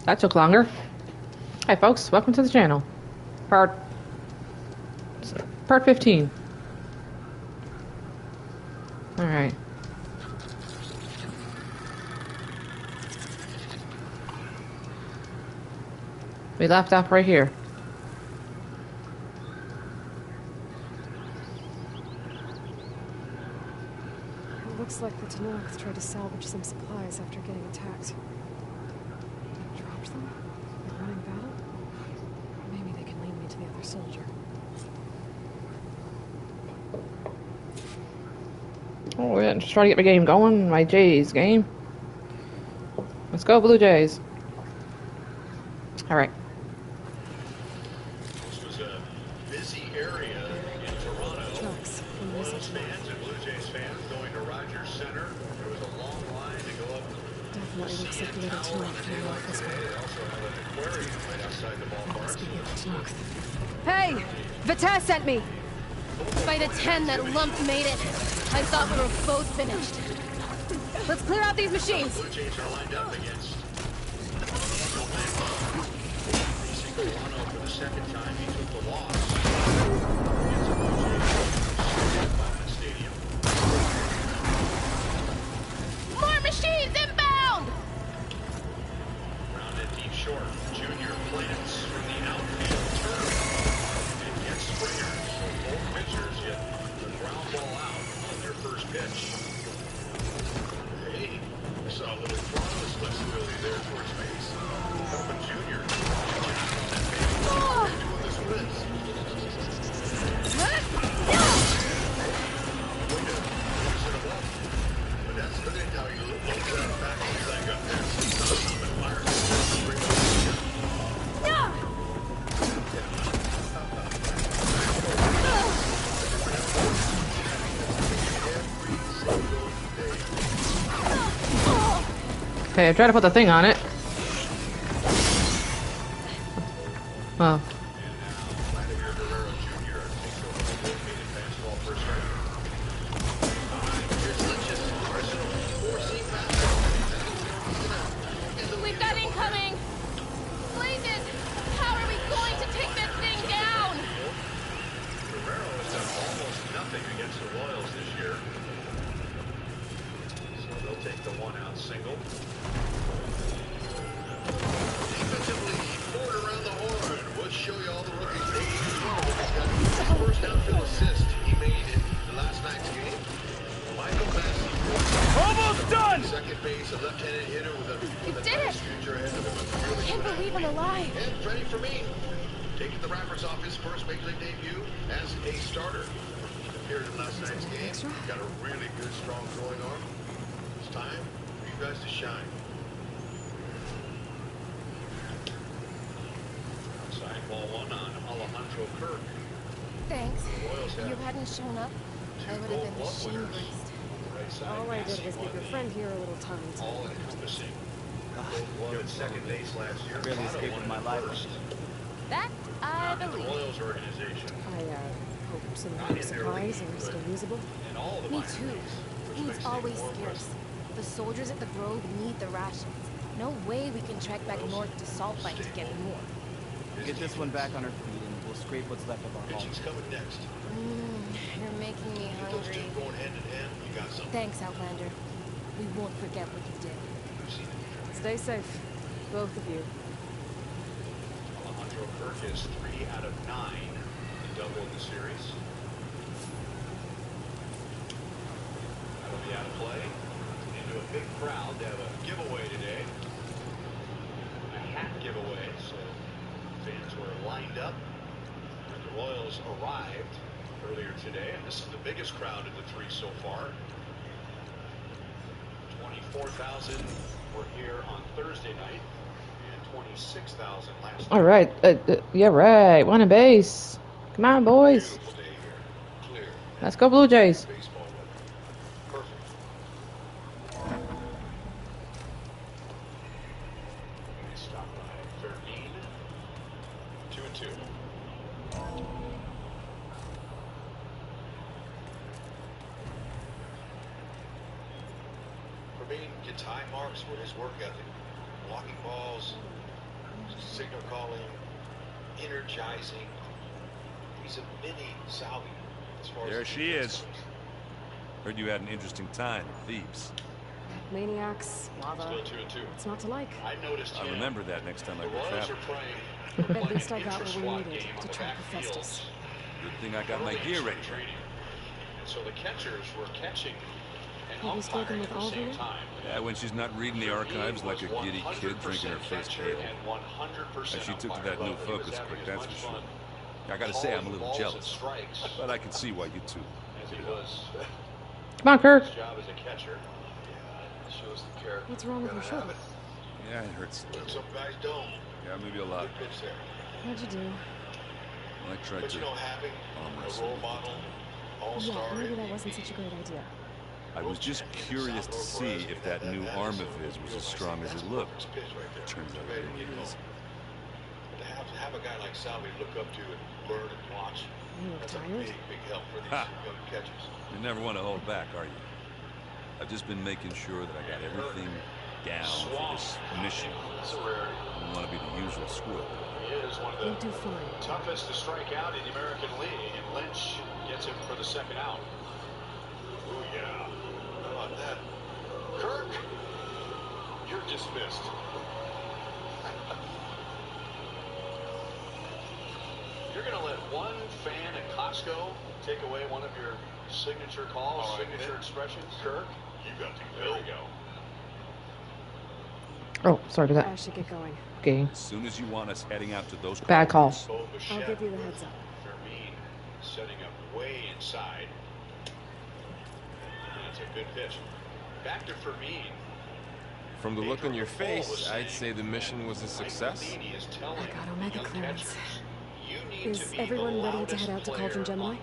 That took longer. Hi folks, welcome to the channel. Part 15. Alright. We left off right here. It looks like the Tallnecks tried to salvage some supplies after getting attacked. Dropped them? Like running battle? Maybe they can lead me to the other soldier. Oh yeah, just trying to get my game going, my Jays game. Let's go Blue Jays. Alright. This was a busy area in Toronto. Royals fans and Blue Jays fans going to Rogers Center. There was a long line to go up. Definitely looks like the little Tallneck came off this way. They also have an aquarium right outside the ballpark. Hey! Vita sent me! By the 10, that lump made it. I thought we were both finished. Let's clear out these machines. Blue Jays are lined up against Toronto for the second time. He took the loss against the Blue Jays Stadium. More machines inbound! Round and deep short. Junior plants from the outfield turf. And gets Springer. So both pitchers get the ground ball out on their first pitch. Hey, we saw a little Toronto's flexibility there towards base. Open Junior. Oh. Doing this blitz. But that's the thing how you look back like up there. Okay, I tried to put the thing on it. Oh. We've got incoming! Blazes! How are we going to take this thing down? Guerrero has done almost nothing against the Royals this year. So they'll take the one-out single. Defensively, forward around the horn. We'll show you all the rookies. He's got first outfield assist he made in the last night's game. Michael Massey. Almost done! Second base, a left-handed hitter with a did nice it! future ahead of him. I can't believe I'm alive. And ready for me. Taking the wrappers off his first Major League debut as a starter. Appeared in last night's game. Got a really good, strong throwing arm. It's time for you guys to shine. Outside ball one on Alejandro Kirk. Thanks. The Royals If you have hadn't shown up, I would have been machine-breezed. right side. All I did was give your friend here a little time to... All encompassing. Both won at second base last year. Barely escaped with my life. That, I The believe. Royals organization. I, hope some of your supplies are still usable. And all the Me minor too. leagues, which Food's makes it always more scarce. The soldiers at the Grove need the rations. No way we can trek back north to Salt Lake to get more. Get this one back on her feet and we'll scrape what's left of our haul. pitching's coming next. You're making me Those two hungry. going hand in hand, you got something. Thanks, Outlander. We won't forget what you did. You've seen it. Stay safe, both of you. Alejandro Kirk is 3 out of 9 in double in the series. That'll be out of play. Into a big crowd. They have a giveaway today. A hat giveaway. So fans were lined up when the Royals arrived earlier today. And this is the biggest crowd of the three so far. 24,000 were here on Thursday night. 26,000 last year. All right. Yeah, right. One in base. Come on, boys. Beautiful day here. Clear. Let's go Blue Jays. Baseball weather. Perfect. Stop by 13. 2-2. For me, get time marks for his work ethic. Walking balls, signal calling, energizing. He's a mini Salvi as far There as she is. Heard you had an interesting time at Thebes. Maniacs, lava. Still 2 and 2. It's not to like. I noticed I remember that next time I the go Royals traveling. are playing. At least I got what we needed to trap Hephaestus. Good thing I got my gear ready. And so the catchers were catching and Have you spoken umpiring with at the Oliver same yet? time. Yeah, when she's not reading the archives like a giddy kid drinking her first ale. And 100% She took to that new focus quick, that's for sure. I gotta Calls say, I'm a and little balls and jealous. strikes But I can see why you two. as he was Come on, Kirk. his job as a catcher. Yeah, it shows the character. What's wrong with your Gotta have shoulder? it. Yeah, it hurts a But little. some guys don't. Yeah, maybe a lot. Good pitch there. What'd you do? Well, I tried But you to know, having arm a wrestle. role model, Yeah, all-star, maybe that wasn't such a great idea. I was just curious to see if that new arm of his was as strong as it looked. Turns out it really is. To have a guy like Salvi look up to and learn and watch, You look that's a tired? big help for these Ha. young catchers. You never want to hold back, are you? I've just been making sure that I got everything down for this mission. It's a rarity. I don't want to be the usual squirrel. He is one of You the do fine. toughest to strike out in the American League, and Lynch gets him for the second out. Oh yeah. How about that? Kirk, you're dismissed. You're going to let one fan at Costco take away one of your signature calls, signature expressions? Kirk, you got to go. There we go. Oh, sorry for I that. should get going. Game. As soon as you want us heading out to those Bad call. I'll give you the heads up. Fermin setting up way inside. That's a good pitch. Back to Fermin. From the look on your face, I'd say the mission was a success. I got Omega clearance. Is everyone ready to head out to Cauldron Gemini?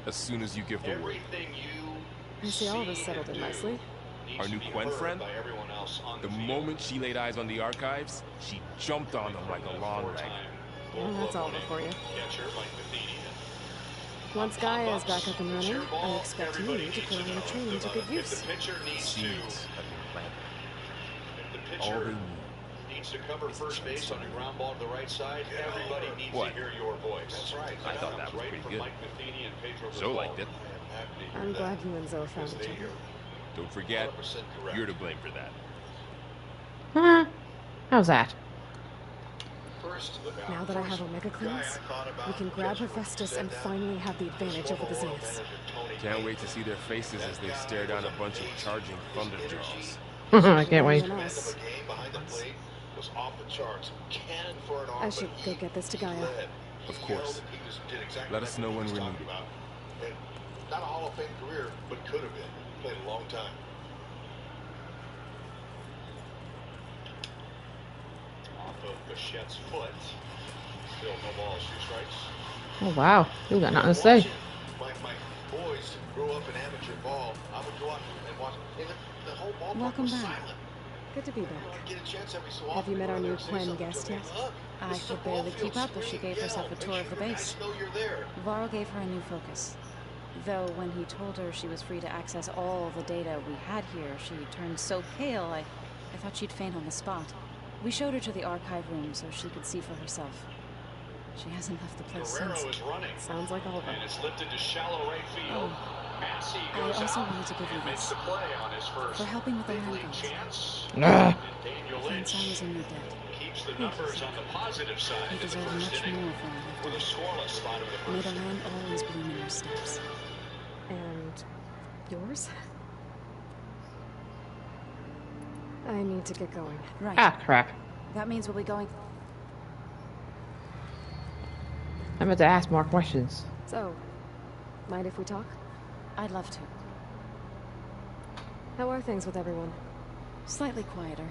As soon as you give the word. I see all of us settled in nicely. Our new Quen friend? The moment she laid eyes on the archives, she jumped on them like a long leg. And that's all for you. Once Gaia is back up and running, I expect you to put all your training to good use. Seeds have been planted. All they need. Needs to cover first base on a ground ball to the right side. Everybody needs What? to hear your voice. That's right. I thought that was pretty good. So Zoe liked it. I'm glad you and Zoe found each other. Don't forget, you're to blame for that. Huh? How's that? Now that I have Omega clearance, we can grab Hephaestus and finally have the advantage over the Zeniths. Can't wait to see their faces as they stare down a bunch of charging Thundergaws. I can't wait. Better than us. I should go get this to Gaia. Of course. Let us know when we're needed. Not a Hall of Fame career, but could have been. Played a long time. Off of Bichette's foot. Still no balls, 2 strikes. Oh, wow. You got nothing to say. My boys grew up in amateur ball. I would go out and watch. And the whole ballpark Welcome was back. silent. Good to be back. Get a chance every so Have often you met to go our out new there and say Quen something guest to me. yet? Look, I this is could the barely ball keep field. up, but she Scream, gave yell, herself a make tour sure of the your guys base. know you're there. Varl gave her a new focus. Though when he told her she was free to access all the data we had here, she turned so pale, I thought she'd faint on the spot. We showed her to the archive room so she could see for herself. She hasn't left the place Guerrero since. is running. Sounds like all of them. And it's lifted to shallow right field. Massey I goes also out wanted to give you and makes this. the play on his first For helping with the big land league goals. chance. Ugh. And Daniel Thanks, I Lynch was in your debt. keeps the numbers on the positive side You in the deserve first much inning more for all with a you've scoreless spot of the done. May first. the land always bloom in your steps. And yours? I need to get going. Right. Ah, crap. That means we'll be going... I meant to ask more questions. So, mind if we talk? I'd love to. How are things with everyone? Slightly quieter.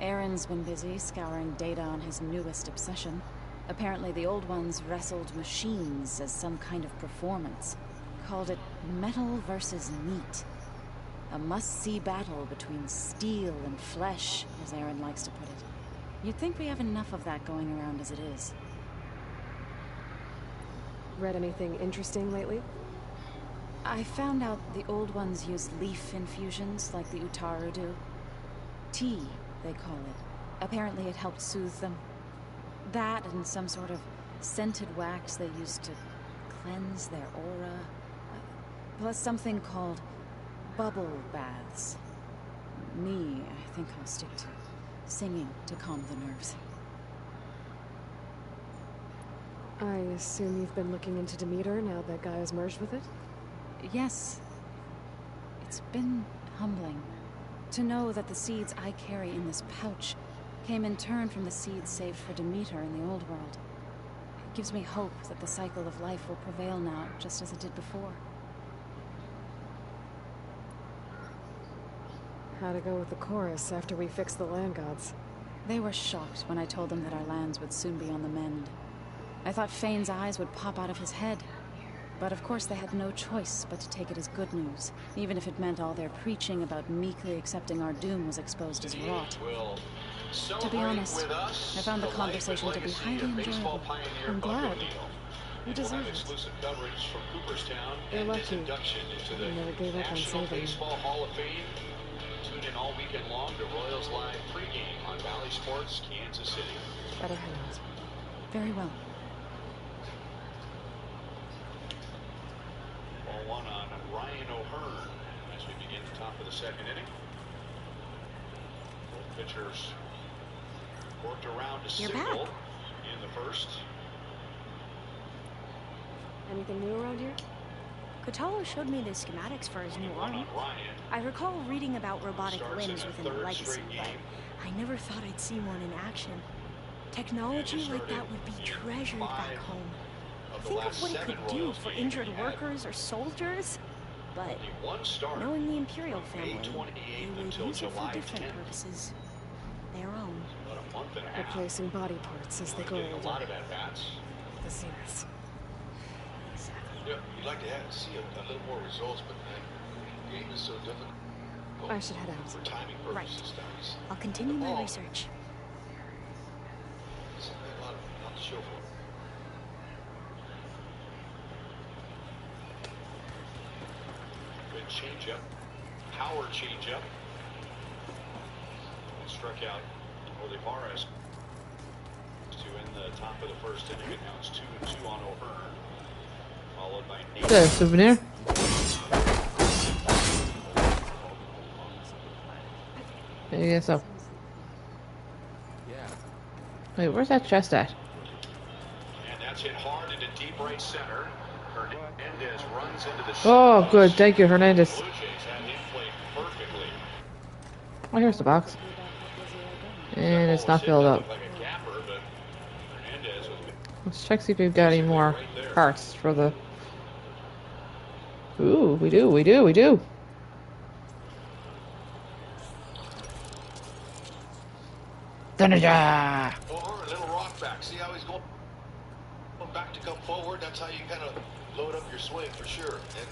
Aaron's been busy scouring data on his newest obsession. Apparently the old ones wrestled machines as some kind of performance. Called it metal versus meat. A must-see battle between steel and flesh, as Aaron likes to put it. You'd think we have enough of that going around as it is. Read anything interesting lately? I found out the old ones use leaf infusions like the Utaru do. Tea, they call it. Apparently it helped soothe them. That and some sort of scented wax they used to cleanse their aura. Plus something called bubble baths. Me, I think I'll stick to singing to calm the nerves. I assume you've been looking into Demeter now that Gaia is merged with it? Yes. It's been humbling to know that the seeds I carry in this pouch came in turn from the seeds saved for Demeter in the old world. It gives me hope that the cycle of life will prevail now, just as it did before. How'd it go with the chorus after we fixed the land gods? They were shocked when I told them that our lands would soon be on the mend. I thought Fane's eyes would pop out of his head. But of course they had no choice but to take it as good news, even if it meant all their preaching about meekly accepting our doom was exposed as rot. To be honest, I found the conversation to be highly enjoyable. I'm glad. You deserve it. They're lucky. They never gave up on saving me. Tune in all weekend long to Royals Live pregame on Valley Sports, Kansas City. Better head out. Very well. Ball one on Ryan O'Hearn as we begin the top of the second inning. Both pitchers worked around a single in the first. Anything new around here? Kotallo showed me the schematics for his new arm. I recall reading about robotic limbs within the Legacy, but I never thought I'd see one in action. Technology like that would be treasured back home. Think of what it could do for injured workers or soldiers. But knowing the Imperial family, they would use it for different purposes. Their own. Replacing body parts as they grow older. The Zeniths. Yeah, you'd like to see a little more results, but the game is so difficult. I should head out. For timing purposes, right. I'll continue my research. There's a lot to show for it. Good change-up. Power change-up. Struck out Olivares to end the top of the first inning. And now it's 2-2 on O'Hearn. Followed by Nate. Is that a souvenir? I guess so. Wait, where's that chest at? And that's hit hard into deep right center. Hernandez runs into the Oh, good. Thank you, Hernandez. Blue Jays had him played perfectly. Oh, here's the box. And it's not filled up. Like a gapper, but Hernandez was Let's check see if we've got any more parts for the... Ooh, we do. Thundergaw! over a little rock back. See how he's going back to come forward? That's how you kind of load up your swing for sure. And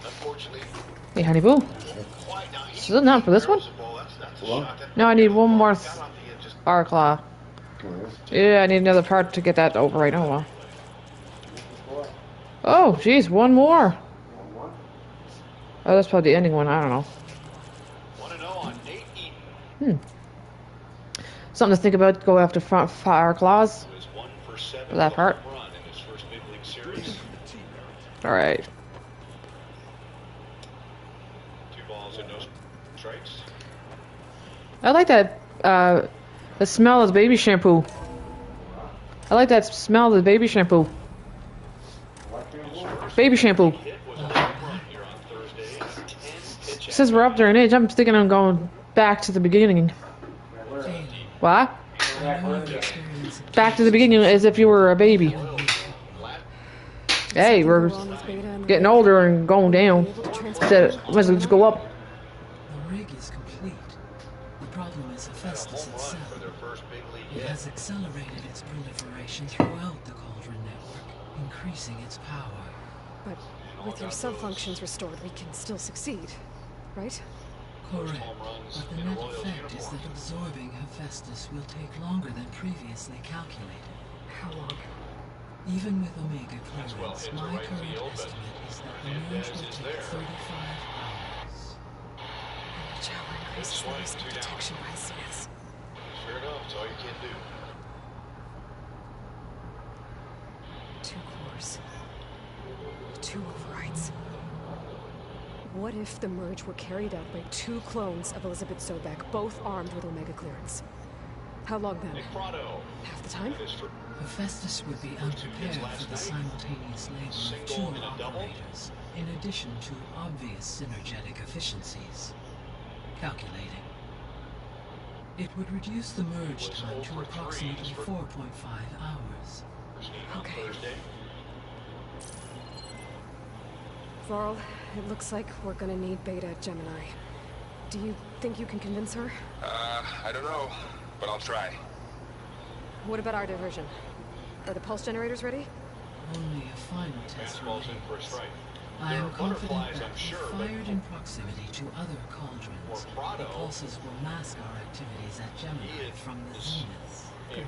unfortunately, Hey, honey boo. Still not for this one? No, I need one more bar claw. Yeah, I need another part to get that over right now. Well. Oh, jeez, one more. Oh, that's probably the ending one. I don't know. 1-0 on Nate Eaton. Something to think about. Go after front fire claws Who is 1 for 7 for that part. run in his first big league series. All right. 2 balls and no strikes. I like that. The smell of the baby shampoo. I like that smell of the baby shampoo. Baby shampoo. Hit was a home run here on Thursday. 10 pitch Since we're up there in age, I'm thinking I'm going back to the beginning. What? Back to the beginning as if you were a baby. Hey, we're getting older and going down. Instead, might as well just go up. The rig is complete. The problem is Hephaestus itself. It has accelerated its proliferation throughout the Cauldron network, increasing its power. But with your sub-functions restored, we can still succeed, right? Correct. But the net effect is that absorbing Hephaestus will take longer than previously calculated. How long? Even with Omega clearance, my current estimate is that the merge will take 35 hours. Each hour increases the risk of detection by Zeniths. Sure enough, that's all you can do. 1-0 on 2 cores. 2 overrides. What if the merge were carried out by 2 clones of Elizabeth Sobek, both armed with Omega clearance? How long then? Half the time? Hephaestus would be unprepared for the simultaneous labor of 2 operators, in addition to obvious synergetic efficiencies. Calculating. It would reduce the merge time to approximately 4.5 hours. Okay. Varl, it looks like we're gonna need Beta at Gemini. Do you think you can convince her? I don't know, but I'll try. What about our diversion? Are the pulse generators ready? Only a final test remains. I am confident that if fired in proximity to other cauldrons, the pulses will mask our activities at Gemini from the zenith. Good.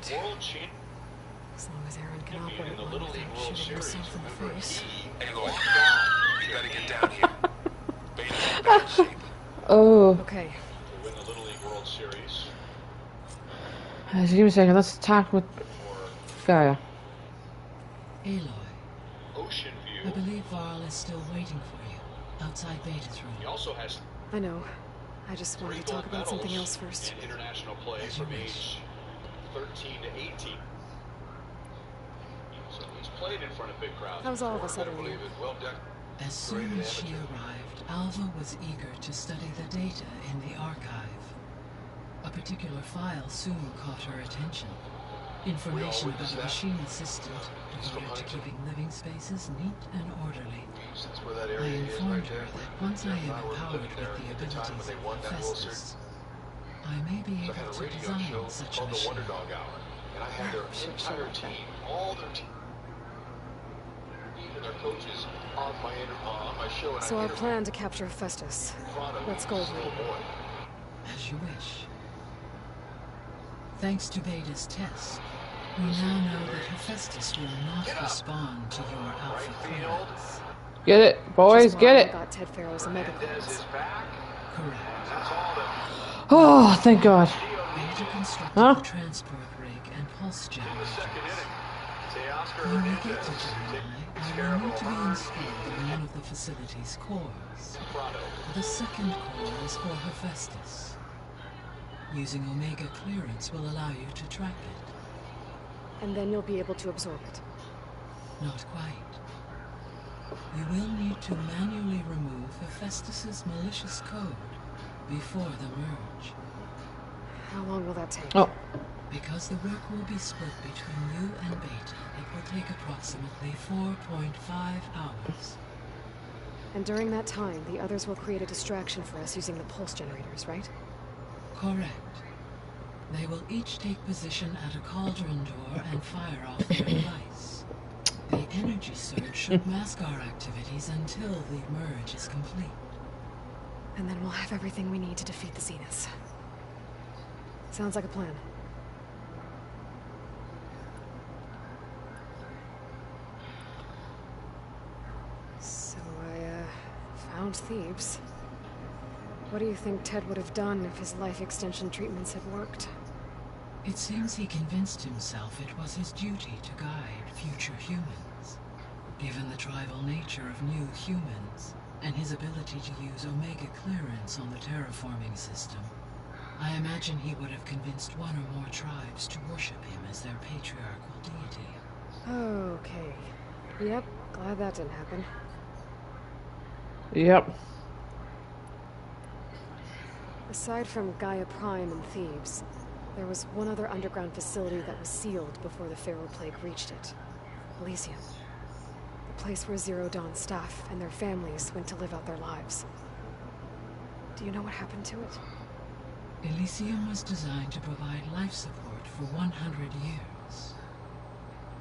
As long as Aaron can operate one without shooting himself in the face. Aloy, you gotta get down here. Beta's in bad shape. Oh. Okay. Win the Little League World Series. Just give me a second. Let's talk with Gaia. Aloy, Ocean I View. believe Varl is still waiting for you, outside Beta's room. He also has I know. I just wanted to talk about something else first. in international play As you from wish. age 13 to 18. So he's played in front of big crowds. How's all of us before. other than you? Well done. As soon as she arrived, Alva was eager to study the data in the archive. A particular file soon caught her attention. Information about a machine assistant devoted to keeping living spaces neat and orderly. That's where that I area is informed right her there. that once I am Now we're empowered living with there the at the time when abilities they of won that World Hephaestus, I may be So I had able a to radio design show such a called the machine. Wonder Dog Hour, and I had their entire team, all their team, and their coaches on my show. And So our plan to capture Hephaestus. Let's go over it. As you wish. Thanks to Beta's test, we now know that Hephaestus will not respond to your alpha clearance. Get it, boys, Just get why I it. got Ted Farrow's Omega clearance. Correct. Oh, thank God. Beta constructed Huh? the transport rig and pulse generators. When we get to Gemini, I will need to be installed in one of the facility's cores. The second core is for Hephaestus. Using Omega clearance will allow you to track it. And then you'll be able to absorb it. Not quite. You will need to manually remove Hephaestus's malicious code before the merge. How long will that take? Oh. Because the work will be split between you and Beta, it will take approximately 4.5 hours. And during that time, the others will create a distraction for us using the pulse generators, right? Correct. They will each take position at a cauldron door and fire off their device. The energy surge should mask our activities until the merge is complete. And then we'll have everything we need to defeat the Zeniths. Sounds like a plan. So I found Thebes. What do you think Ted would have done if his life extension treatments had worked? It seems he convinced himself it was his duty to guide future humans. Given the tribal nature of new humans, and his ability to use Omega clearance on the terraforming system, I imagine he would have convinced one or more tribes to worship him as their patriarchal deity. Okay. Yep, glad that didn't happen. Yep. Aside from Gaia Prime and Thebes, there was one other underground facility that was sealed before the Pharaoh Plague reached it. Elysium. The place where Zero Dawn staff and their families went to live out their lives. Do you know what happened to it? Elysium was designed to provide life support for 100 years.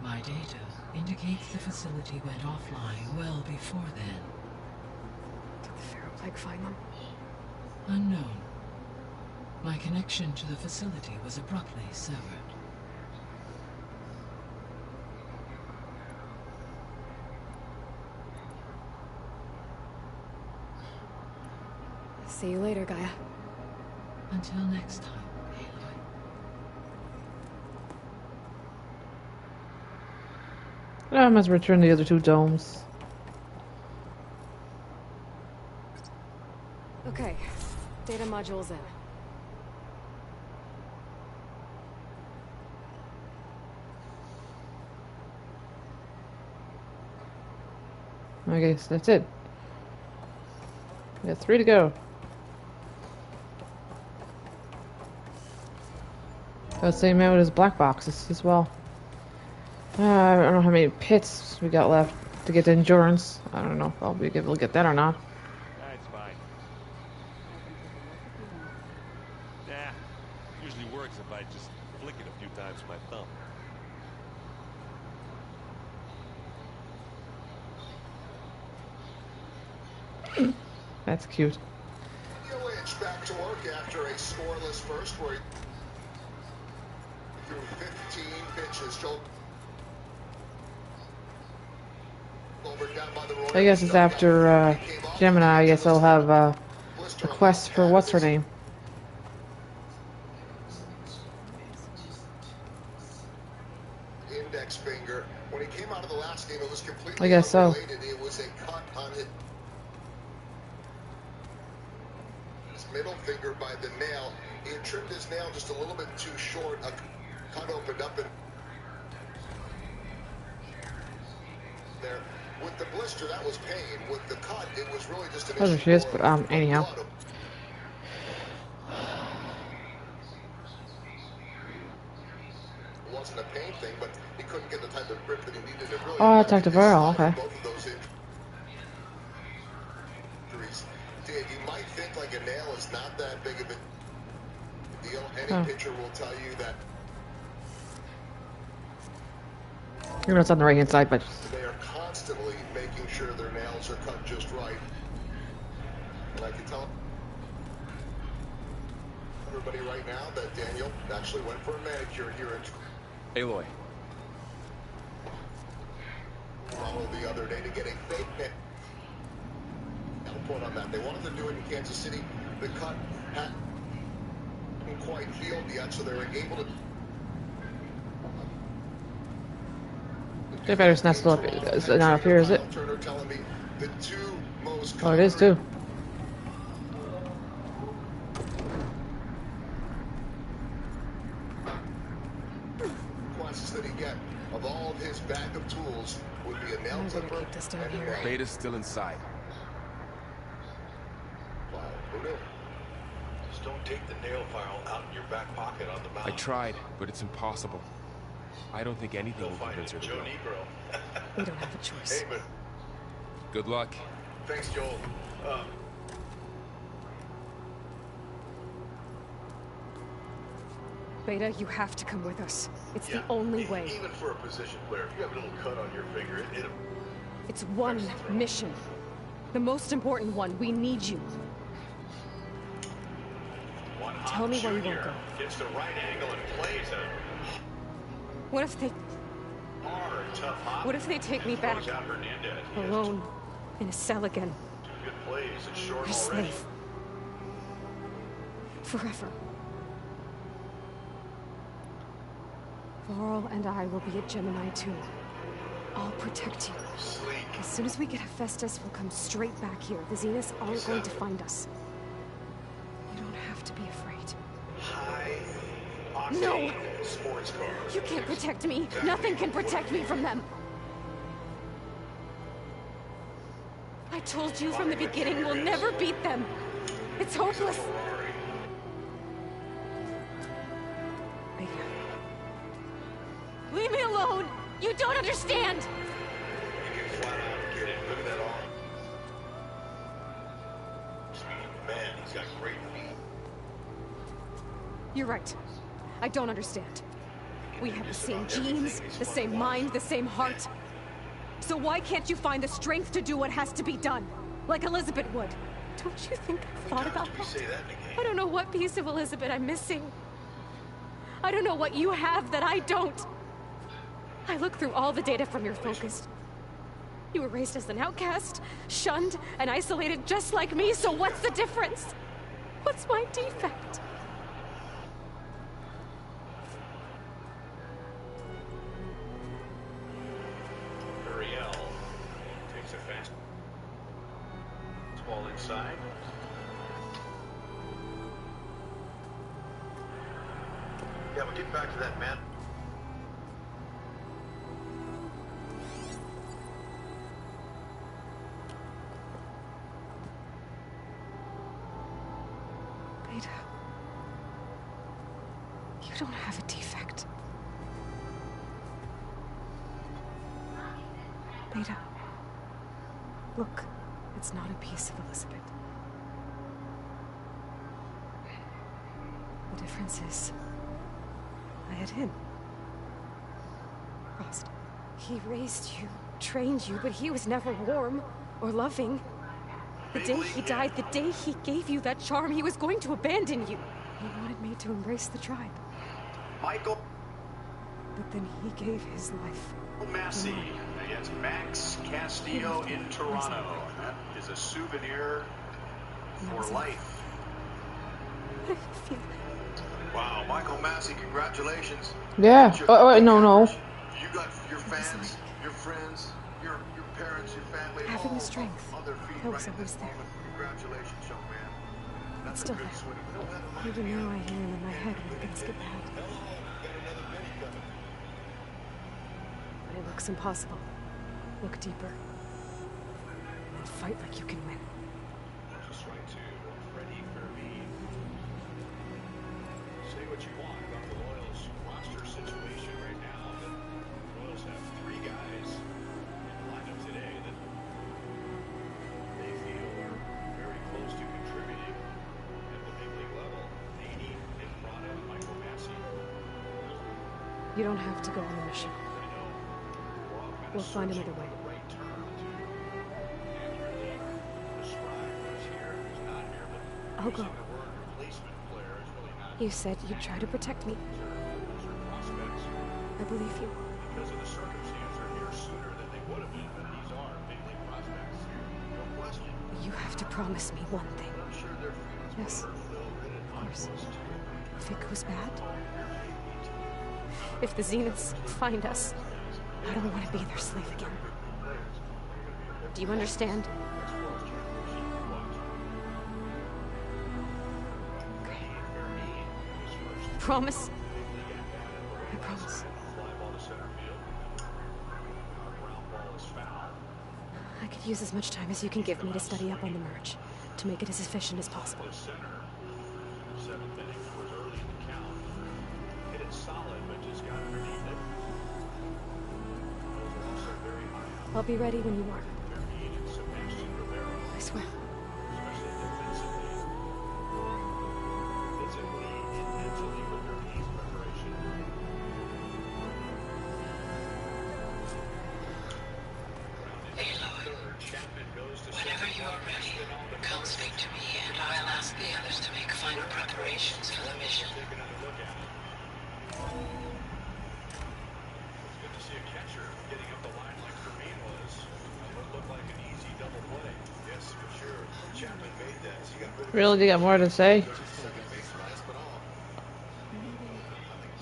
My data indicates the facility went offline well before then. Did the Pharaoh Plague find them? Unknown. My connection to the facility was abruptly severed. See you later, Gaia. Until next time, Aloy. I must return the other 2 domes. Okay, data modules in. I guess that's it. We got 3 to go. The same amount as black boxes as well. I don't know how many pits we got left to get to endurance. I don't know if I'll be able to get that or not. That's fine. Nah, usually works if I just flick it a few times with my thumb. That's cute. Lynch back to work after a scoreless first where he threw 15 pitches. I guess it's after Gemini. I guess I'll have a quest for what's her name. Index finger. When he came out of the last game, it was completely I guess so. unrelated. It was a cut on his middle finger by the nail. He had trimmed his nail just a little bit too short. A cut opened up and there. With the blister, that was pain. With the cut, it was really just an issue. There she is, but anyhow. It wasn't a pain thing, but he couldn't get the type of grip that he needed. It really Oh, I attacked a barrel, okay. both of those injuries did. You might think like a nail is not that big of a deal. Any pitcher will tell you that. You know it's on the right hand side, but They are constantly making sure their nails are cut just right. And I can tell everybody right now that Daniel actually went for a manicure here in Aloy. Toronto the other day to get a fake nail put on that. They wanted to do it in Kansas City. The cut hadn't quite healed yet, so they were able to. they better it's not still up. It's not up here, is it? Oh, it is too. Quests that he get of all of his bag of tools would be a nail clipper. Keep this down here. Beta's still inside. Wow, who knew? Just don't take the nail file out in your back pocket on the mountain. I tried, but it's impossible. I don't think anything will convince her to go. We don't have a choice. Hey, but Good luck. thanks, Joel. Beta, you have to come with us. It's the only way. Even for a position player, if you have a little cut on your finger, it It's one mission. The most important one. We need you. Tell me where you won't go. Gets the right angle and plays a What if they... hard, tough hop. What if they take me back? Throws out Hernandez. He has Alone. In a cell again. two good plays. It's short We're already. safe. Forever. Laurel and I will be at Gemini too. I'll protect you. Sleek. As soon as we get Hephaestus, we'll come straight back here. The Zeniths aren't going to find us. You don't have to be afraid. High No! octane sports cars. You can't protect me. Nothing can protect me from them. I told you from the beginning we'll never beat them. It's hopeless. Ferrari. Leave me alone! You don't understand! You can flat out get it. Look at that arm. Man, he's got great feet. You're right. I don't understand. We have the same genes, the same mind, the same heart. So why can't you find the strength to do what has to be done? Like Elizabeth would. Don't you think I've thought about We that? say that in a game. I don't know what piece of Elizabeth I'm missing. I don't know what you have that I don't. I look through all the data from your focus. You were raised as an outcast, shunned, and isolated just like me, so what's the difference? What's my defect? inside. Yeah, we'll get back to that, man. Beta. You don't have a defect. Beta. Look, it's not a piece of Elizabeth. The difference is, I had him. Frost. He raised you, trained you, but he was never warm or loving. The day he died, the day he gave you that charm, he was going to abandon you. He wanted me to embrace the tribe. Michael But then he gave his life. Massey against Max Castillo in Toronto. That is a souvenir for life. I feel Wow, Michael Massey, congratulations. Yeah. Oh, no. You got your fans, your friends, your parents, your family, having all the strength. on their feet That was right always this there. moment. Congratulations, young man. That's Still a good there. swing. Even now I hear him in my head when things get bad. But it looks impossible. Look deeper. And fight like you can win. Just right to Freddie Fairveen. Say what you want about the Royals roster situation right now, but the Royals have 3 guys in the lineup today that they feel are very close to contributing at the big league level. Nady, Nick Prada, Michael Massey. You don't have to go on the mission. We'll find another way. I'll go. You said you'd try to protect me. I believe you. Because of the circumstance, they're here sooner than they would have been, but these are big league prospects. No question. You have to promise me one thing. I'm sure their feelings Yes. were hurt, Phil, and Of course. was too. If it goes bad, if the Zeniths find us, I don't want to be their slave again. Do you understand? Okay. Promise? I promise. I could use as much time as you can give me to study up on the merge, to make it as efficient as possible. Seventh inning was early in the count. Hit it solid, but just got underneath it. Those are also very high up. I'll be ready when you are. Fairveen and Sebastian Rivera, I swear. especially defensively. Physically and mentally with their knees preparation. Aloy, Chapman goes to whenever you are ready, come speak to me and I'll ask the others to make final preparations for the mission. take another look at it. It's good to see a catcher getting up the line like Fairveen was. It looked like an easy double play. Yes, for sure. Chapman made that. So you got rid of Really, they got more to say?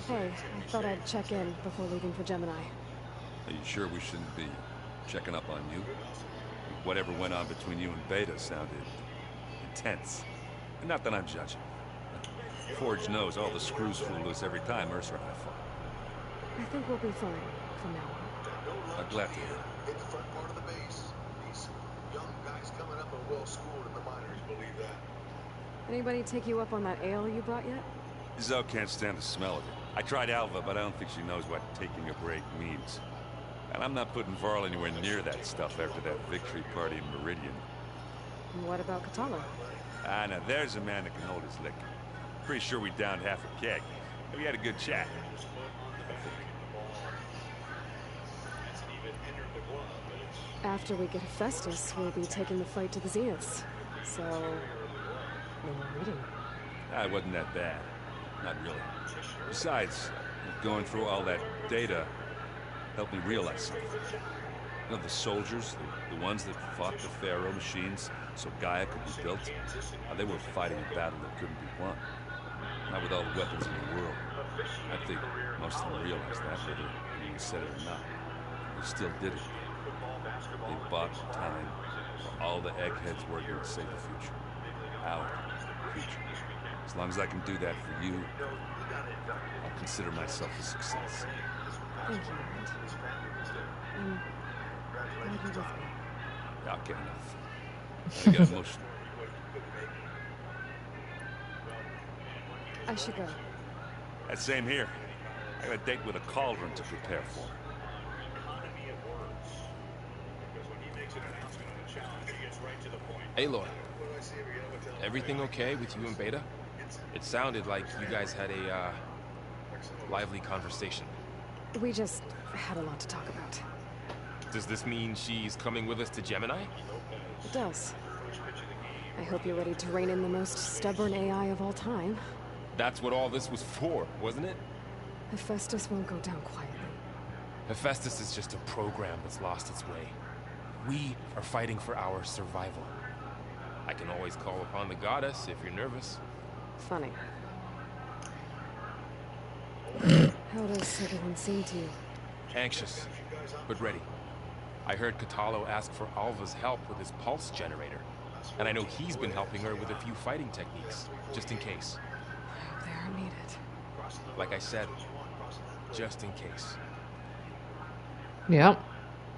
Hey, I thought I'd check in before leaving for Gemini. Are you sure we shouldn't be checking up on you? Whatever went on between you and Beta sounded intense. Not that I'm judging. Forge knows all the screws fool us every time Mercer and I fall. I think we'll be fine from now on. I'm glad to hear it. Hit the front part of the base. These young guys coming up are well schooled in the minors, believe that. Anybody take you up on that ale you brought yet? Zoe can't stand the smell of it. I tried Alva, but I don't think she knows what taking a break means. And I'm not putting Varl anywhere near that stuff after that victory party in Meridian. And what about Katala? Ah, now there's a man that can hold his liquor. Pretty sure we downed half a keg. We had a good chat. After we get Hephaestus, we'll be taking the fight to the Zeniths. So, no more reading. Ah, it wasn't that bad. Not really. Besides, going through all that data helped me realize something. You know, the soldiers, the ones that fought the Pharaoh machines so Gaia could be built, they were fighting a battle that couldn't be won. Not with all the weapons in the world. I think most of them realized that, whether anyone said it or not. They still did it. They bought time, for all the eggheads working to save the future. Our future. As long as I can do that for you, I'll consider myself a success. Thank you, Matt. I'm glad you're with me. I'll get enough. I get emotional. I should go. Same here. I got a date with a Cauldron to prepare for. Aloy, everything okay with you and Beta? It sounded like you guys had a, lively conversation. We just had a lot to talk about. Does this mean she's coming with us to Gemini? It does. I hope you're ready to rein in the most stubborn AI of all time. That's what all this was for, wasn't it? Hephaestus won't go down quietly. Hephaestus is just a program that's lost its way. We are fighting for our survival. I can always call upon the goddess if you're nervous. Funny. How does everyone seem to you? Anxious, but ready. I heard Katalo ask for Alva's help with his pulse generator. And I know he's been helping her with a few fighting techniques, just in case. I hope they are needed. Like I said, just in case. Yep.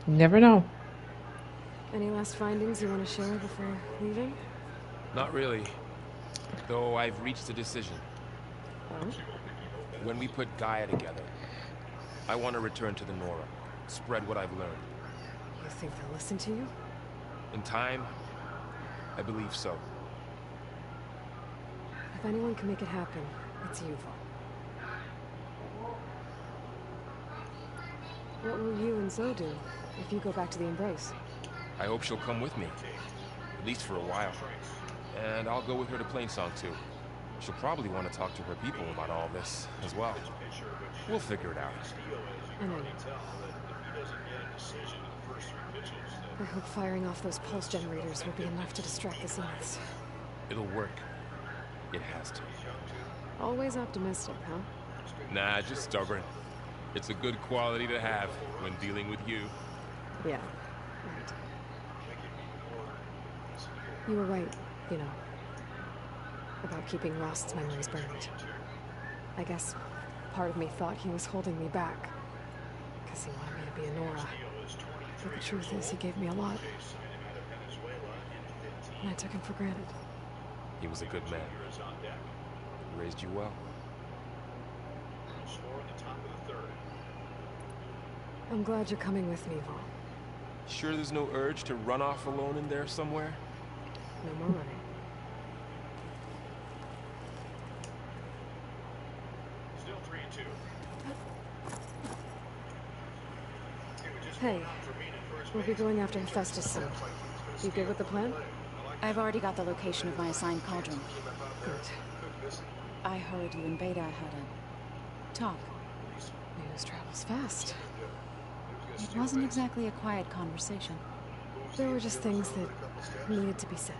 You never know. Any last findings you want to share before leaving? Not really. Though I've reached a decision. Oh? When we put Gaia together, I want to return to the Nora. Spread what I've learned. You think they'll listen to you? In time, I believe so. If anyone can make it happen, it's you, Vol. What will you and Zoe do if you go back to the Embrace? I hope she'll come with me. At least for a while. And I'll go with her to Plainsong too. She'll probably want to talk to her people about all this as well. We'll figure it out. I know you. I hope firing off those pulse generators will be enough to distract the Zeniths. It'll work. It has to. Always optimistic, huh? Nah, just stubborn. It's a good quality to have when dealing with you. Yeah, right. You were right, you know, about keeping Rost's memories buried. I guess part of me thought he was holding me back, because he wanted me to be a Nora. But the truth is, he gave me a lot. And I took him for granted. He was a good man. He raised you well. I'm glad you're coming with me, Vol. Sure there's no urge to run off alone in there somewhere? No more running. Still 3-2. Hey, we'll be going after Hephaestus soon. You good with the plan? I've already got the location of my assigned cauldron. Good. I heard you and Beta had a talk. News travels fast. It wasn't exactly a quiet conversation. There were just things that needed to be said.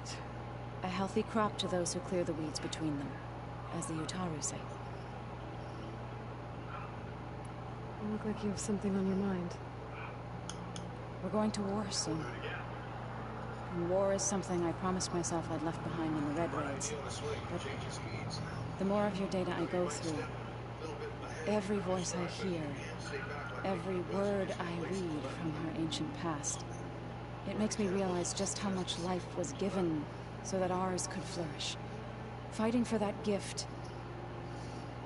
A healthy crop to those who clear the weeds between them, as the Utaru say. You look like you have something on your mind. We're going to war soon. And war is something I promised myself I'd left behind in the Red Raids. But the more of your data I go through, every voice I hear, every word I read from her ancient past, it makes me realize just how much life was given so that ours could flourish. Fighting for that gift,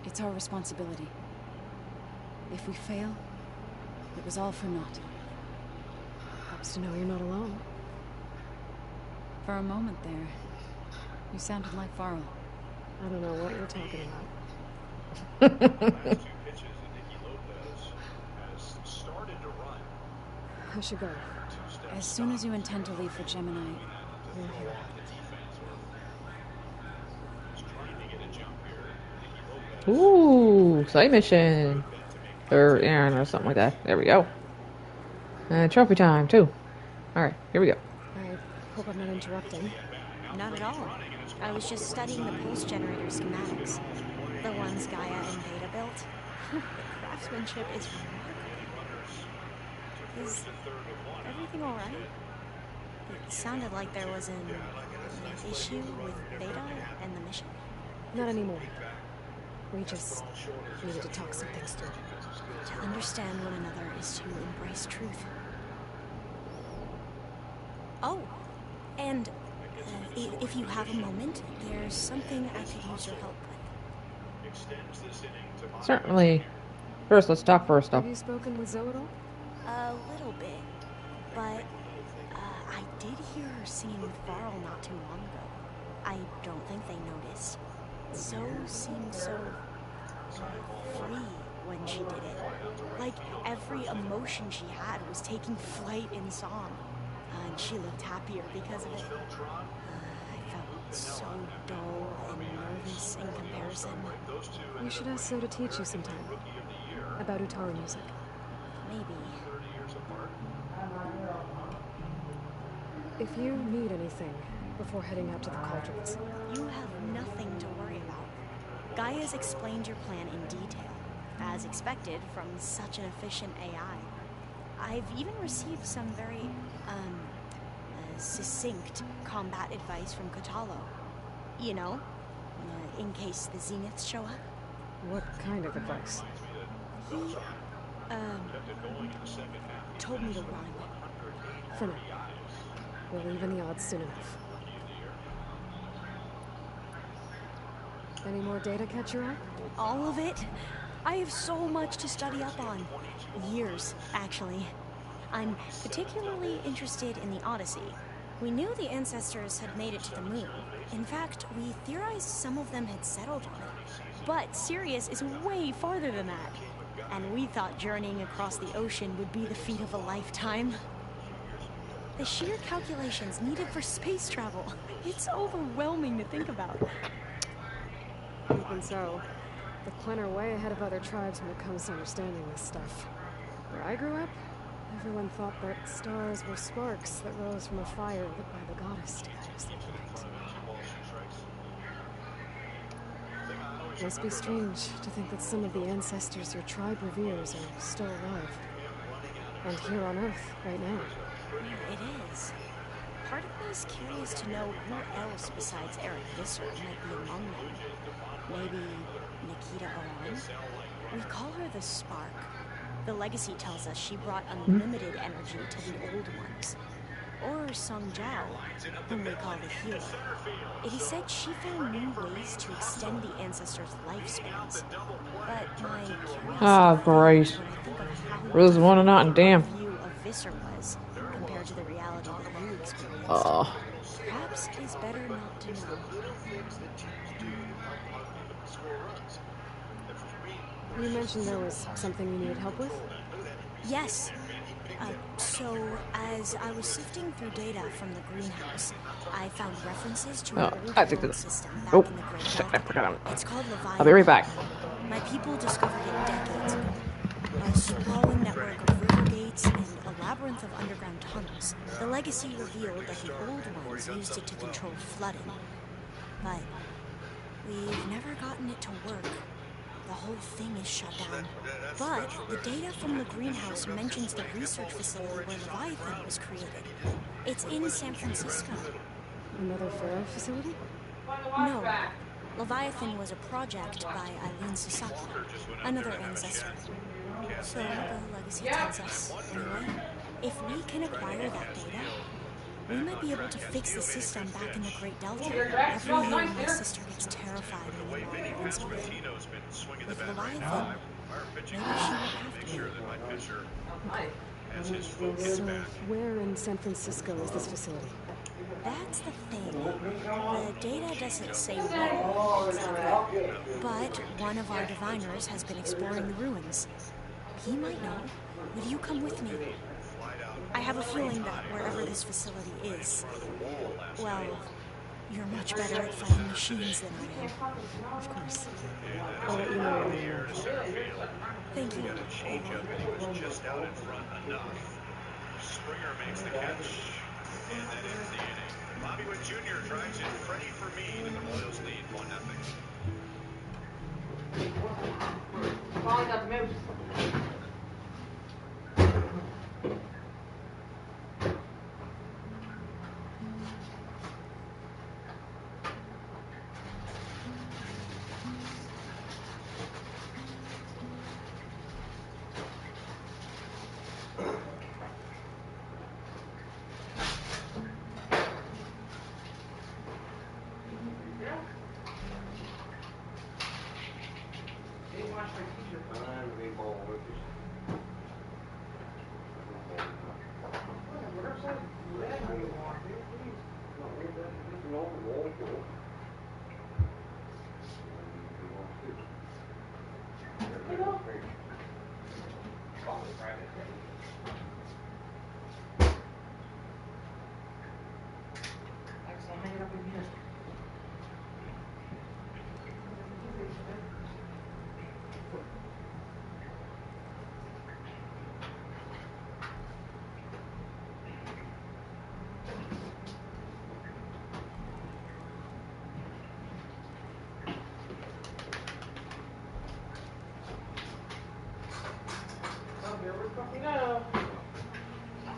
it's our responsibility. If we fail, it was all for naught. Helps to know you're not alone. For a moment there, you sounded like Varl. I don't know what you're talking about. I should go. As soon as you intend to leave for Gemini, You're here. Ooh, side mission. Or errand or something like that. There we go. Trophy time, too. Alright, here we go. I hope I'm not interrupting. Not at all. I was just studying the pulse generator schematics. The ones Gaia and Beta built. The craftsmanship is remarkable. Is everything alright? It sounded like there was an issue with Beta and the mission. Not anymore. We just needed to talk some things through. To understand one another is to embrace truth. Oh, and if you have a moment, there's something I could use your help with. Certainly. First, let's talk first, though. Have you spoken with Zoe at all? A little bit, but I did hear her singing with Varl not too long ago. I don't think they noticed. Zoe seemed so free when she did it. Like every emotion she had was taking flight in song. And she looked happier because of it. I felt so dull and nervous in comparison. We should ask Zoe to teach you sometime. About Utara music. Maybe. If you need anything before heading out to the Cauldrons, You have nothing to worry about. Gaia's explained your plan in detail, as expected from such an efficient AI. I've even received some very, succinct combat advice from Katalo. You know, in case the Zeniths show up. what kind of advice? He, told me to run. For now. We'll even the odds soon enough. Any more data catch your eye? All of it? I have so much to study up on. Years, actually. I'm particularly interested in the Odyssey. We knew the ancestors had made it to the moon. In fact, we theorized some of them had settled on it. But Sirius is way farther than that. And we thought journeying across the ocean would be the feat of a lifetime. The sheer calculations needed for space travel. It's overwhelming to think about. Even so, the Quen are way ahead of other tribes when it comes to understanding this stuff. Where I grew up, everyone thought that stars were sparks that rose from a fire lit by the goddess of the night. Must be strange to think that some of the ancestors your tribe reveres are still alive. And here on Earth, right now. It is. Part of me is curious to know who else besides Eric Visser might be among them. Maybe Nikita Aran? We call her the Spark. The legacy tells us she brought unlimited energy to the old ones. Or Sung Jiao, whom we call the healer. It is said she found new ways to extend the ancestors' lifespans. But my curiosity Ah, great. when I think of how Rose one and not, and damn. view of Visser was compared to the reality that you experienced. Oh. Perhaps it's better not to know. You mentioned there was something you needed help with? Yes. So, as I was sifting through data from the greenhouse, I found references to an old I think world that. system back Oh, in the Great shit, I Delta. forgot him. It's called Leviathan. I'll be right back. My people discovered it decades ago. A sprawling network of river gates and a labyrinth of underground tunnels. The legacy revealed that the old ones used it to control flooding. But we've never gotten it to work. The whole thing is shut down. But the data from the greenhouse mentions the research facility where Leviathan was created. It's in San Francisco. Another Pharaoh facility? No. Leviathan was a project by Eileen Sasaki, another ancestor. So the legacy tells us, anyway. If we can acquire that data, we might be able to fix the system back in the Great Delta. Every year my sister gets terrified when the water opens up. With Leviathan, maybe she won't have to. So, where in San Francisco is this facility? That's the thing. The data doesn't say where exactly. But one of our diviners has been exploring the ruins. He might know. Will you come with me? I have a feeling that wherever this facility is, well, you're much better at fighting machines than I am. Of course. I'll let you know when I know. Thank you. Just out in front enough. Springer makes the catch, and that ends the inning. Bobby Witt Jr. drives in Freddie for me, and the Royals lead 1-0.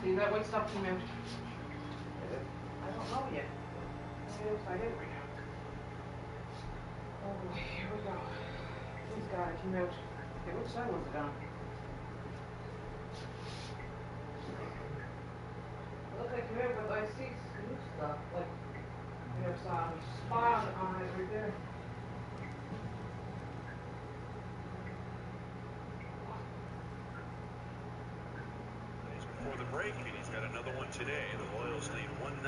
See that white stuff came out? I don't know yet. Maybe upside in right now. Oh boy, here we go. Please God, it came out. Okay, which side was it on? It looks like it came out, but I see some stuff. Like, there's spot on it right there. For the break, and he's got another one today. The Royals lead 1-0.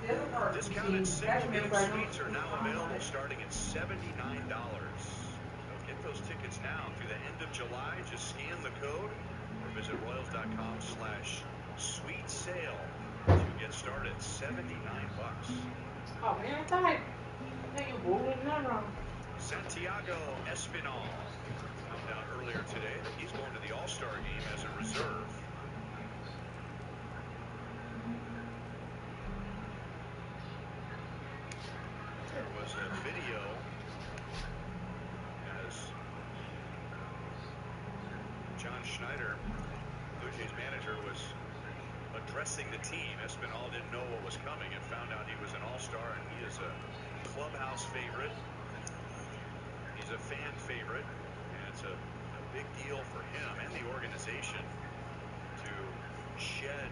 The other part, Discounted single-game suites are now available starting at $79. So get those tickets now through the end of July. Just scan the code or visit royals.com/suite sale to get started. $79. Oh man, I thought you voted that wrong. Santiago Espinal found out earlier today that he's going to the All-Star game as a reserve. There was a video as John Schneider, Blue Jays manager, was addressing the team. Espinal didn't know what was coming and found out he was an all-star, and he is a clubhouse favorite. He's a fan favorite, and it's a big deal for him and the organization to shed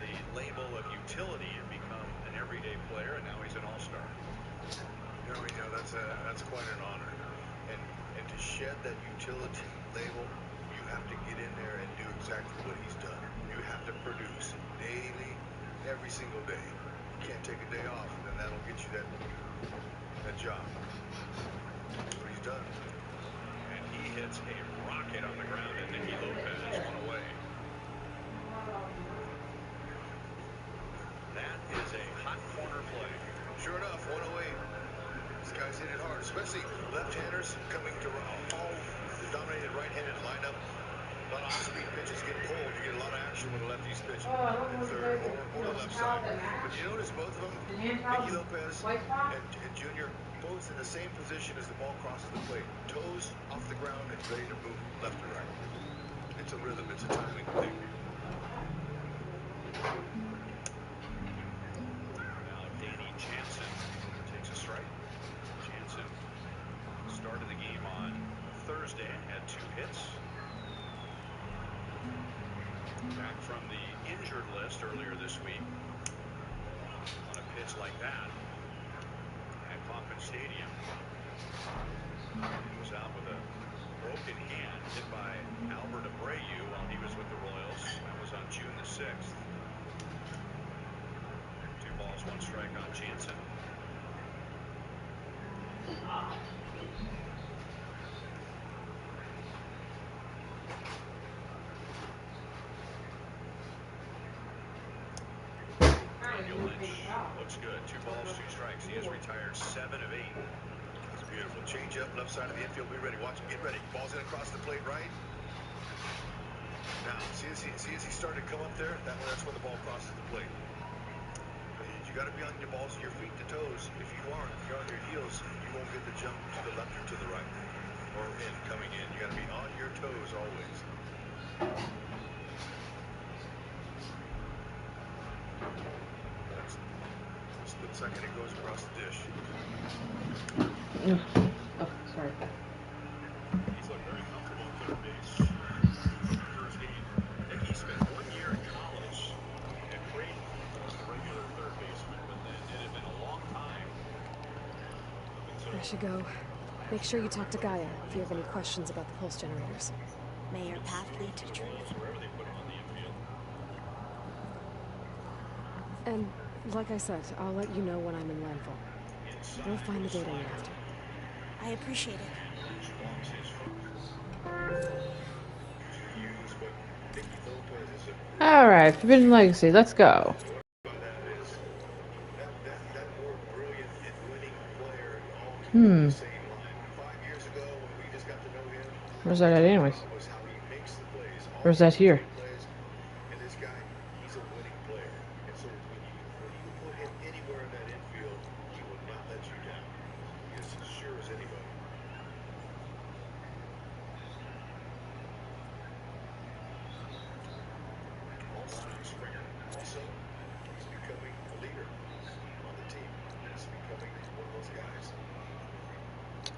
the label of utility and become an everyday player, and now he's an all-star. That's quite an honor. And to shed that utility label, you have to get in there and do exactly what he's done. You have to produce daily, every single day. You can't take a day off, and then that'll get you that job. That's what he's done. And he hits a rocket on the ground, and Nicky Lopez one away. That is a hot corner play. Sure enough, one away. This guy's hit it hard, especially left-handers coming to all the dominated right-handed lineup. A lot of off-speed pitches get pulled. You get a lot of action when the lefties pitch in third or the left side. But you notice both of them, Nicky Lopez and Junior, both in the same position as the ball crosses the plate. Toes off the ground and ready to move left or right. It's a rhythm. It's a timing thing. Now Danny Jansen takes a strike. Jansen started the game on Thursday and had 2 hits. Back from the injured list earlier this week on a pitch like that at Kauffman Stadium. He was out with a broken hand hit by Albert Abreu while he was with the Royals. That was on June the 6th. 2 balls, 1 strike on Jansen. Daniel Lynch looks good. 2 balls, 2 strikes. He has retired 7 of 8. It's beautiful. Change up, left side of the infield. Be ready. Watch him get ready. Ball's in across the plate, right? Now, see as he started to come up there? That's when the ball crosses the plate. You got to be on your balls, your feet to toes. If you're on your heels, you won't get the jump to the left or to the right. Or in, coming in. You got to be on your toes always. Split second, it goes across the dish. Oh, sorry. He's looked very comfortable at third base. First game. Nicky spent 1 year in college at Creighton as a regular third baseman, but then it had been a long time. There she go. Make sure you talk to Gaia if you have any questions about the pulse generators. May your path lead to truth. And, like I said, I'll let you know when I'm in landfall. We'll find the data you're after. I appreciate it. Alright, Forbidden Legacy, let's go. Where's that at anyways? Where's that here?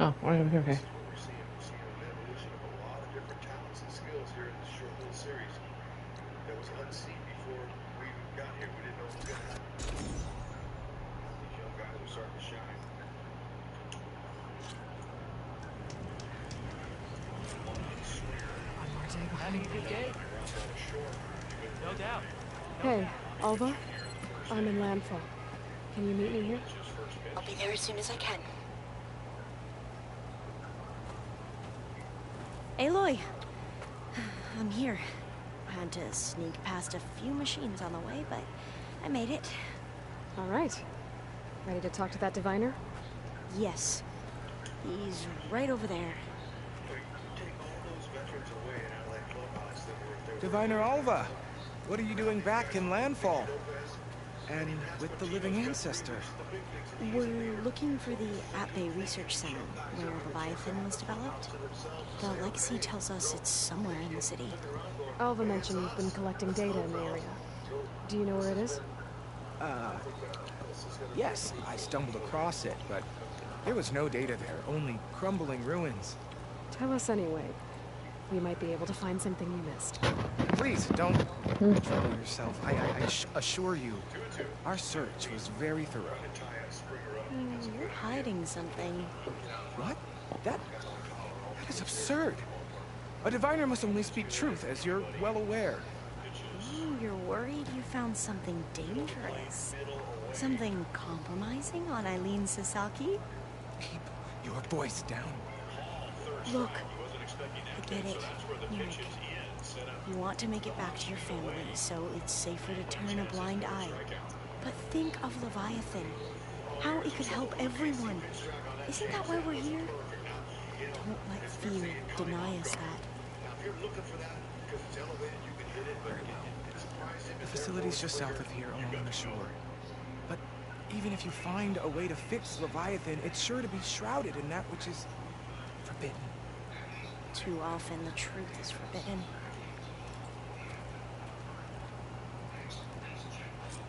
Oh, okay. No doubt. Hey, Alva? I'm in landfall. Can you meet me here? I'll be there as soon as I can. Aloy! I'm here. I had to sneak past a few machines on the way, but I made it. All right. Ready to talk to that diviner? Yes. He's right over there. Diviner Alva, what are you doing back in landfall? And with the living ancestor? We're looking for the At-Bay Research Center, where Leviathan was developed. The legacy tells us it's somewhere in the city. Alva mentioned you've been collecting data in the area. Do you know where it is? Yes, I stumbled across it, but there was no data there, only crumbling ruins. Tell us anyway. We might be able to find something you missed. Please, don't trouble yourself. I assure you, our search was very thorough. You're hiding something. What? That is absurd. A diviner must only speak truth, as you're well aware. You're worried you found something dangerous. Something compromising on Eileen Sasaki? Keep your voice down. Look, I get it, Meric. You want to make it back to your family, so it's safer to turn a blind eye. But think of Leviathan. How it could help everyone. Isn't that why we're here? Don't let fear deny us that. The facility's just south of here, along the shore. But even if you find a way to fix Leviathan, it's sure to be shrouded in that which is forbidden. Too often the truth is forbidden.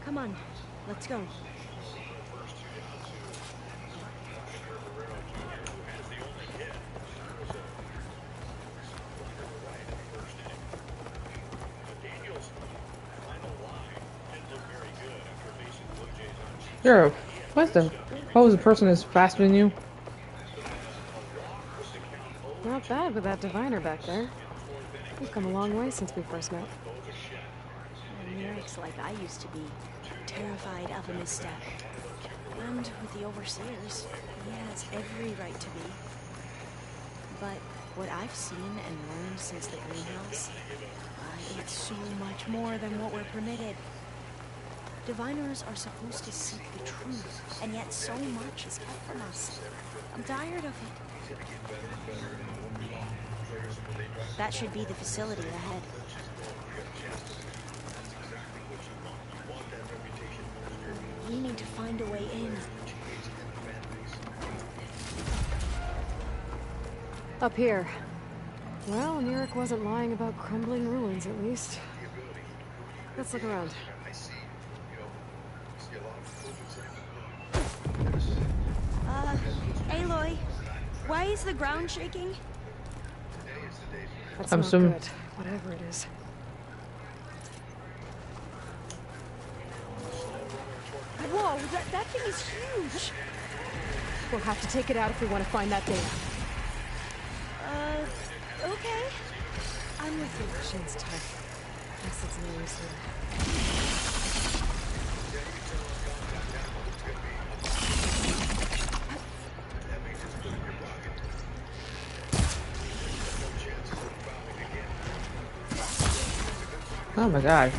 Come on, let's go. Sure. What was the person is faster than you? Not bad with that diviner back there. We've come a long way since we first met. Meric's like I used to be, terrified of a misstep. And with the Overseers, he has every right to be. But what I've seen and learned since the greenhouse, it's so much more than what we're permitted. Diviners are supposed to seek the truth, and yet so much is kept from us. I'm tired of it. That should be the facility ahead. We need to find a way in. Up here. Well, Meric wasn't lying about crumbling ruins, at least. Let's look around. Aloy, why is the ground shaking? That's not good, whatever it is. Whoa, that thing is huge! We'll have to take it out if we want to find that data. okay? I'm with you. Shane's tough. Guess it's no use here. Oh my god.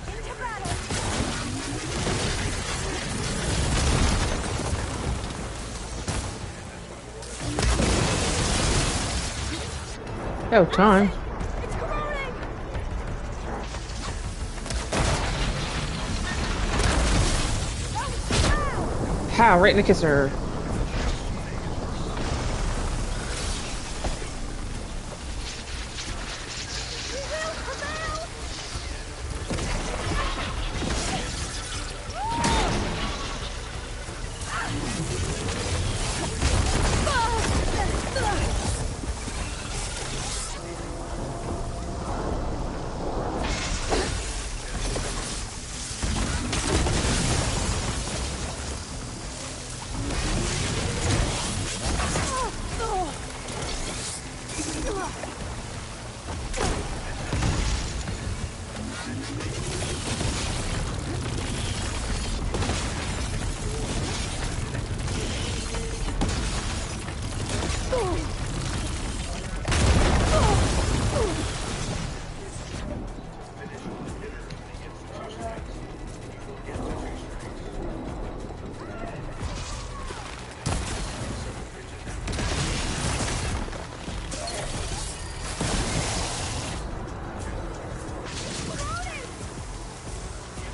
Into battle. Oh, time. It's corroding. Pow, right in the kisser.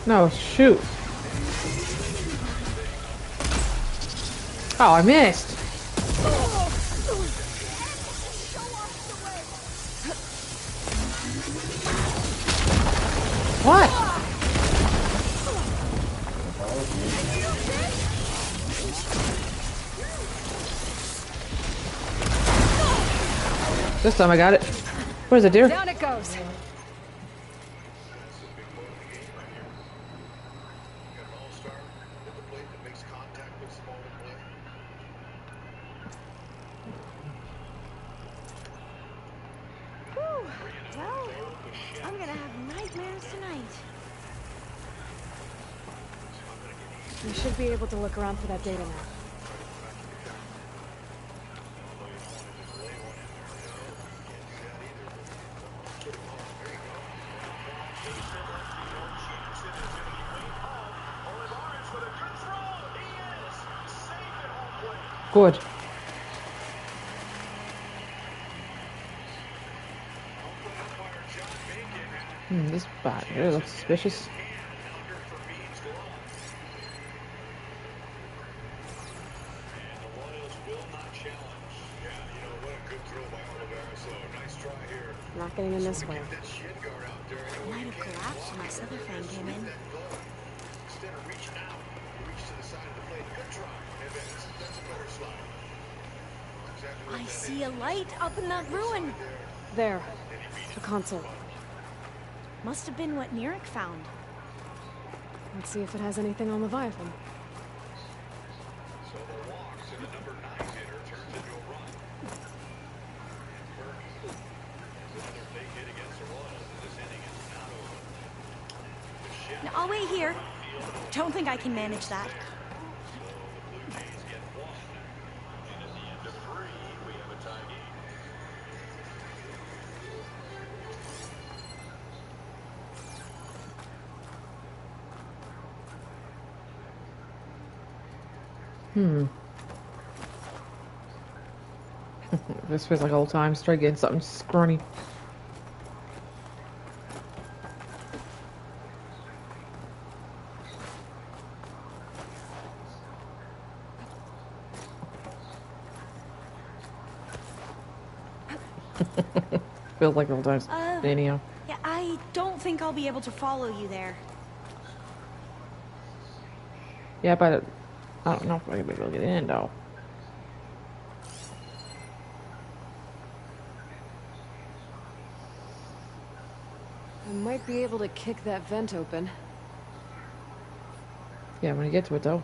No, shoot. Oh, I missed. What? This time I got it. Where's the deer? Down it goes. We should be able to look around for that data now. Good. This spot really looks suspicious. Not getting in this way. Might have collapsed when my other friend came in. I see a light up in that ruin. There. The console. Must have been what Meric found. Let's see if it has anything on Leviathan. Now, I'll wait here. Don't think I can manage that. This feels like old times. Try getting something scrawny. Feels like old times. Anyhow. Yeah, I don't think I'll be able to follow you there. Yeah, but I don't know if I'm gonna be able to get in though. I might be able to kick that vent open. Yeah, when I get to it though.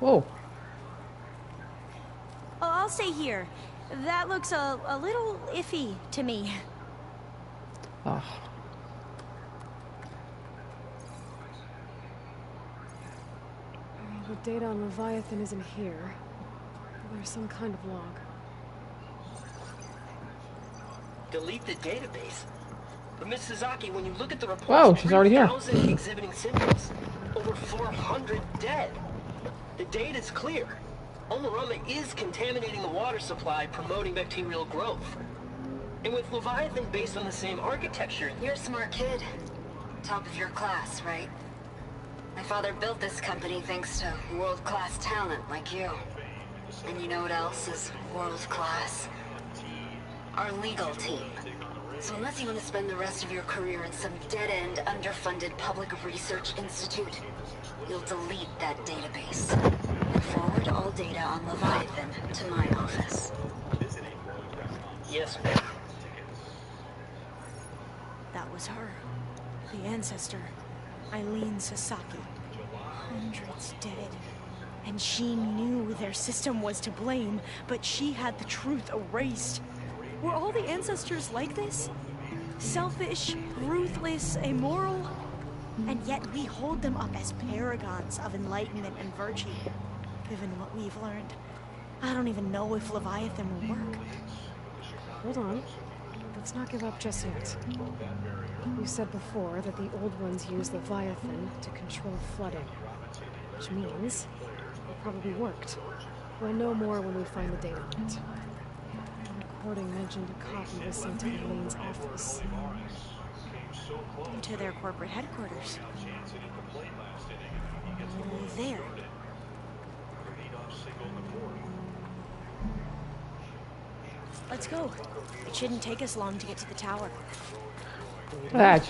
Whoa. Oh, I'll stay here. That looks a little iffy to me. Oh. The data on Leviathan isn't here. There's some kind of log. Delete the database. But Miss Sasaki, when you look at the report, whoa, she's already here. 3,000 exhibiting symptoms. Over 400 dead. The data's clear. Omarama is contaminating the water supply, promoting bacterial growth. And with Leviathan based on the same architecture... You're a smart kid. Top of your class, right? My father built this company thanks to world-class talent like you. And you know what else is world-class? Our legal team. So unless you want to spend the rest of your career in some dead-end, underfunded public research institute, you'll delete that database. And forward all data on Leviathan to my office. Yes, ma'am. That was her. The ancestor. Eileen Sasaki. Hundreds dead. And she knew their system was to blame, but she had the truth erased. Were all the ancestors like this? Selfish, ruthless, immoral? And yet we hold them up as paragons of enlightenment and virtue. Given what we've learned, I don't even know if Leviathan will work. Hold on. Let's not give up just yet. You said before that the old ones used Leviathan to control flooding. Which means it probably worked. We'll know more when we find the data on it. The recording mentioned a copy was sent to Eileen's office. To their corporate headquarters. There. Let's go. It shouldn't take us long to get to the tower. Badge.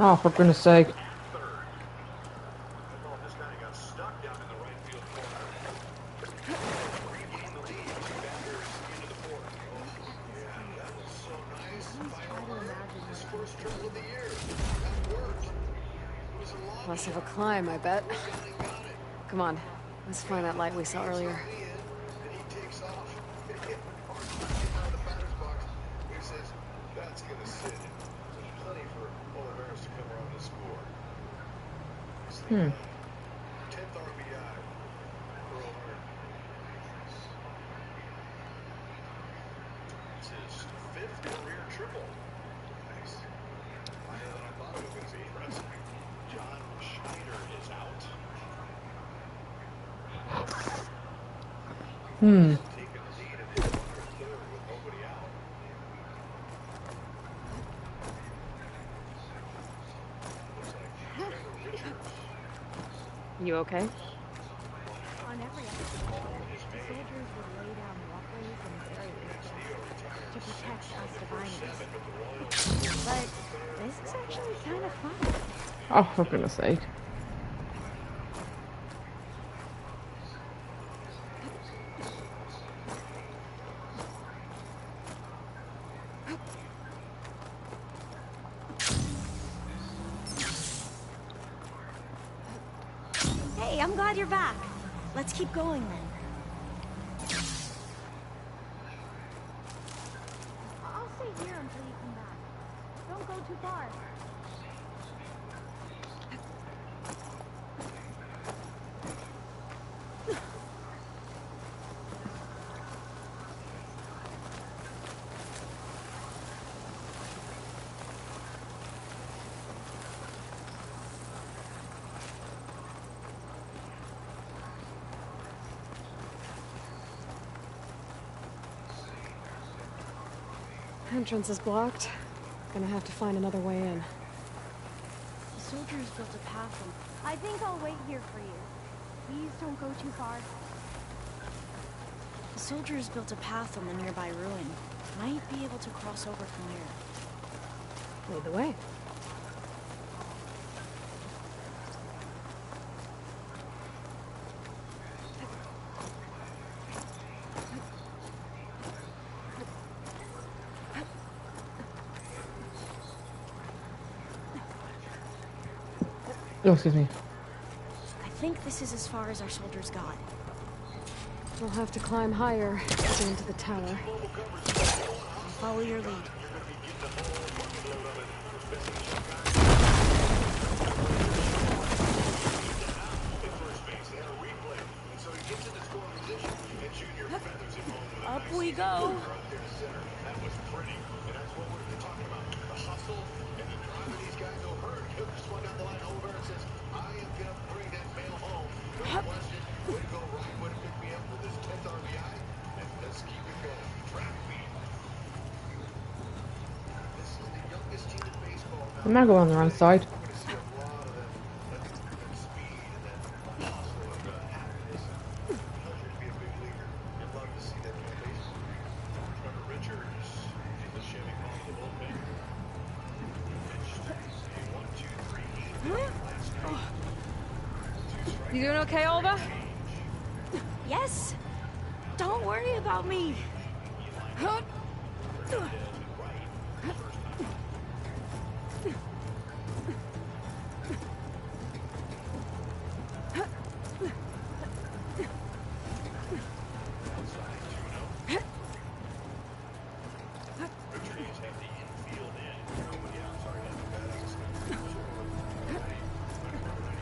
Oh, for goodness sake. Less of a climb, I bet. Come on, let's find that light we saw earlier. Hmm. Hmm. You okay? On every episode, the soldiers would lay down walkways and barriers to protect us diviners. But this is actually kind of fun. Oh, for goodness sake. Hey, I'm glad you're back. Let's keep going then. I'll stay here until you come back. Don't go too far. Entrance is blocked. Gonna have to find another way in. The soldiers built a path and I think I'll wait here for you. Please don't go too far. The soldiers built a path on the nearby ruin. Might be able to cross over from there. Lead the way. Oh, excuse me. I think this is as far as our soldiers got. We'll have to climb higher to get into the tower. I'll follow your lead. Up we go. I'm not going on the wrong side. You doing okay, Olva? Yes. Don't worry about me.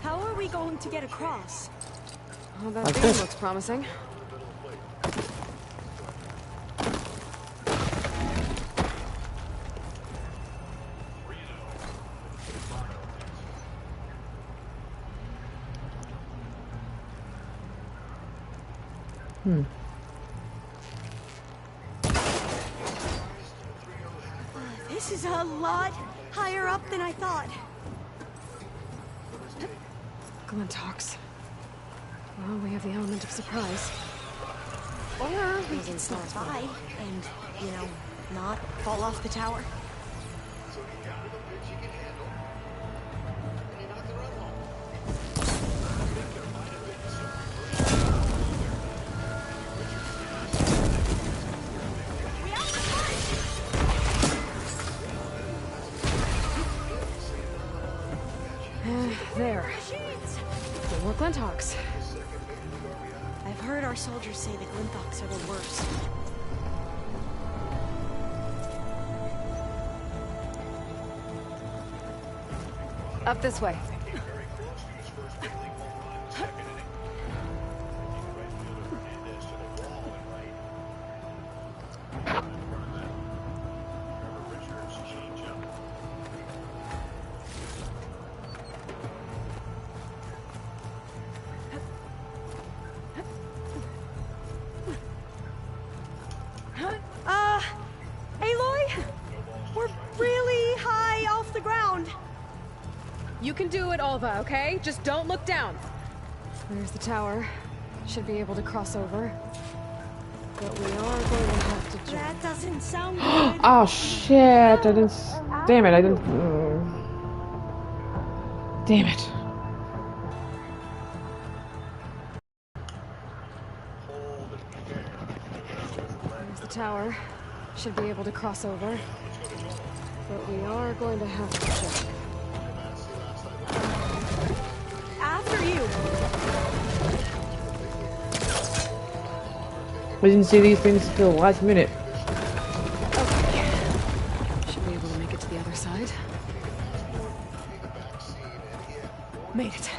How are we going to get across? Oh, that Like thing this. looks promising. This is a lot higher up than I thought. Glintox. Well, we have the element of surprise. Or we can stop by and, you know, not fall off the tower. There. No more Glintox. I've heard our soldiers say the Glintox are the worst. Up this way. Aloy? We're really high off the ground. You can do it, Olva, okay? Just don't look down. There's the tower. Should be able to cross over. But we are going to have to jump. That doesn't sound good. Oh shit! I didn't. Damn it! I didn't. Damn it! There's the tower. Should be able to cross over. But we are going to have to jump. After you. We didn't see these things till the last minute. Okay. Should be able to make it to the other side. Made it.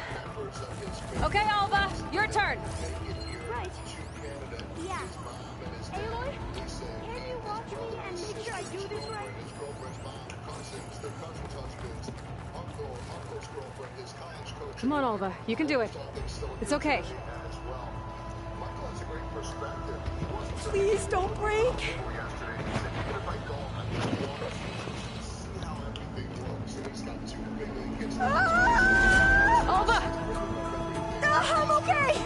Okay, Alva, your turn. Right. Yeah. Aloy, can you watch me and make sure I do this right? Come on, Alva. You can do it. It's okay. Please don't break. Alva! I'm okay.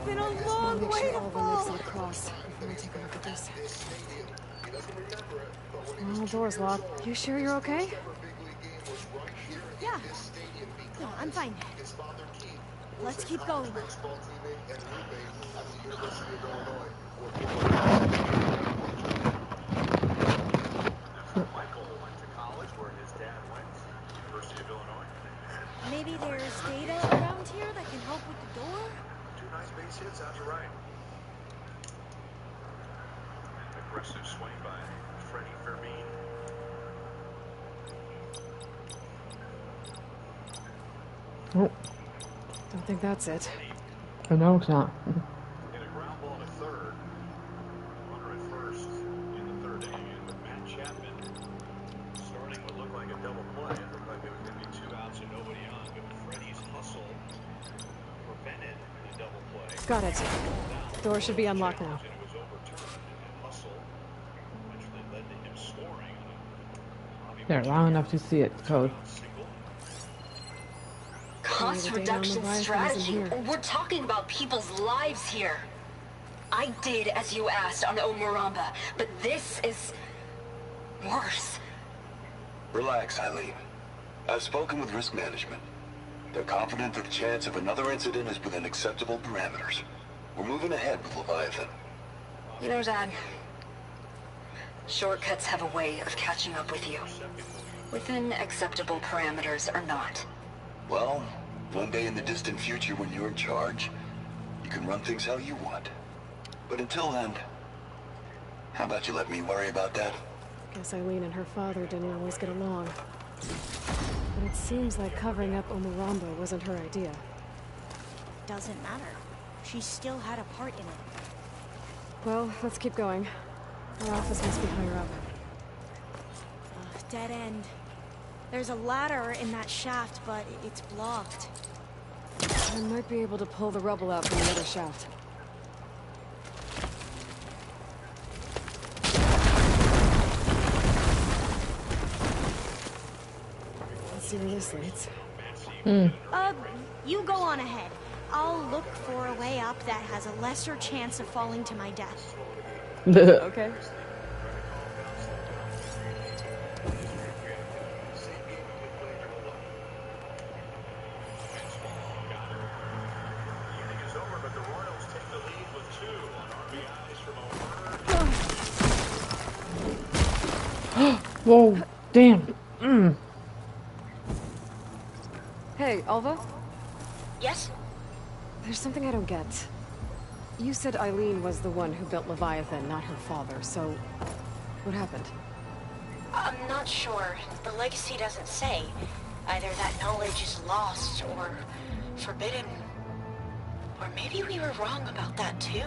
been a I'll long make way sure to Alva fall. makes it across before I take a look at this. Well, door's locked. You sure you're okay? Yeah. No, I'm fine. Let's keep going. Michael went to college where his dad went, University of Illinois. Maybe there's data around here that can help with the door? 2 nice base hits out to right. Aggressive swing by Freddie Fairbean. Oh, Don't think that's it. I know it's not. Hit a ground ball to third. Runner at first in the third inning. And with Matt Chapman starting what looked like a double play, it looked like there was going to be 2 outs and nobody on. But Freddie's hustle prevented the double play. Got it. Door should be unlocked now. And it was overturned. And hustle eventually led to him scoring on a There, long enough to see it. Code. Cost reduction strategy. We're talking about people's lives here. I did as you asked on Omuramba, but this is worse. Relax, Eileen. I've spoken with risk management. They're confident that the chance of another incident is within acceptable parameters. We're moving ahead with Leviathan. You know, Dad, shortcuts have a way of catching up with you. Within acceptable parameters or not. Well, one day in the distant future when you're in charge, you can run things how you want. But until then, how about you let me worry about that? Guess Eileen and her father didn't always get along. But it seems like covering up Omuramba wasn't her idea. Doesn't matter. She still had a part in it. Well, let's keep going. Our office must be higher up. Dead end. There's a ladder in that shaft, but it's blocked. I might be able to pull the rubble out from the other shaft. Let's see where this leads. You go on ahead. I'll look for a way up that has a lesser chance of falling to my death. Okay. Whoa, damn. Hey, Alva? Yes? There's something I don't get. You said Eileen was the one who built Leviathan, not her father, so what happened? I'm not sure. The legacy doesn't say. Either that knowledge is lost or forbidden. Or maybe we were wrong about that too.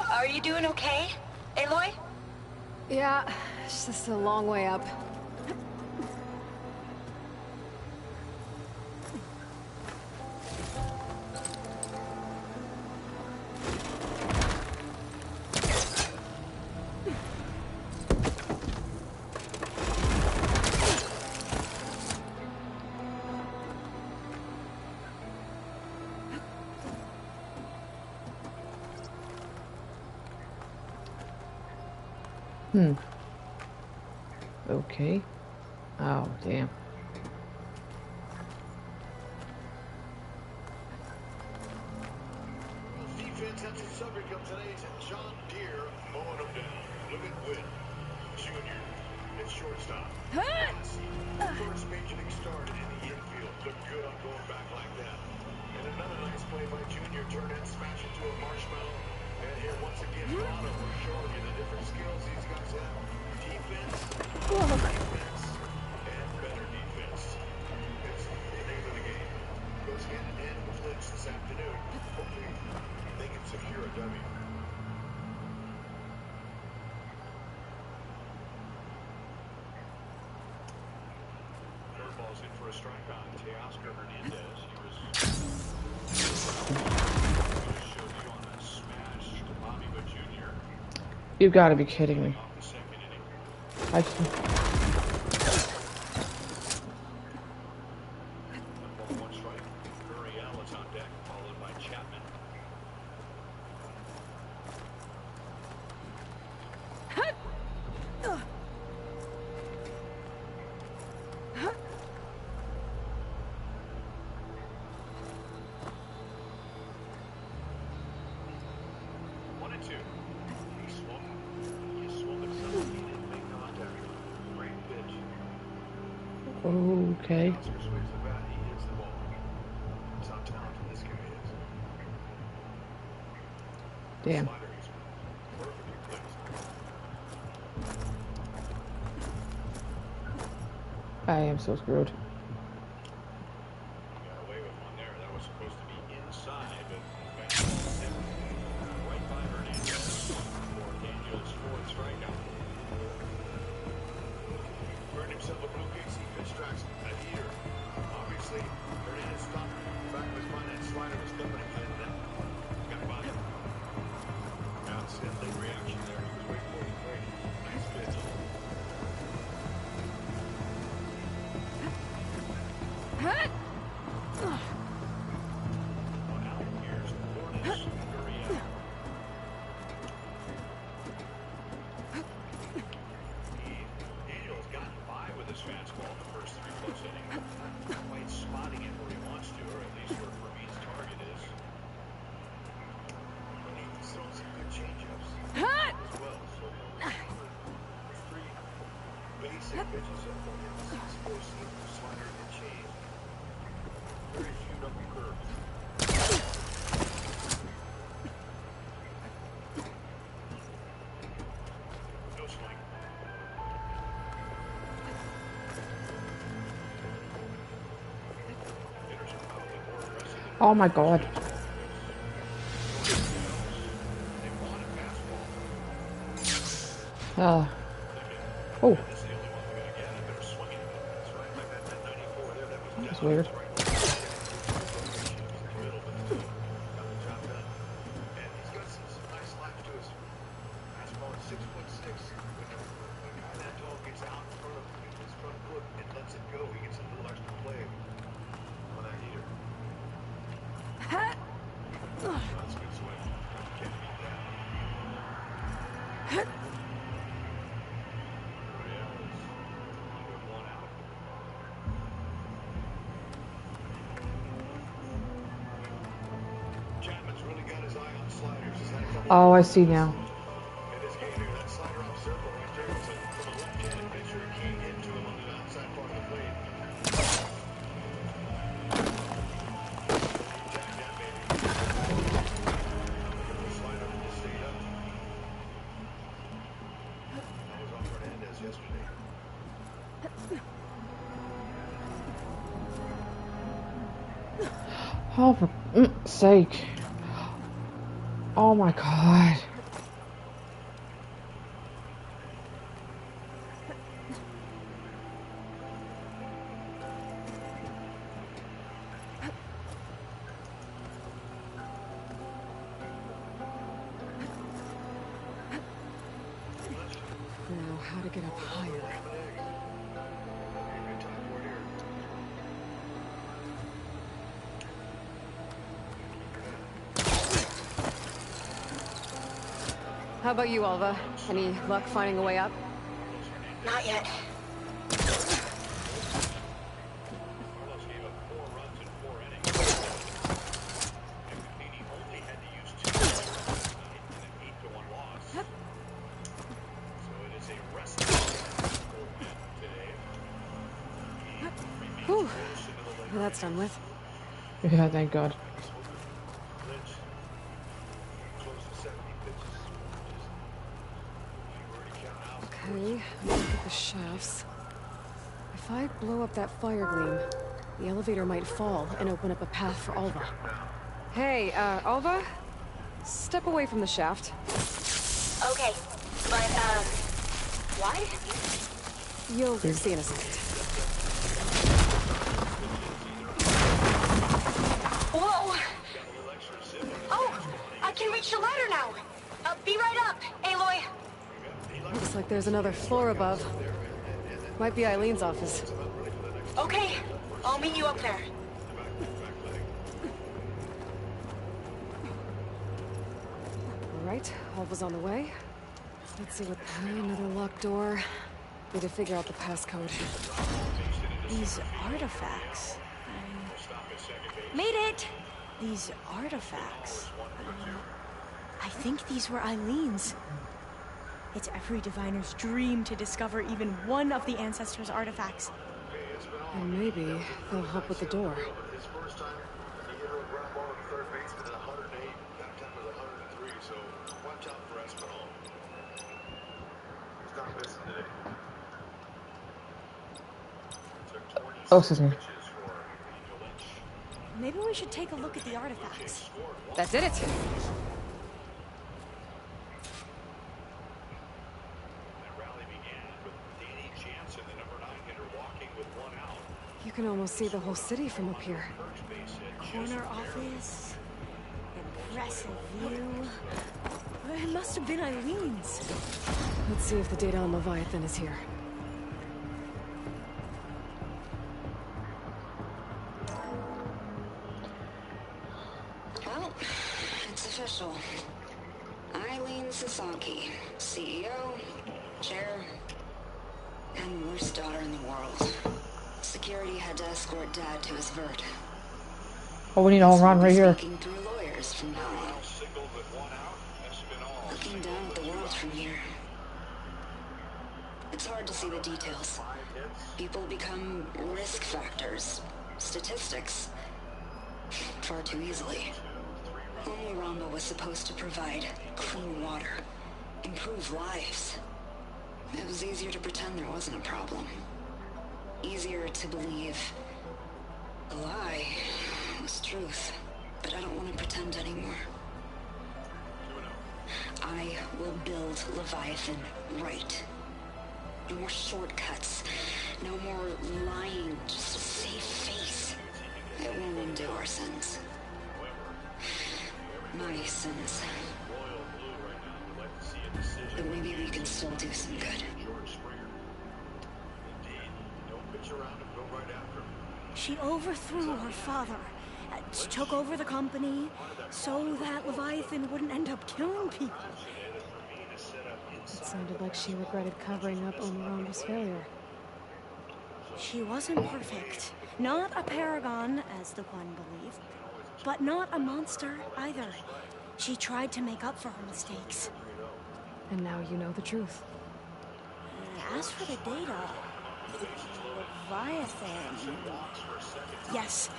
Are you doing okay, Aloy? Yeah, it's just a long way up. Okay. Oh, damn. Defense has a subject up today. It's John Deere mowing them down. Look at Wynn, Jr. at shortstop. First major league started in the infield. Looked good on going back like that. And another nice play by Junior. Turned and smashed into a marshmallow. And here once again, Toronto, we're showing you the different skills these guys have. You gotta be kidding me. I see. Okay. Damn. I am so screwed. Oh my god. Oh. That's weird. Oh, I see now. Oh, for sake. Oh my god. Now, how to get up higher? How about you, Alva? Any luck finding a way up? Not yet. Whew. Well, that's done with. Yeah, thank God. Okay, Okay, look at the shafts. If I blow up that fire gleam, the elevator might fall and open up a path for Alva. Hey, Alva? Step away from the shaft. Okay, but, why? You'll see in a second. Whoa! Oh! I can reach the ladder now! Be right up, Aloy! Looks like there's another floor above. Might be Eileen's office. Okay, I'll meet you up there. Alright, Alva's on the way. Let's see what... Another locked door. Need to figure out the passcode. These artifacts... Made it! These artifacts... I think these were Eileen's. It's every diviner's dream to discover even one of the ancestors' artifacts. And maybe they'll help with the door. His first time, he hit a ground ball in third baseman at 108. That time was 103, so watch out for Espinal. He's not missing today. Oh, excuse me. Maybe we should take a look at the artifacts. That did it! You can almost see the whole city from up here. Corner office. Impressive view. It must have been Eileen's. Let's see if the data on Leviathan is here. Well, it's official. Eileen Sasaki, CEO, chair, and worst daughter in the world. Security had to escort Dad to his vert. Oh, we need a home run right here. Speaking through lawyers from now on. Looking down at the world from here. It's hard to see the details. People become risk factors, statistics, far too easily. Only Ramba was supposed to provide clean water, improve lives. It was easier to pretend there wasn't a problem. Easier to believe the lie was truth, but I don't want to pretend anymore. I will build Leviathan right. No more shortcuts, no more lying just to save face. It won't undo our sins. My sins. But maybe we can still do some good. She overthrew her father, took over the company, so that Leviathan wouldn't end up killing people. It sounded like she regretted covering up Omaramba's failure. She wasn't perfect. Not a paragon, as the one believed, but not a monster either. She tried to make up for her mistakes. And now you know the truth. As for the data... Leviathan... Yes,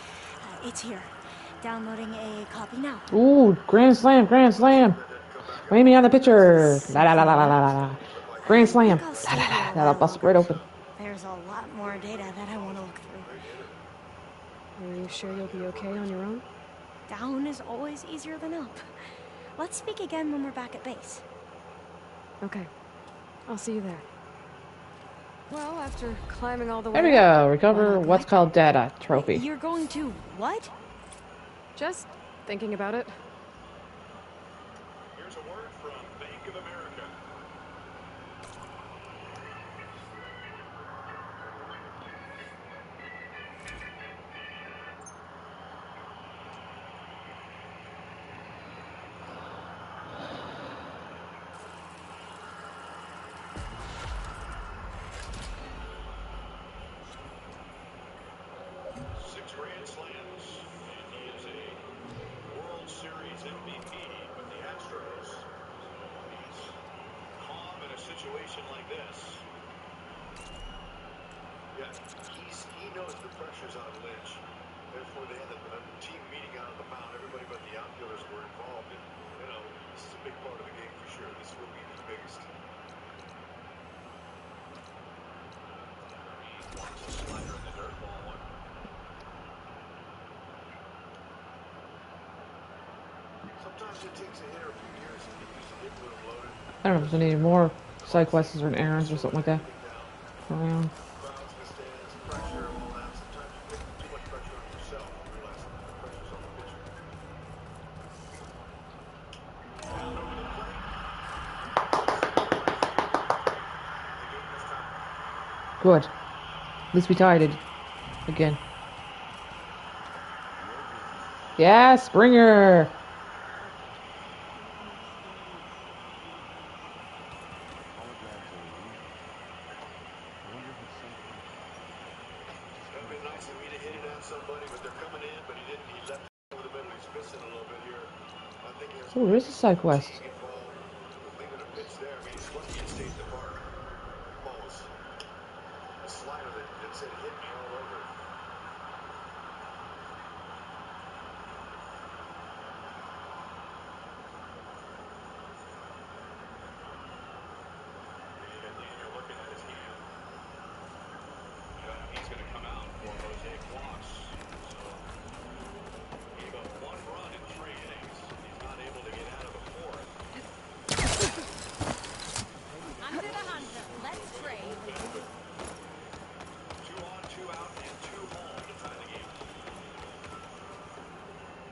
it's here. Downloading a copy now. Ooh, grand slam, grand slam. Lay me on the picture. La la la la la la la. Grand slam. La la la. That'll bust right open. There's a lot more data that I want to look through. Are you sure you'll be okay on your own? Down is always easier than up. Let's speak again when we're back at base. Okay. I'll see you there. Well, after climbing all the way... There we go. Recover what's called data trophy. You're going to what? Just thinking about it. Here's a word from Bank of America. I don't know if there's any more side quests or errands or something like that around. Good. At least we tied it again. Yeah, Springer! Oh, there is a side quest.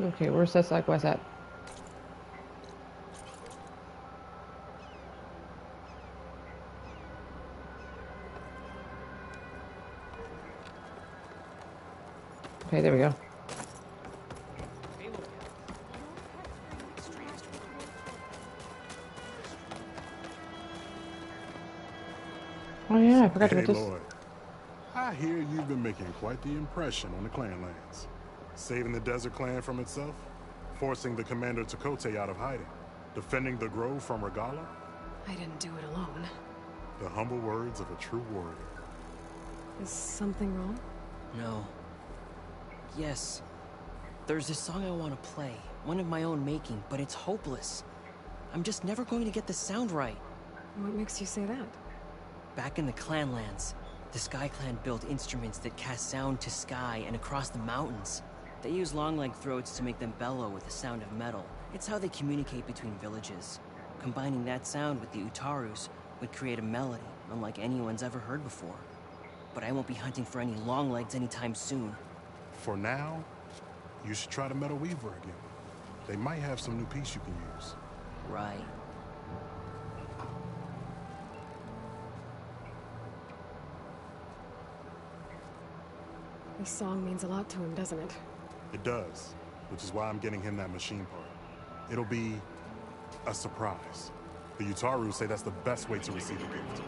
Okay, where's that side quest at? Okay, there we go. Oh yeah, I forgot about this. Lloyd, I hear you've been making quite the impression on the clan lands. Saving the desert clan from itself, forcing the commander Takote out of hiding, defending the grove from Regala. I didn't do it alone. The humble words of a true warrior. Is something wrong? No. Yes. There's this song I want to play, one of my own making, but it's hopeless. I'm just never going to get the sound right. What makes you say that? Back in the Clanlands, the Sky Clan built instruments that cast sound to sky and across the mountains. They use long-leg throats to make them bellow with the sound of metal. It's how they communicate between villages. Combining that sound with the Utarus would create a melody unlike anyone's ever heard before. But I won't be hunting for any long-legs anytime soon. For now, you should try the Metal Weaver again. They might have some new piece you can use. Right. This song means a lot to him, doesn't it? It does, which is why I'm getting him that machine part. It'll be a surprise. The Utarus say that's the best way to receive a gift.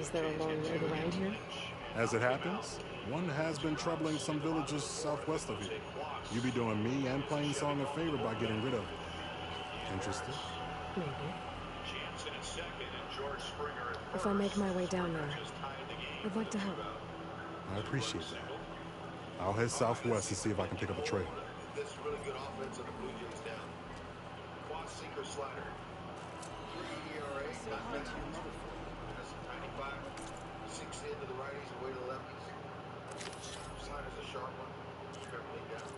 Is there a long road around here? As it happens, one has been troubling some villages southwest of here. You be doing me and Plainsong a favor by getting rid of it. Interested? Maybe. If I make my way down there, I'd like to help. I appreciate that. I'll head southwest and see if I can pick up a trail. This really good offense of the Blue Jays down. Quad sinker slider. 3 ERA, not bad. That's a 95. 6 into the righties and away to the lefties. Slider's a sharp one. Just everything down.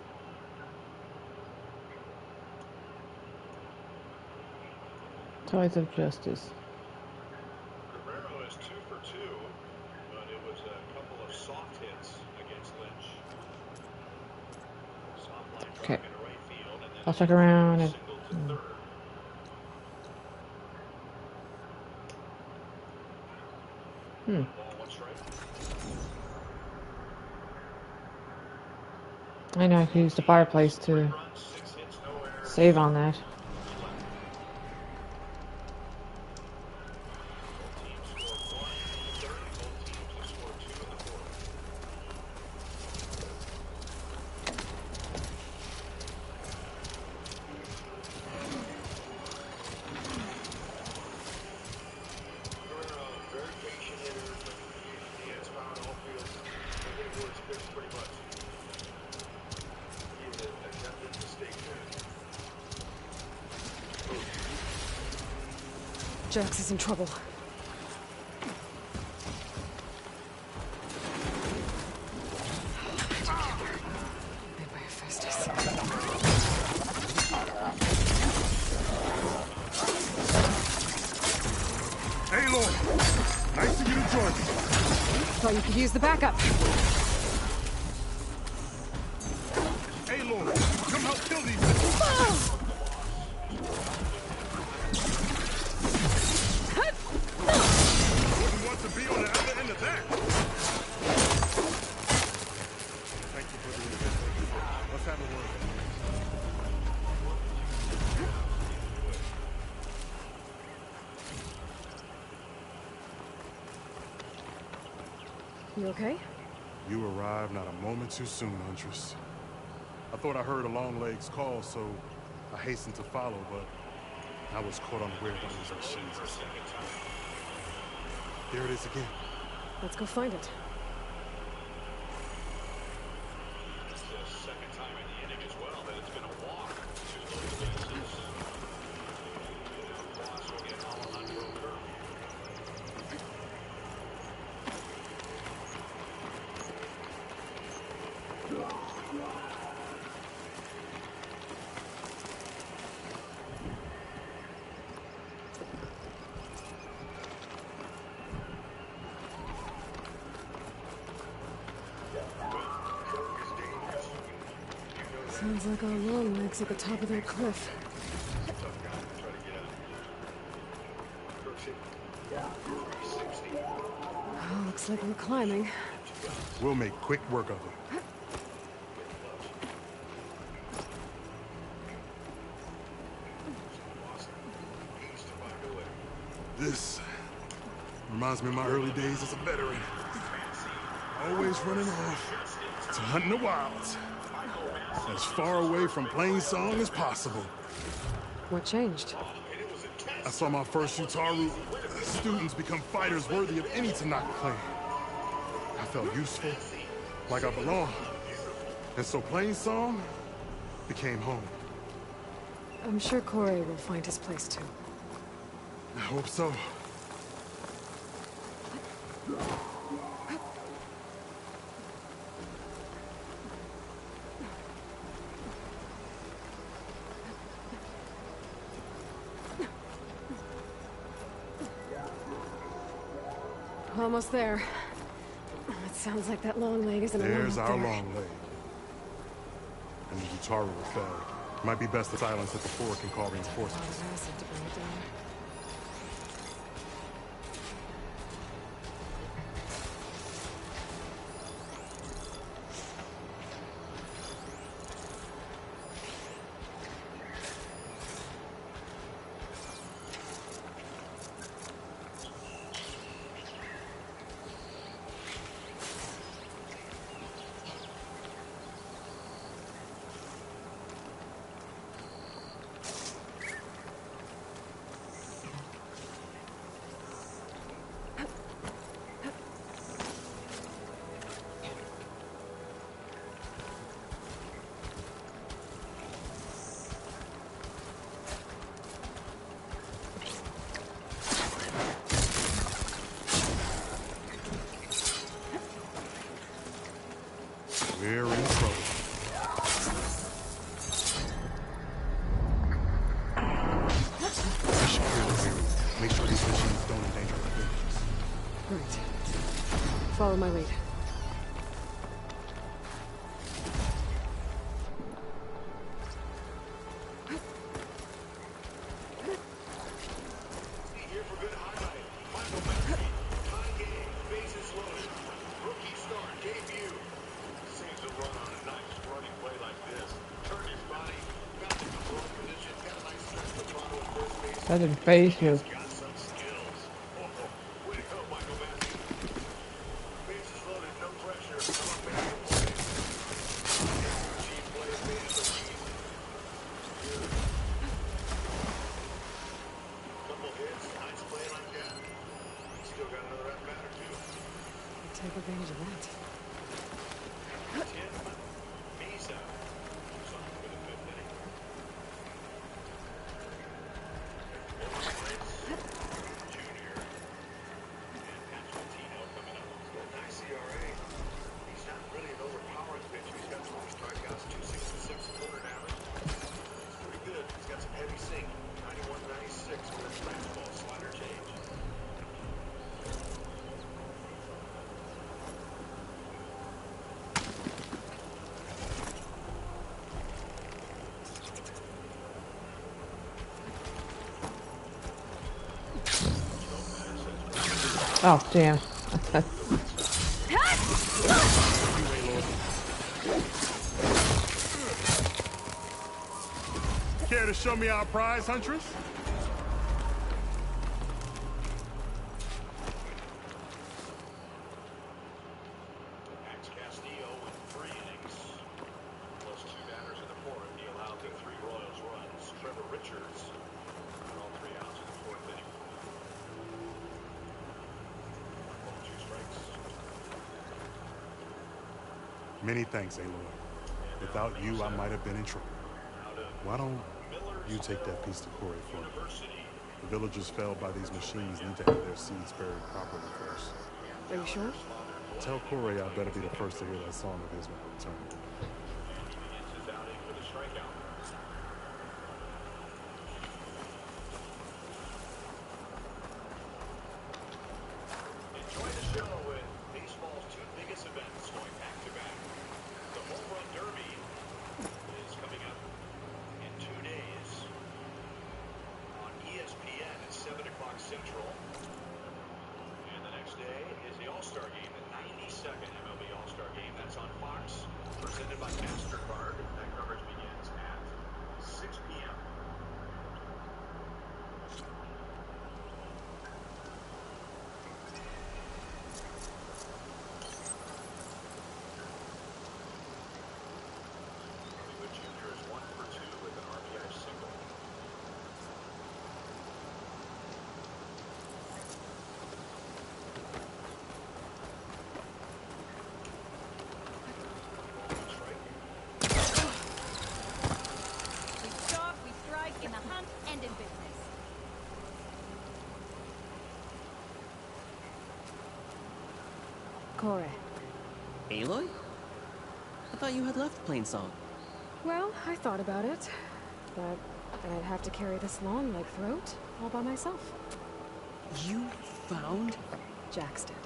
Tides of Justice. Guerrero is 2 for 2, but it was a couple of soft hits against Lynch. Okay. I'll check around and... I know I can use the fireplace to save on that. Jax is in trouble. One could use the backup. Hey, Lord, come help kill these things. Who wants to be on the other end of that? Thank you for the invitation. Let's have a word. You okay? You arrived not a moment too soon, Huntress. I thought I heard a Longleg's call, so I hastened to follow, but I was caught unaware that it was O'Shea's. There it is again. Let's go find it. It's the second time in the inning as well that it's been a walk to those bases. Boss will get Alejandro Kirby. Sounds like our Longlegs at the top of that cliff. Oh, looks like we're climbing. We'll make quick work of it. This reminds me of my early days as a veteran. Always running off to hunt in the wilds. As far away from plain song as possible. What changed? I saw my first Utaru students become fighters worthy of any Tanaka clan. I felt useful, like I belonged. And so plain song became home. I'm sure Corey will find his place too. I hope so. Almost there. It sounds like that Longleg isn't alone. There's our there. Longleg. And the Utaru fell. Might be best to silence it before it can call reinforcements. Acid to bring it down. We're in trouble. We should clear this area. Make sure these machines don't endanger our villages. Right. Follow my lead. That didn't face you. Take advantage of that. Oh, damn. Care to show me our prize, Huntress? Many thanks, Aloy. Without you, I might have been in trouble. Why don't you take that piece to Corey for me? The villagers felled by these machines need to have their seeds buried properly first. Are you sure? Tell Corey I better be the first to hear that song of his when I return. Enjoy the show with baseball's two biggest events going back to back. The Home Run Derby is coming up in 2 days on ESPN at 7 o'clock Central. And the next day is the All-Star Game, the 92nd MLB All-Star Game. That's on Fox, presented by MasterCard. That coverage begins at 6 p.m. Jr. is 1 for 2 with an RBI single. We stalk, we strike, in the hunt, and in business. Core. Aloy? I thought you had left Plainsong. Well, I thought about it, but then I'd have to carry this long leg throat all by myself. You found Jax did.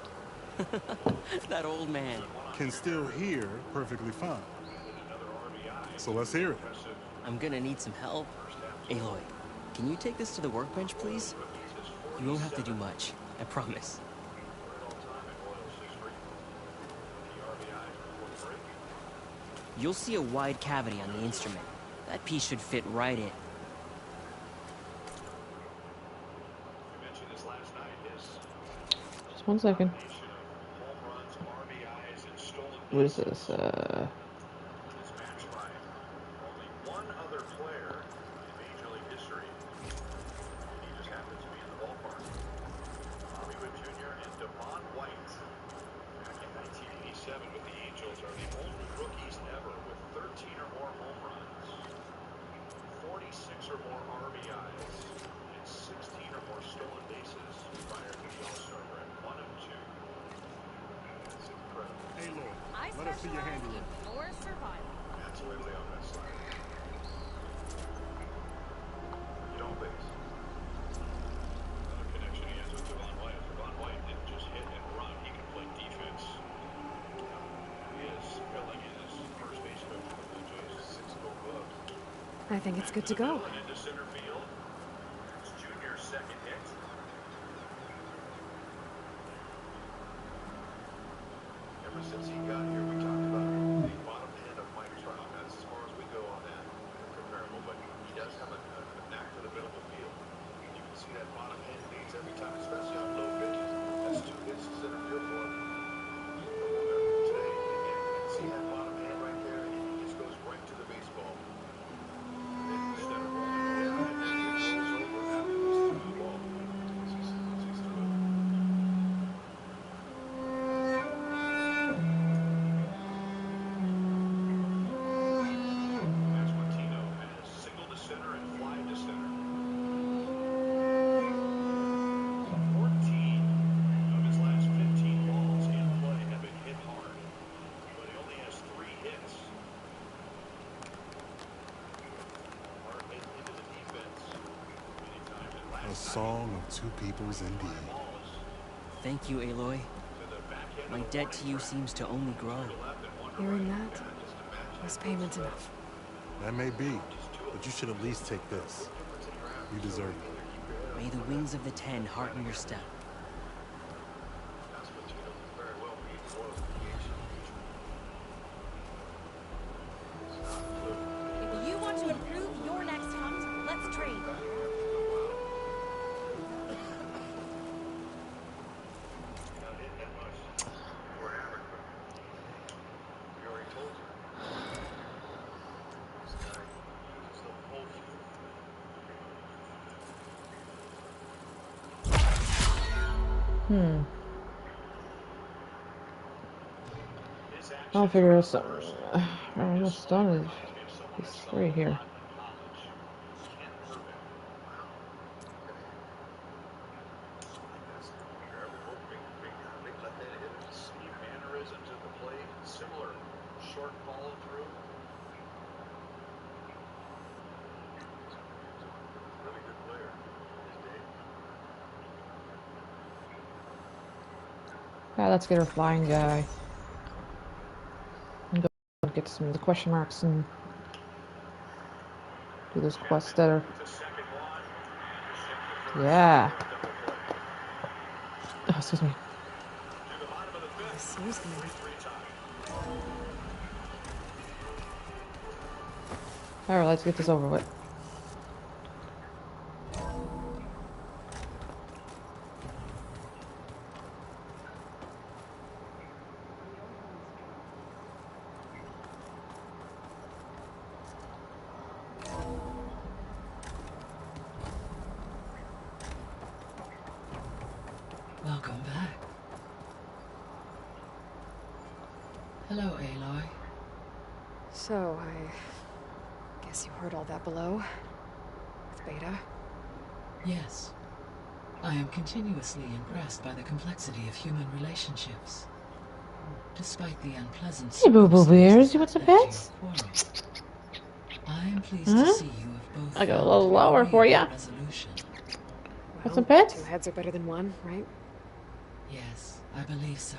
that old man. Can still hear perfectly fine. So let's hear it. I'm gonna need some help. Aloy, can you take this to the workbench, please? You won't have to do much, I promise. You'll see a wide cavity on the instrument. That piece should fit right in. Just 1 second. What is this? One other player in Major League history. He just happens to be in the ballpark. Bobby Witt Jr. and Devon White, back in 1987 with the Angels, are the only rookies ever with 13 or more home runs, 46 or more RBIs, and 16 or more stolen bases prior to the All-Star break. 1 and 2. That's incredible. Hey, Lord, I let us see your specialize handiwork. in floor survival. Absolutely on that slide. Don't base. Another connection he has with Devon White. Devon White didn't just hit and run, he can play defense. He is filling in as first base coach for the Blue Jays. 6 Gold Gloves. I think it's good to go. And into center field. It's Junior's second hit. Ever since he got here, we talked about the bottom end of Mike Trout. That's as far as we go on that comparable, but he does have a knack for the middle of the field. You can see that bottom end leads every time, especially on low pitches. That's 2 hits to center field for him. Today, again, you can see that bottom end right there, and he just goes right to the baseball. And then instead of rolling over, and then he rolls over after he's through the ball. He's through it. A song of two peoples indeed. Thank you, Aloy. My debt to you seems to only grow. Hearing that was payment enough. That may be, but you should at least take this. You deserve it. May the wings of the 10 hearten your step. I'll figure out something. I'm almost done. It's right here. Yeah, let's get our flying guy. And go get some of the question marks and do this quest that are... Yeah. Oh, excuse me. Excuse me. Alright, let's get this over with. Welcome back. Hello, Aloy. So, I guess you heard all that below? With Beta? Yes. I am continuously impressed by the complexity of human relationships. Despite the unpleasant Hey, Boo-Boo Bears, you want some pets? I am pleased to see you have both I go a little lower for ya. Want some Well, pets? 2 heads are better than 1, right? Yes, I believe so.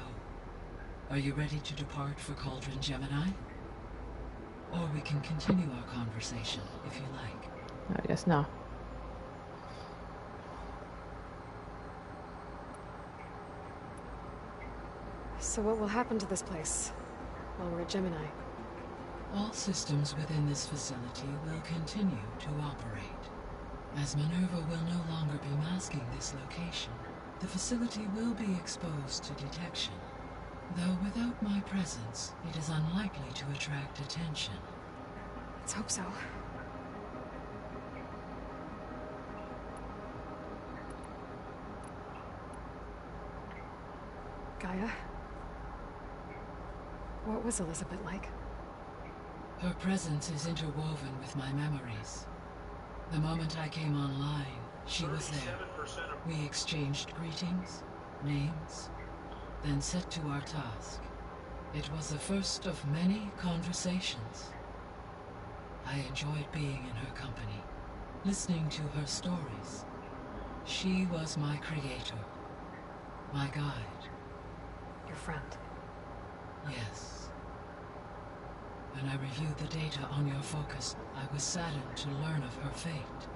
Are you ready to depart for Cauldron Gemini? Or we can continue our conversation, if you like. I guess no. So what will happen to this place while we're at Gemini? All systems within this facility will continue to operate. As Minerva will no longer be masking this location, the facility will be exposed to detection. Though without my presence, it is unlikely to attract attention. Let's hope so. Gaia? What was Elizabeth like? Her presence is interwoven with my memories. The moment I came online, she was there. We exchanged greetings, names, then set to our task. It was the first of many conversations. I enjoyed being in her company, listening to her stories. She was my creator, my guide. Your friend. Yes. When I reviewed the data on your focus, I was saddened to learn of her fate,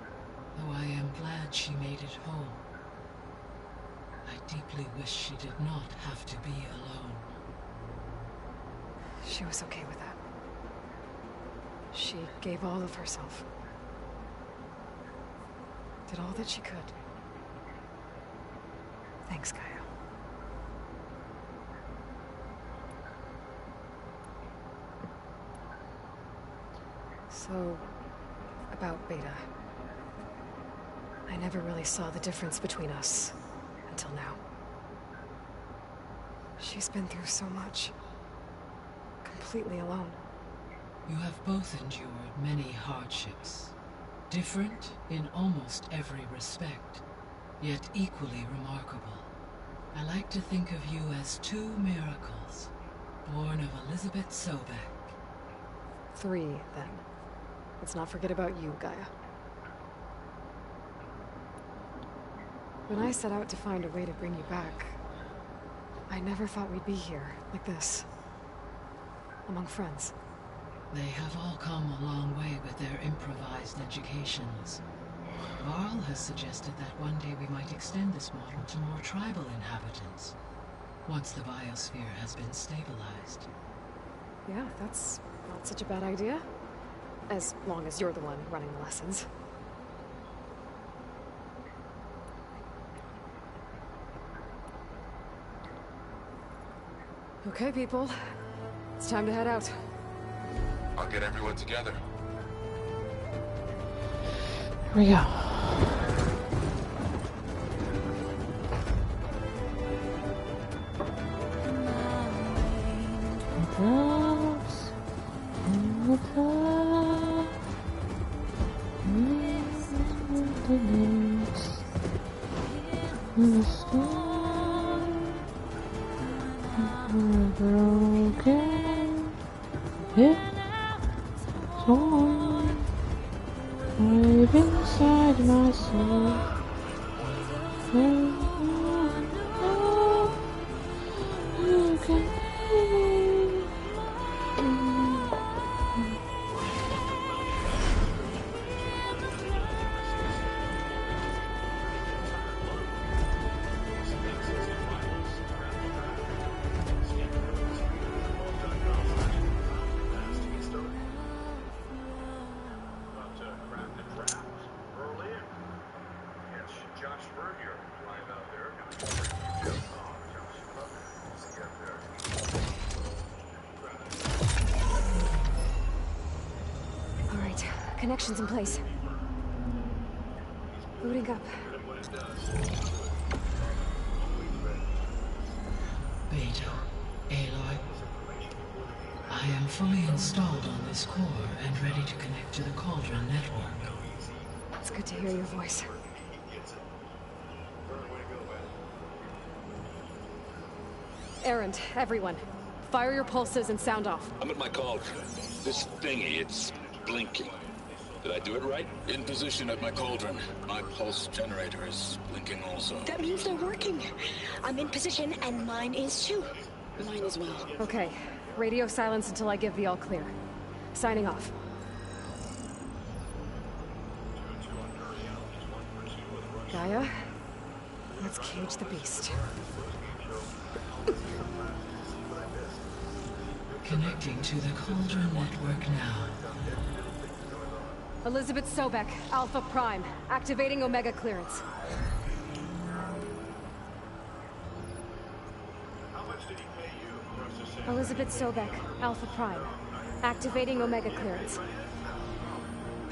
though I am glad she made it home. I deeply wish she did not have to be alone. She was okay with that. She gave all of herself. Did all that she could. Thanks, Gaia. So, about Beta. I never really saw the difference between us until now. She's been through so much. Completely alone. You have both endured many hardships. Different in almost every respect, yet equally remarkable. I like to think of you as 2 miracles, born of Elizabeth Sobek. 3, then. Let's not forget about you, Gaia. When I set out to find a way to bring you back, I never thought we'd be here, like this. Among friends. They have all come a long way with their improvised educations. Varl has suggested that one day we might extend this model to more tribal inhabitants, once the biosphere has been stabilized. Yeah, that's not such a bad idea. As long as you're the one running the lessons. Okay, people. It's time to head out. I'll get everyone together. Here we go. Broken. It's torn. Live inside my soul. You can Connections in place. Booting up. Beta, Aloy. I am fully installed on this core and ready to connect to the Cauldron network. It's good to hear your voice. Errand, everyone. Fire your pulses and sound off. I'm at my cauldron. This thingy, it's blinking. Did I do it right? In position at my cauldron. My pulse generator is blinking also. That means they're working. I'm in position, and mine is too. Mine as well. Okay. Radio silence until I give the all clear. Signing off. Gaia, let's cage the beast. Connecting to the Cauldron network now. Elizabeth Sobek, Alpha Prime, activating Omega clearance. Elizabeth Sobek, Alpha Prime, activating Omega clearance.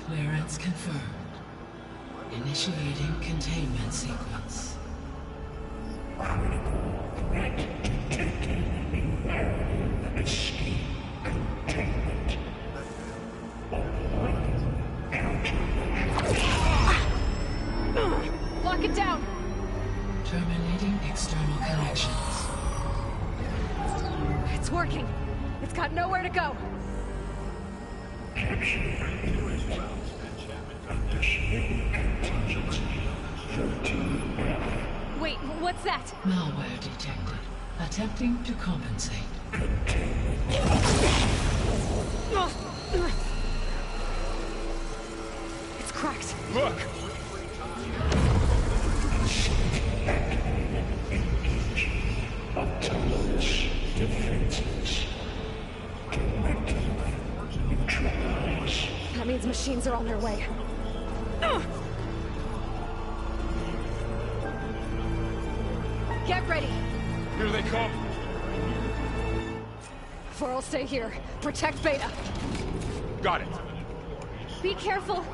Clearance confirmed. Initiating containment sequence. Escape containment. Lock it down! Terminating external connections. It's working. It's got nowhere to go. Wait, what's that? Malware detected. Attempting to compensate. It's cracked. Look! Autonomous defenses. Directive neutralize. That means machines are on their way. Get ready! Here they come! For'll stay here. Protect Beta. Got it. Be careful!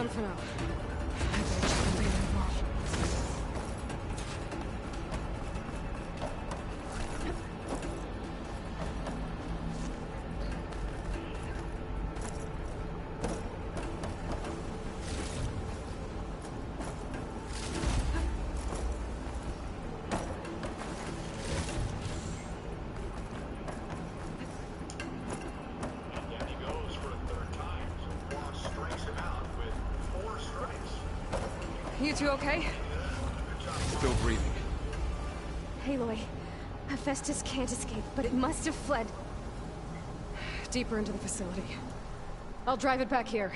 For now. You two okay? Still breathing. Aloy, Hephaestus can't escape, but it must have fled deeper into the facility. I'll drive it back here.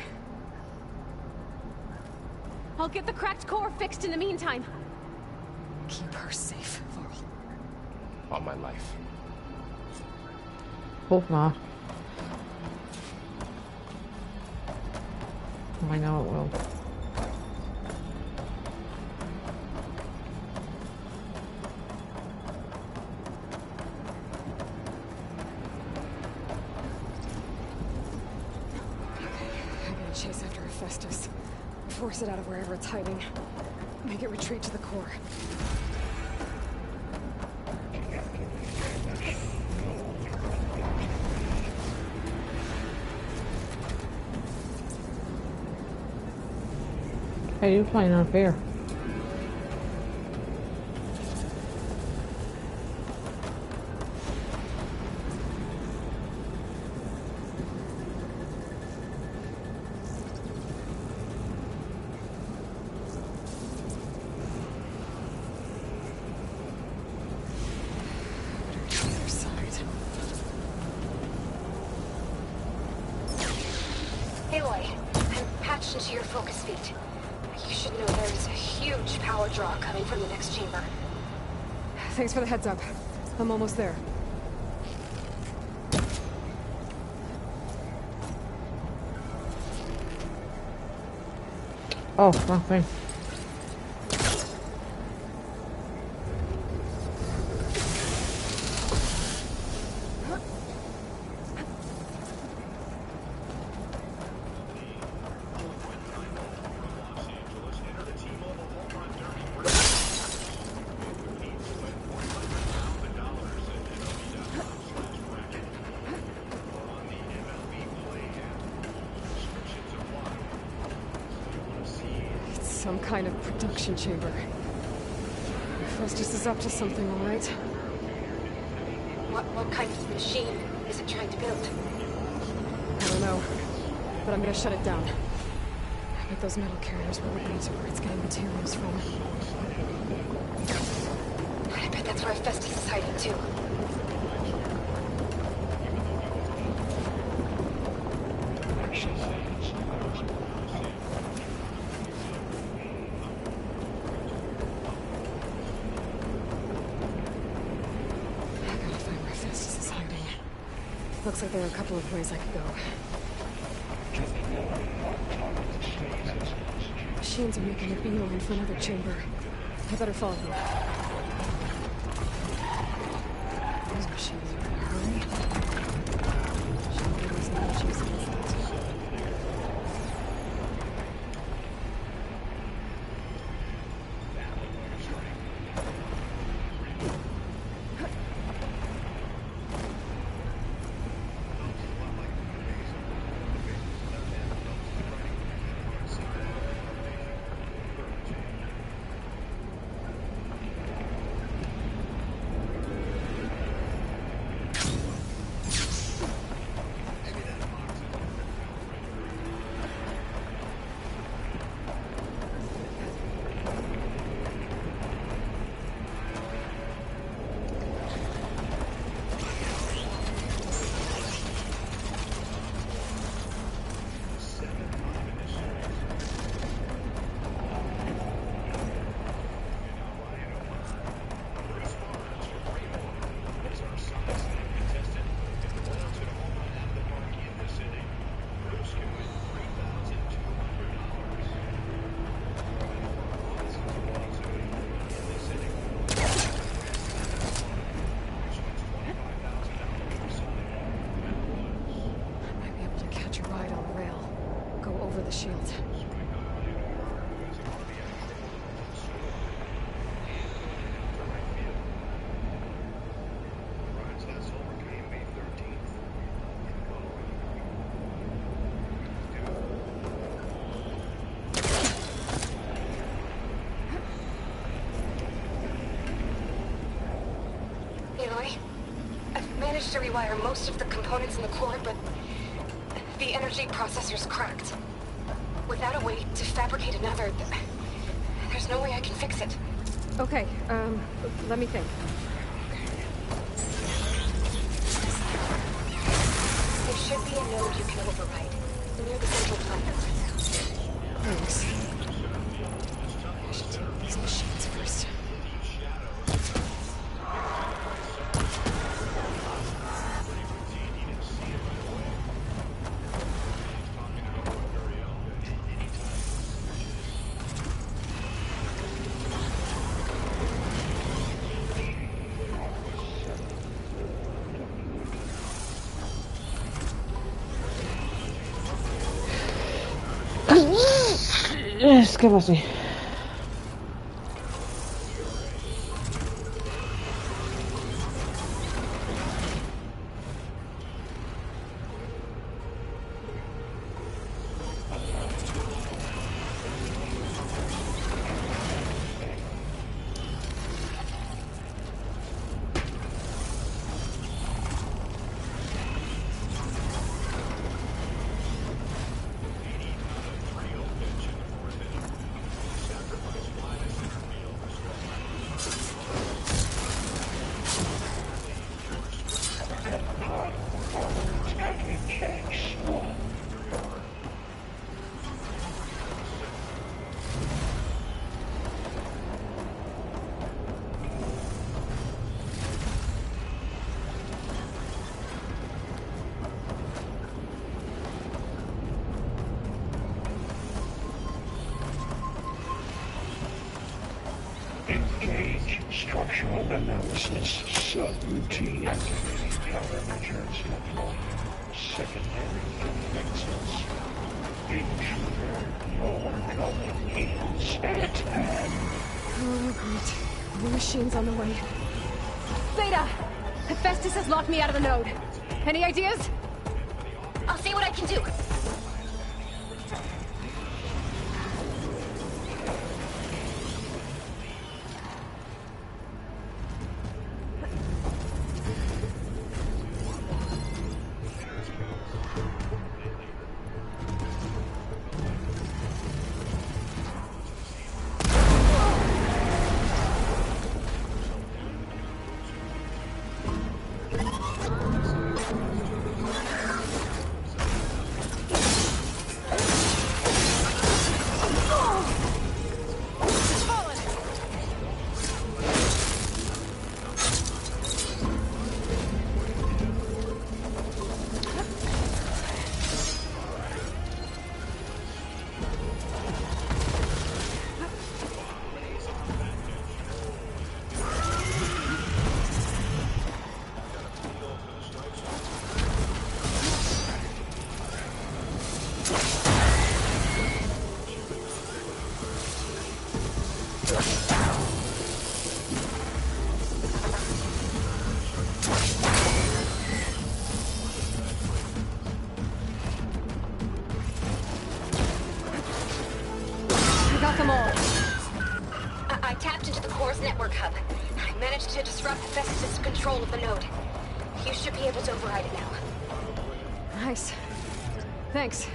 I'll get the cracked core fixed in the meantime. Keep her safe, Varl. On my life. Hope not. I know it will. Chase after Hephaestus. Force it out of wherever it's hiding. Make it retreat to the core. Hey, you're playing unfair. Aloy, I'm patched into your focus feed. You should know there's a huge power draw coming from the next chamber. Thanks for the heads up. I'm almost there. Oh, wrong thing. Some kind of production chamber. Hephaestus is up to something, all right? What kind of machine is it trying to build? I don't know, but I'm gonna shut it down. I bet those metal carriers will lead to where it's getting materials from. I bet that's where Hephaestus is hiding too. Looks like there are a couple of ways I could go. Machines are making a beeline for another chamber. I better follow them. Those machines are in a hurry. Chamber is not choosing that. Shield. Aloy, I've managed to rewire most of the components in the core, but the energy processor's cracked. Without a way to fabricate another, there's no way I can fix it. Okay, let me think. There should be a node you can override, near the central platform. Thanks. ¿Qué va así? Engage structural analysis. Subroutine. Activating countermeasures deployed. Secondary defenses. Intruder, your coming is at hand. Oh, great. More machines on the way. Zeta! Hephaestus has locked me out of the node. Any ideas? I'll see what I can do. I tapped into the Cores network hub. I managed to disrupt Hephaestus' control of the node. You should be able to override it now. Nice. Thanks.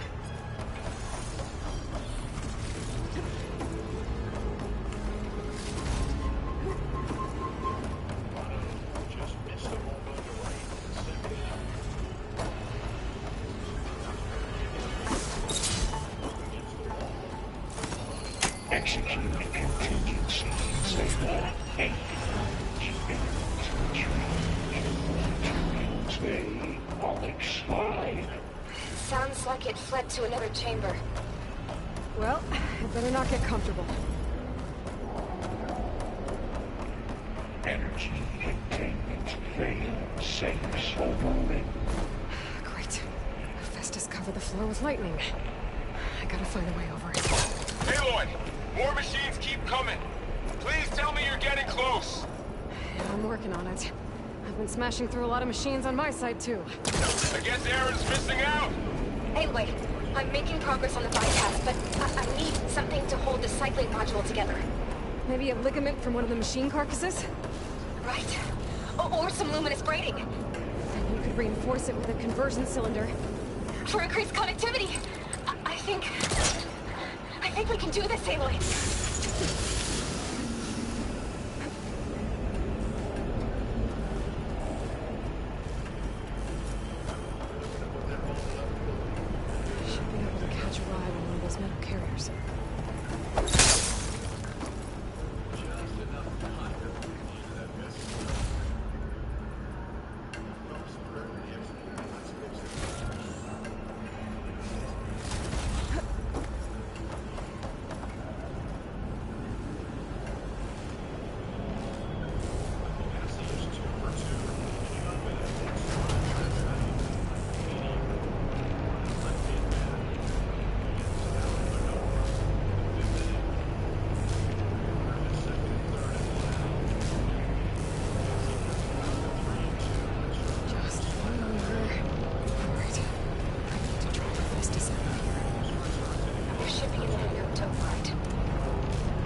Execute contingency. Zeta 8. Onyx 5. Sounds like it fled to another chamber. Well, I better not get comfortable. Energy containment failed. Safes overridden. Great. Hephaestus covered the floor with lightning. I gotta find a way over it. Aloy! More machines keep coming. Please tell me you're getting close. Yeah, I'm working on it. I've been smashing through a lot of machines on my side, too. I guess Aaron's missing out. Aloy, I'm making progress on the bypass, but I need something to hold the cycling module together. Maybe a ligament from one of the machine carcasses? Right. Or some luminous braiding. And you could reinforce it with a conversion cylinder. For increased connectivity. I think we can do this, Aloy.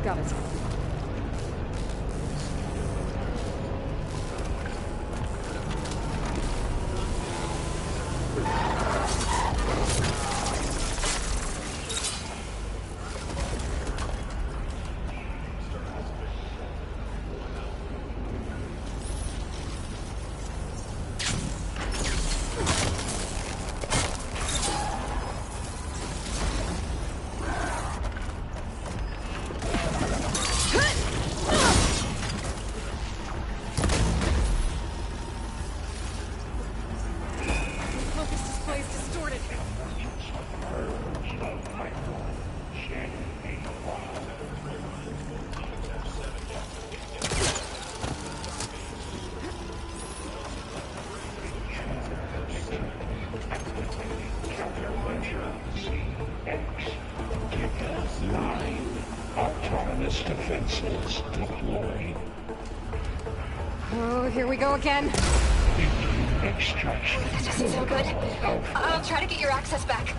Got it. Autonomous defenses deployed. Oh, here we go again. Extraction. That doesn't sound good. I'll try to get your access back.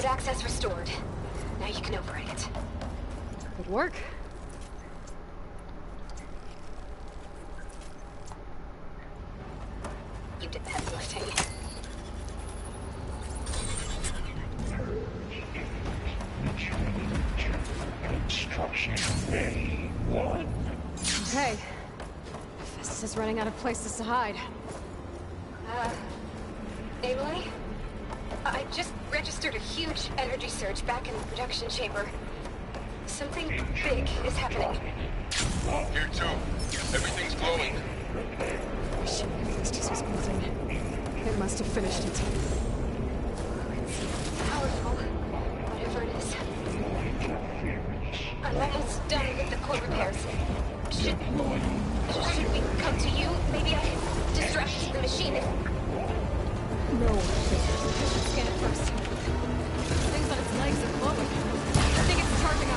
Access restored. Now you can override it. Good work. You did the heavy lifting. Construction Bay 1. Okay. Festus is running out of places to hide. Aloy? I just registered a huge energy surge back in the production chamber. Something big is happening. Here too. Everything's glowing. The ship Festus was building. It must have finished it. Powerful. Whatever it is. I'm almost done with the core repairs. Should we come to you? Maybe I can distract the machine. No. Scan it first. Things on its legs are glowing. I think it's charging up.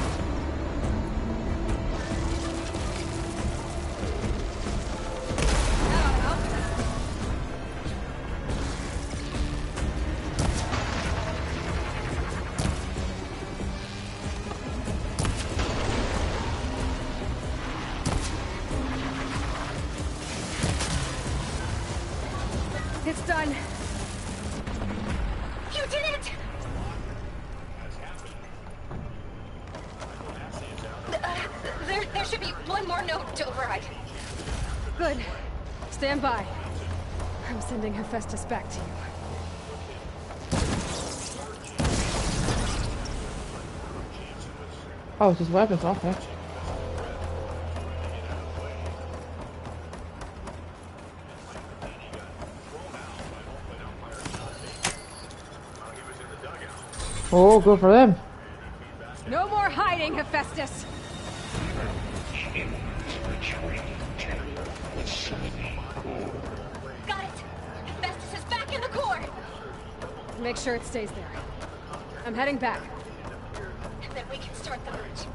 It's done. You did it! There should be one more node to override. Good. Stand by. I'm sending Hephaestus back to you. Oh, it's just weapons, okay. Oh, good for them. No more hiding, Hephaestus! Got it! Hephaestus is back in the core! Make sure it stays there. I'm heading back. And then we can start the merge.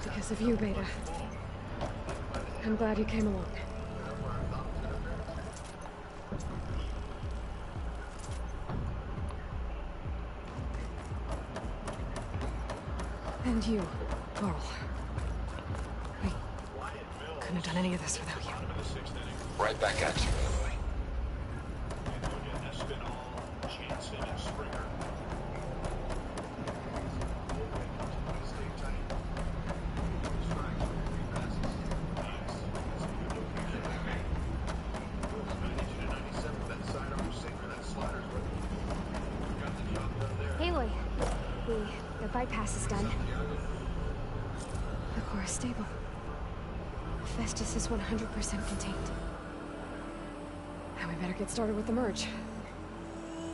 Because of you, Beta. I'm glad you came along. And you, Carl. We couldn't have done any of this without you. Right back at you, Aloy. bypass is done. The core is stable. Hephaestus is 100% contained. Now we better get started with the merge.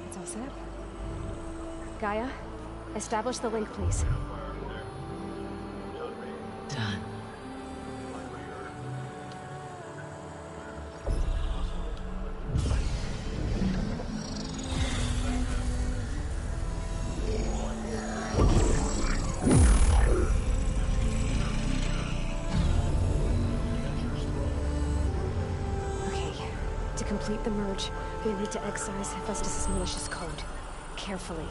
It's all set up. Gaia, establish the link, please. Done. To complete the merge, we need to excise Hephaestus' malicious code. Carefully.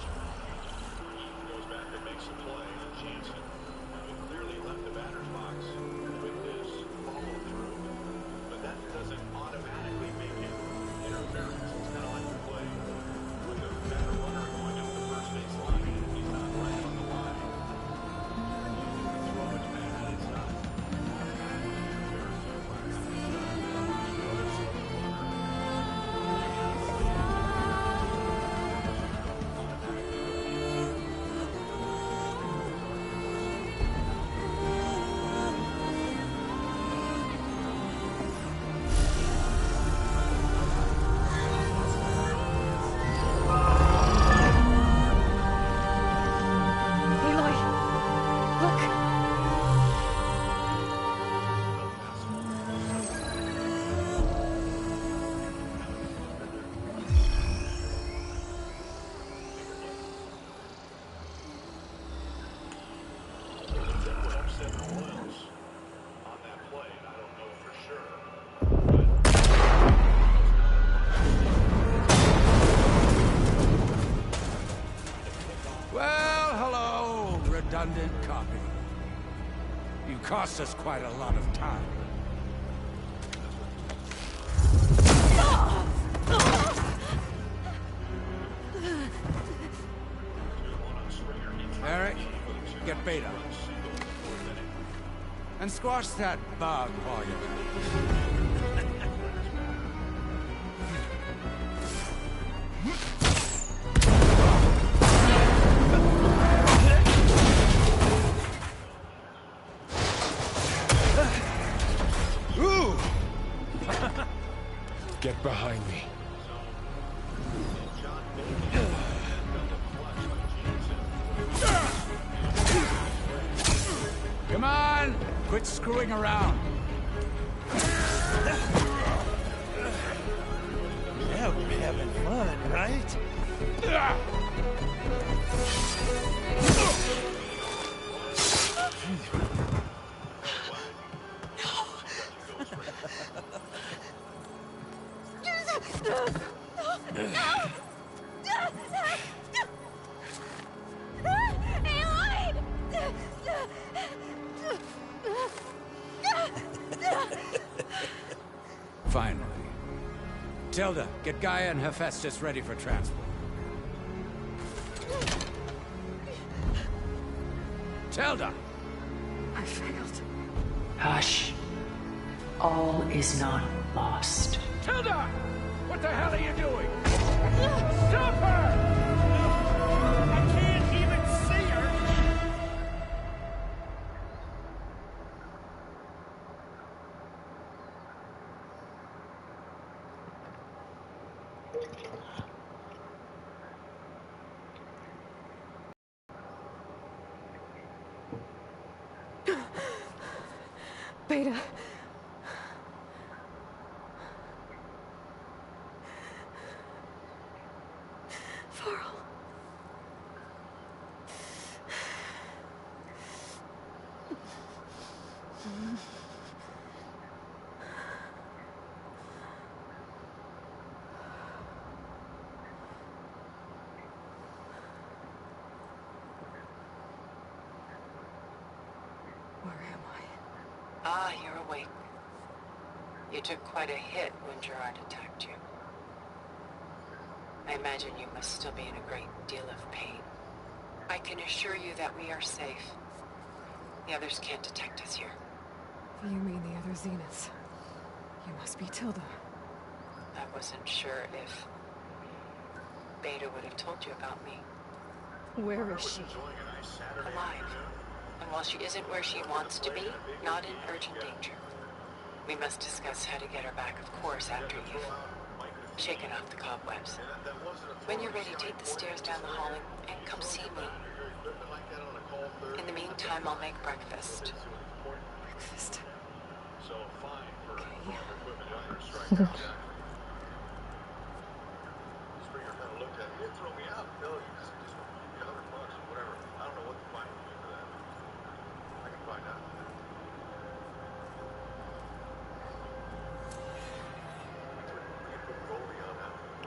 Goes back and makes a play. Jansen clearly left the batter's box with his follow-through. But that doesn't automatically make it interference. It's kind of like the play with the batter runner going up the first base line. If he's not right on the line, the throw is bad. It's not automatically interference. Redundant copy. You cost us quite a lot of time. Meric, get Beta. And squash that bug while you're Get behind me. Come on! Quit screwing around. Yeah, we're having fun, right? Finally. Tilda, get Gaia and Hephaestus ready for transport. Tilda! I failed. Hush. All is not lost. Tilda! What the hell are you doing? Stop her! I can't even see her! Beta. Varl. Where am I? Ah, you're awake. You took quite a hit when Gerard attacked you. I imagine you must still be in a great deal of pain. I can assure you that we are safe. The others can't detect us here. You mean the other Zeniths? You must be Tilda. I wasn't sure if Beta would have told you about me. Where is she? Enjoying an alive. And while she isn't where she wants to be, not in urgent danger. We must discuss how to get her back, of course, after you've shaken off the cobwebs. When you're ready, take the stairs down the hall and come see me. In the meantime, I'll make breakfast. Breakfast? Okay.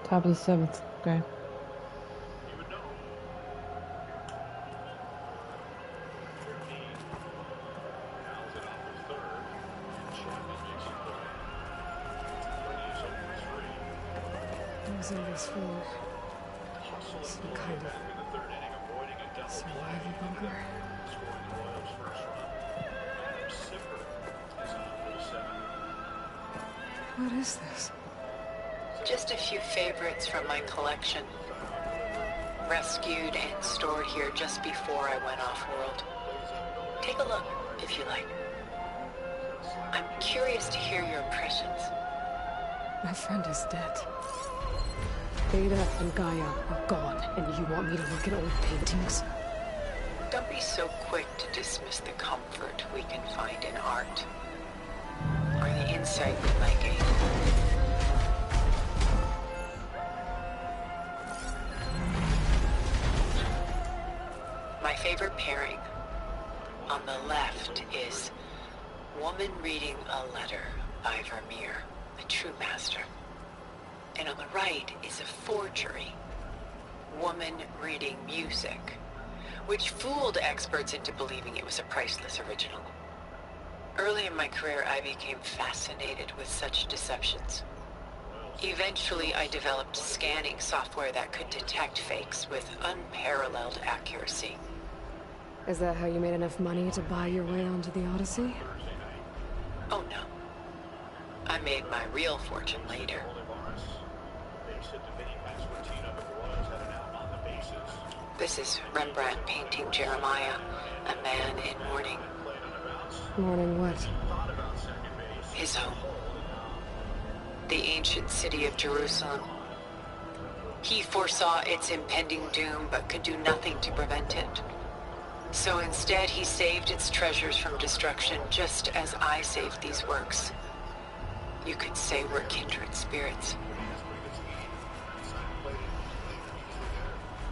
Top of the 7th. Okay. Those are this for some kind of survival bunker. What is this? Just a few favorites from my collection. Rescued and stored here just before I went off-world. Take a look, if you like. I'm curious to hear your impressions. My friend is dead. Beta and Gaia are gone, and you want me to look at old paintings? Don't be so quick to dismiss the comfort we can find in art. Or the insight we might gain. My favorite pairing on the left is Woman Reading a Letter by Vermeer, a true master. And on the right is a forgery, Woman Reading Music, which fooled experts into believing it was a priceless original. Early in my career, I became fascinated with such deceptions. Eventually, I developed scanning software that could detect fakes with unparalleled accuracy. Is that how you made enough money to buy your way onto the Odyssey? Oh no. I made my real fortune later. This is Rembrandt painting Jeremiah, a man in mourning. Mourning what? His home. The ancient city of Jerusalem. He foresaw its impending doom, but could do nothing to prevent it. So instead, he saved its treasures from destruction, just as I saved these works. You could say we're kindred spirits.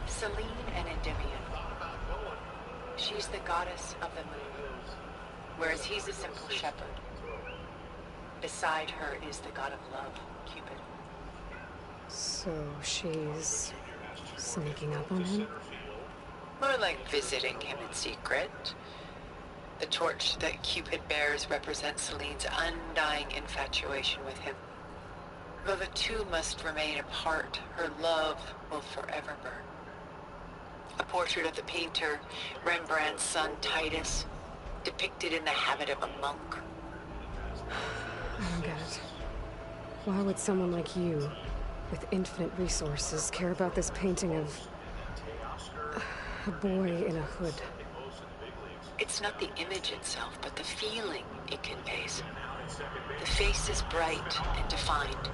Selene and Endymion. She's the goddess of the moon, whereas he's a simple shepherd. Beside her is the god of love, Cupid. So she's sneaking up on him? More like visiting him in secret. The torch that Cupid bears represents Selene's undying infatuation with him. Though the two must remain apart, her love will forever burn. A portrait of the painter, Rembrandt's son Titus, depicted in the habit of a monk. I don't get it. Why would someone like you, with infinite resources, care about this painting of a boy in a hood? It's not the image itself, but the feeling it conveys. The face is bright and defined,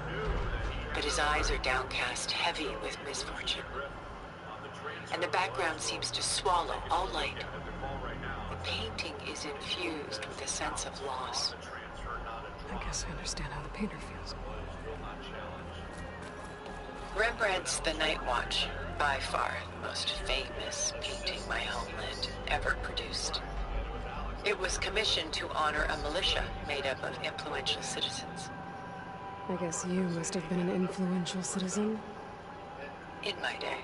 but his eyes are downcast, heavy with misfortune. And the background seems to swallow all light. The painting is infused with a sense of loss. I guess I understand how the painter feels. Rembrandt's The Night Watch, by far the most famous painting my homeland ever produced. It was commissioned to honor a militia made up of influential citizens. I guess you must have been an influential citizen? In my day.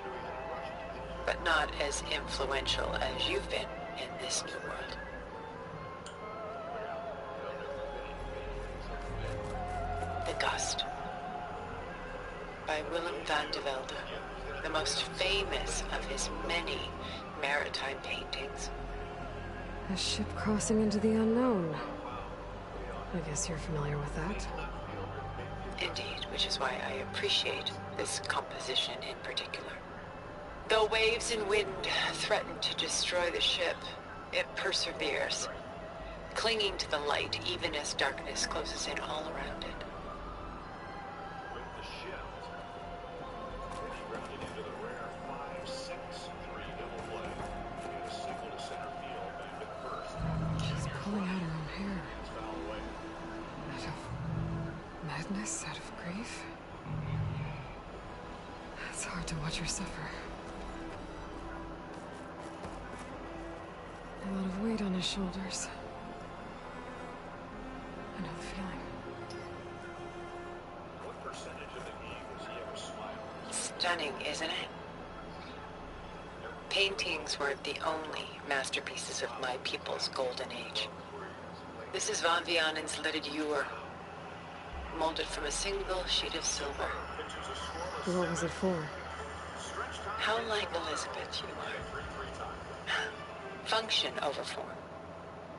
But not as influential as you've been in this new world. The Gust, by Willem van de Velde, the most famous of his many maritime paintings. A ship crossing into the unknown. I guess you're familiar with that. Indeed, which is why I appreciate this composition in particular. Though waves and wind threaten to destroy the ship, it perseveres, clinging to the light even as darkness closes in all around it. With the shift, he drifted into the rare 5-6-3 double play. He had a single to center field back at first. She's pulling out her own hair. Foul away. Out of madness, out of grief. It's hard to watch her suffer. A lot of weight on his shoulders. I know the feeling. What percentage of the game was he ever smiling? Stunning, isn't it? Paintings weren't the only masterpieces of my people's golden age. This is Von Vianen's lidded ewer, molded from a single sheet of silver. What was it for? How like Elizabeth you are. Function over form.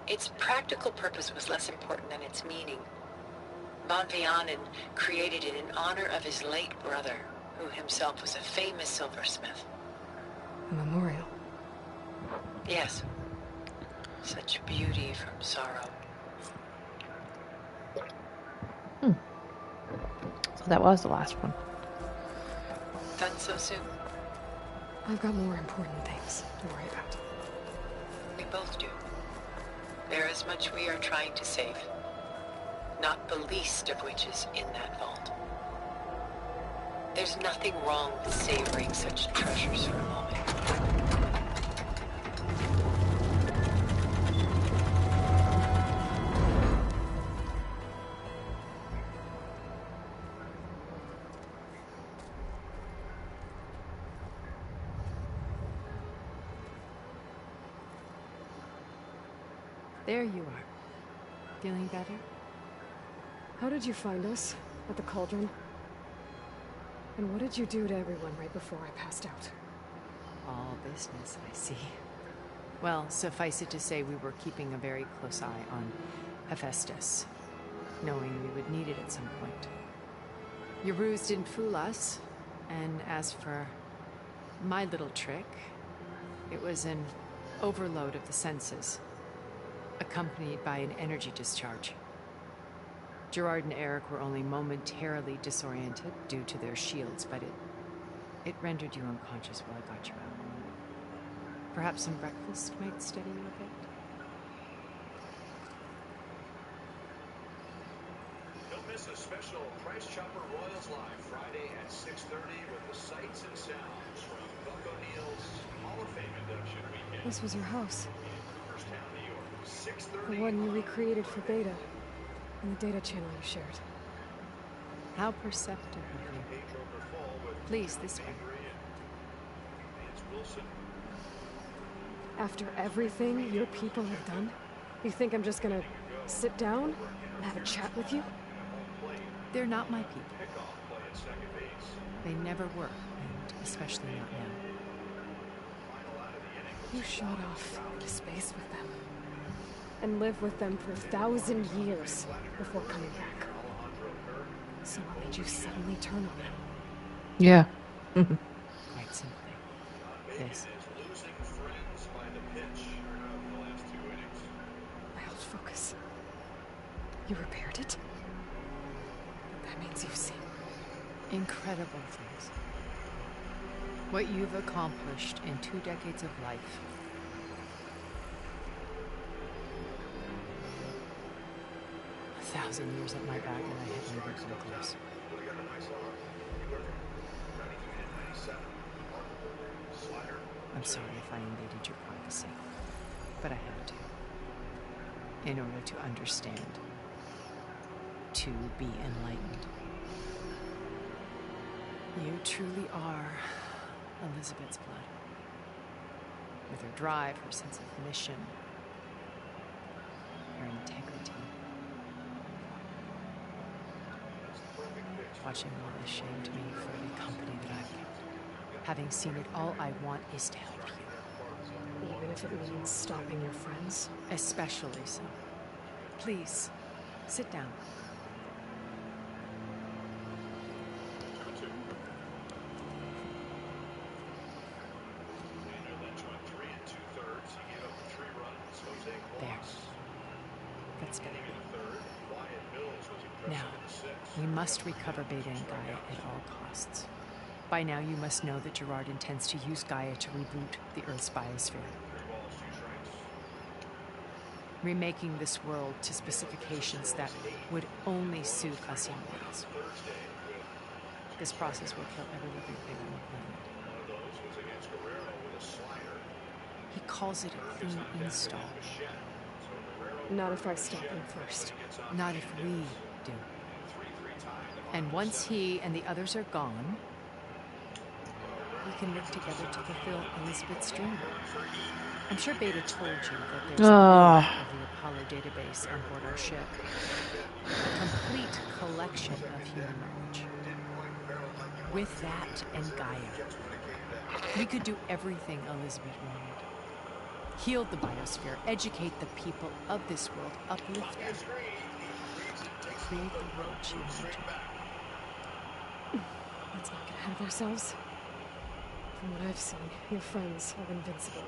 Its practical purpose was less important than its meaning. Von Vianen created it in honor of his late brother, who himself was a famous silversmith. A memorial. Yes. Such beauty from sorrow. So that was the last one. Done so soon? I've got more important things to worry about. We both do. There is much we are trying to save. Not the least of which is in that vault. There's nothing wrong with savoring such treasures for a moment. There you are. Feeling better? How did you find us? At the Cauldron? And what did you do to everyone right before I passed out? All business, I see. Well, suffice it to say we were keeping a very close eye on Hephaestus, knowing we would need it at some point. Your ruse didn't fool us, and as for my little trick, it was an overload of the senses, accompanied by an energy discharge. Gerard and Eric were only momentarily disoriented due to their shields, but it rendered you unconscious while I got you out. Perhaps some breakfast might steady you a bit? Don't miss a special Price Chopper Royals Live Friday at 6:30 with the sights and sounds from Buck O'Neill's Hall of Fame induction weekend. This was your house. Cooperstown, New York. 6:30. The one you recreated for Beta. And the data channel you shared. How perceptive of you. Please, this way. After everything your people have done, you think I'm just gonna sit down and have a chat with you? They're not my people. They never were, and especially not now. You shot off into space with them. And lived with them for 1,000 years before coming back. So what made you suddenly turn on them? Yeah. Quite simply, this. I held focus. You repaired it? That means you've seen incredible things. What you've accomplished in 2 decades of life. A 1,000 years at my back and I haven't even come close. I'm sorry if I invaded your privacy, but I had to. In order to understand. To be enlightened. You truly are Elizabeth's blood. With her drive, her sense of mission, her integrity. Watching all this shamed me for the company that I've kept. Having seen it all, I want is to help you. Even if it means stopping your friends? Especially so. Please, sit down. it's been. Now, we must recover Beta and Gaia at all costs. By now, you must know that Gerard intends to use Gaia to reboot the Earth's biosphere, remaking this world to specifications that would only suit us humans. This process will kill every living thing on the planet. He calls it a clean install. Not if I stop him first. Not if we do. And once he and the others are gone, we can work together to fulfill Elizabeth's dream. I'm sure Beta told you that there's a of the Apollo database on board our ship. A complete collection of human knowledge. With that and Gaia, we could do everything Elizabeth wanted. Heal the biosphere, educate the people of this world, uplift them. Create the world she imagined. Let's not get ahead of ourselves. From what I've seen, your friends are invincible.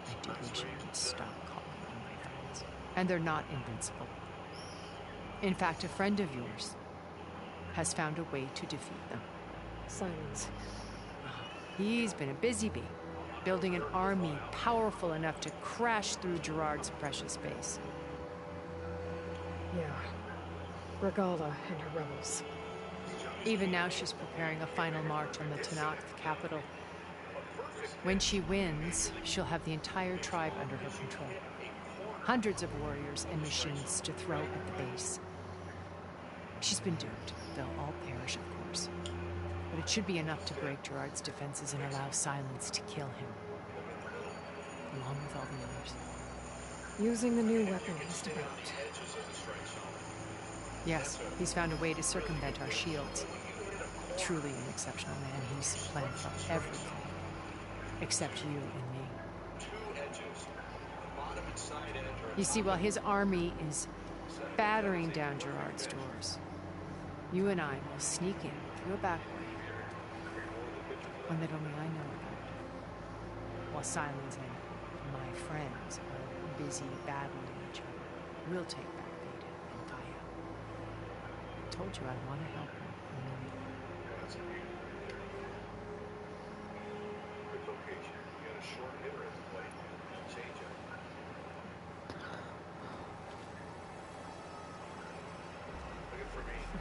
I do wish you would stop calling them my friends. And they're not invincible. In fact, a friend of yours has found a way to defeat them. Silence. He's been a busy bee, building an army powerful enough to crash through Gerard's precious base. Yeah. Regala and her rebels. Even now, she's preparing a final march on the Tallnecks capital. When she wins, she'll have the entire tribe under her control. Hundreds of warriors and machines to throw at the base. She's been doomed. They'll all perish, of course. But it should be enough to break Gerard's defenses and allow Silence to kill him. Along with all the others. Using the new weapon he's developed. Yes, he's found a way to circumvent our shields. Truly an exceptional man. He's planned for everything. Except you and me. You see, while his army is battering down Gerard's doors, you and I will sneak in through a back way. One that only I know about. While Silence and my friends are busy battling each other, we'll take back Beta and Gaia. I told you I want to help him.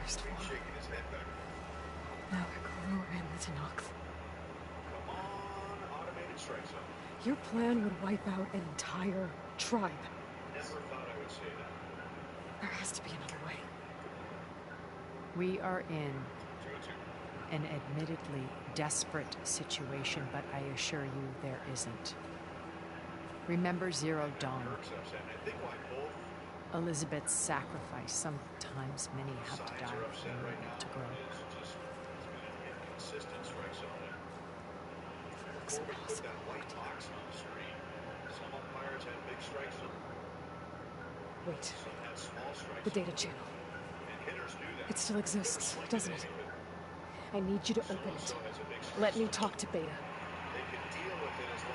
First of all, now Kuru and the Tallnecks. Your plan would wipe out an entire tribe. Never thought I would say that. There has to be another way. We are in an admittedly desperate situation, but I assure you there isn't. Remember Zero Dawn. Elizabeth's sacrifice. Sometimes many have to die for the world to grow. Looks impossible. Wait. The data channel. It still exists, doesn't it? I need you to open it. Let me talk to Beta.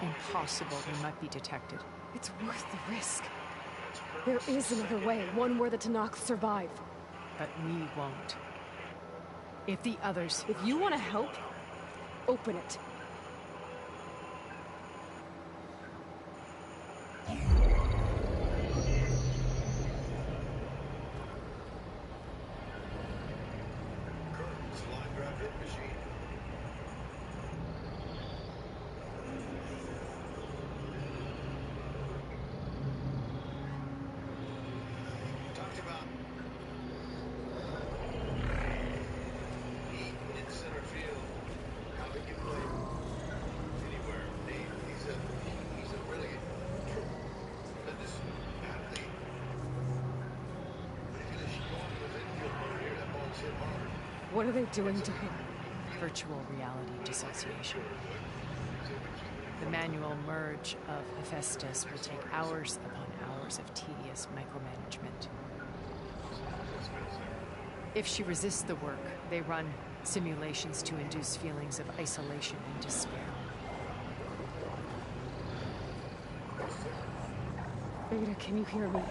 Impossible. We might be detected. It's worth the risk. There is another way, one where the Tallnecks survive. But we won't. If the others... If you want to help, open it. What are they doing to him? Virtual reality dissociation. The manual merge of Hephaestus will take hours upon hours of tedious micromanagement. If she resists the work, they run simulations to induce feelings of isolation and despair. Beta, can you hear me?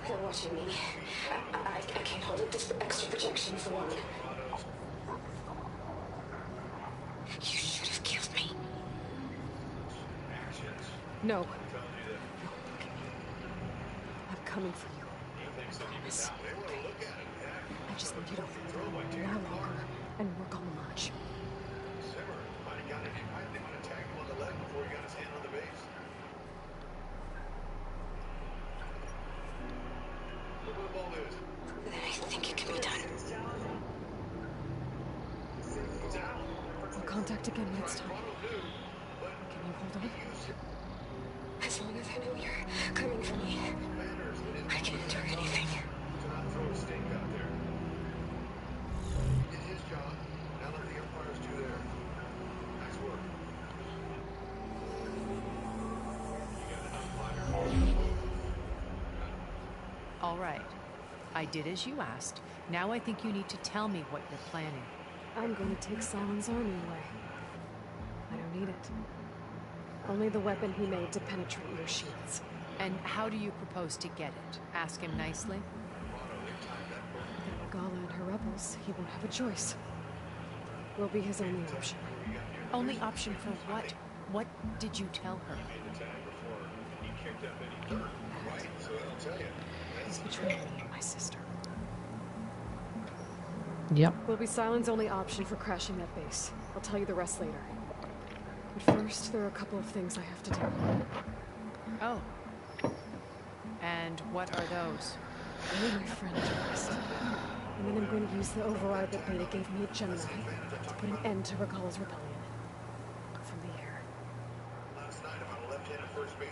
They're watching me. I can't hold up this extra protection for long. You should have killed me. No. No, look at me. I'm coming for you. I promise. I just need you to hold on a while longer and work on the march. I think it can be done. We'll contact again when it's time. Can you hold on? As long as I know you're coming for me, I can endure anything. All right. I did as you asked. Now I think you need to tell me what you're planning. I'm going to take Silent's army away. I don't need it. Only the weapon he made to penetrate your shields. And how do you propose to get it? Ask him nicely? With Regala and her rebels, he won't have a choice. We'll be his only option. Only option for what? What did you tell her? He's between me and my sister. Yep. Will be Silent's only option for crashing that base. I'll tell you the rest later. But first, there are a couple of things I have to do. Oh. And what are those? I need my friend first. And then I'm going to use the override that Beta gave me at Gemini to put an end to Regala's rebellion. From the air.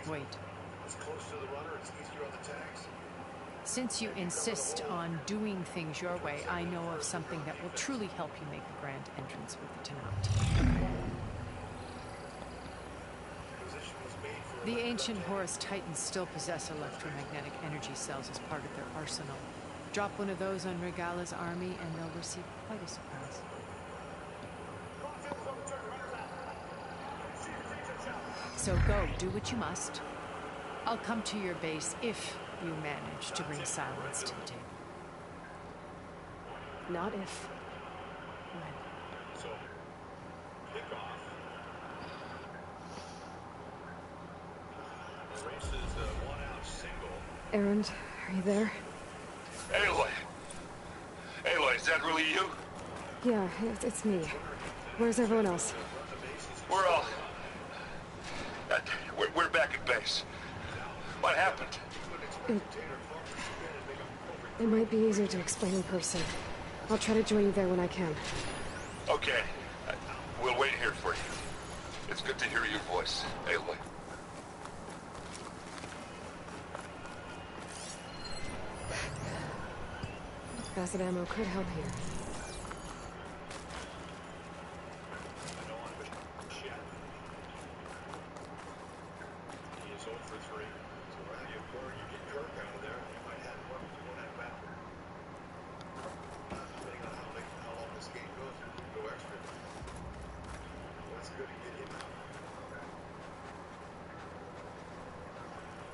Wait. Since you insist on doing things your way, I know of something that will truly help you make the grand entrance with the Tenat. The ancient Horus Titans still possess electromagnetic energy cells as part of their arsenal. Drop one of those on Regala's army and they'll receive quite a surprise. So go, do what you must. I'll come to your base if you manage to bring Silence to the table. Not if. When. So, kick off. The race is a 1-out single. Errand, are you there? Aloy! Aloy, is that really you? Yeah, it's me. Where's everyone else? We're all... We're back at base. What happened? It might be easier to explain in person. I'll try to join you there when I can. Okay. We'll wait here for you. It's good to hear your voice, Aloy. Acid ammo could help here.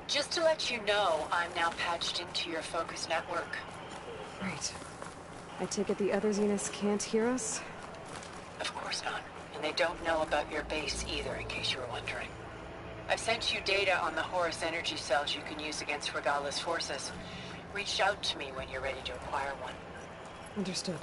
Just to let you know, I'm now patched into your focus network. Right. I take it the other Zeniths can't hear us? Of course not. And they don't know about your base either, in case you were wondering. I've sent you data on the Horus energy cells you can use against Regala's forces. Reach out to me when you're ready to acquire one. Understood.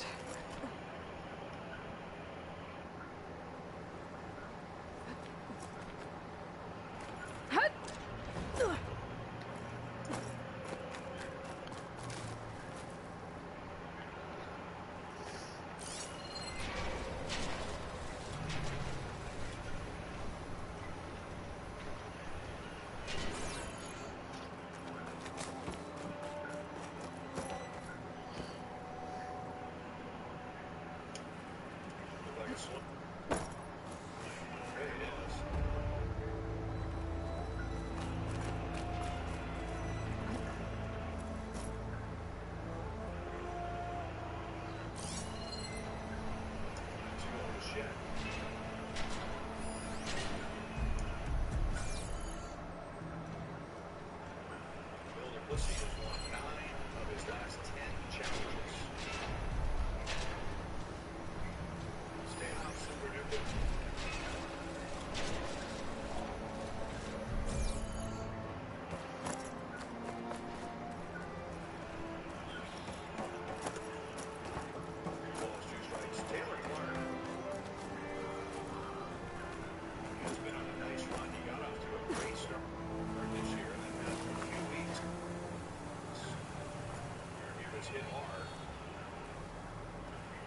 hit hard.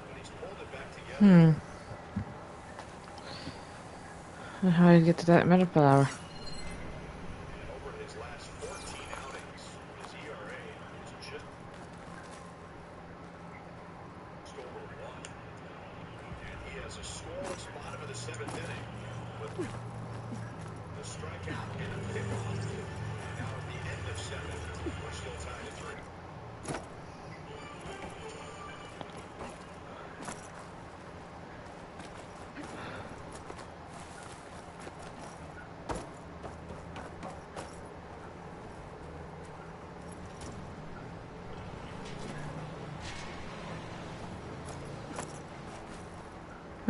But he's pulled it back together. How do you get to that meta flower? Over his last 14 outings, his ERA is just over 1. And he has a scoreless bottom of the 7th inning with a strikeout and a pickoff. And now at the end of 7, we're still tied at 3.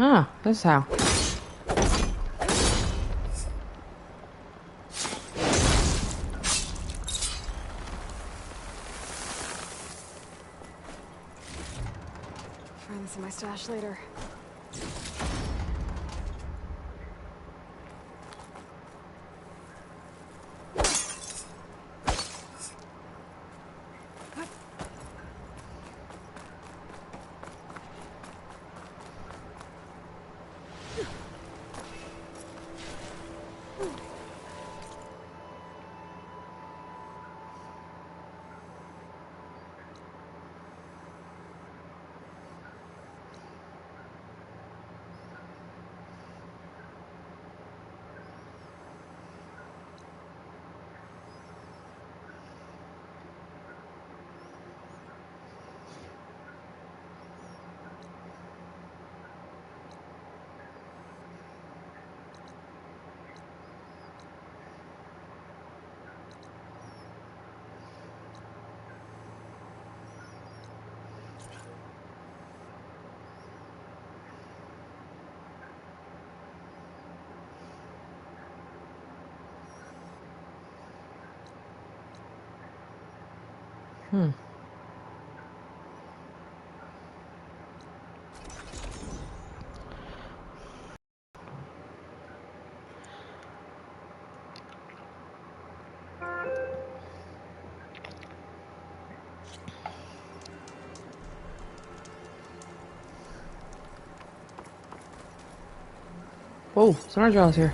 Ah, this is how. Find this in my stash later. Whoa, Thundergaw's here.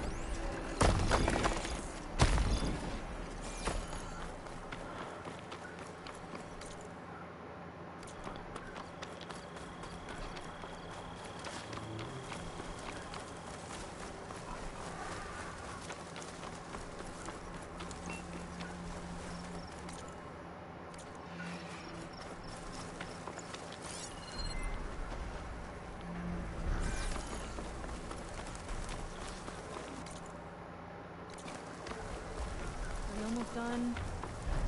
Done.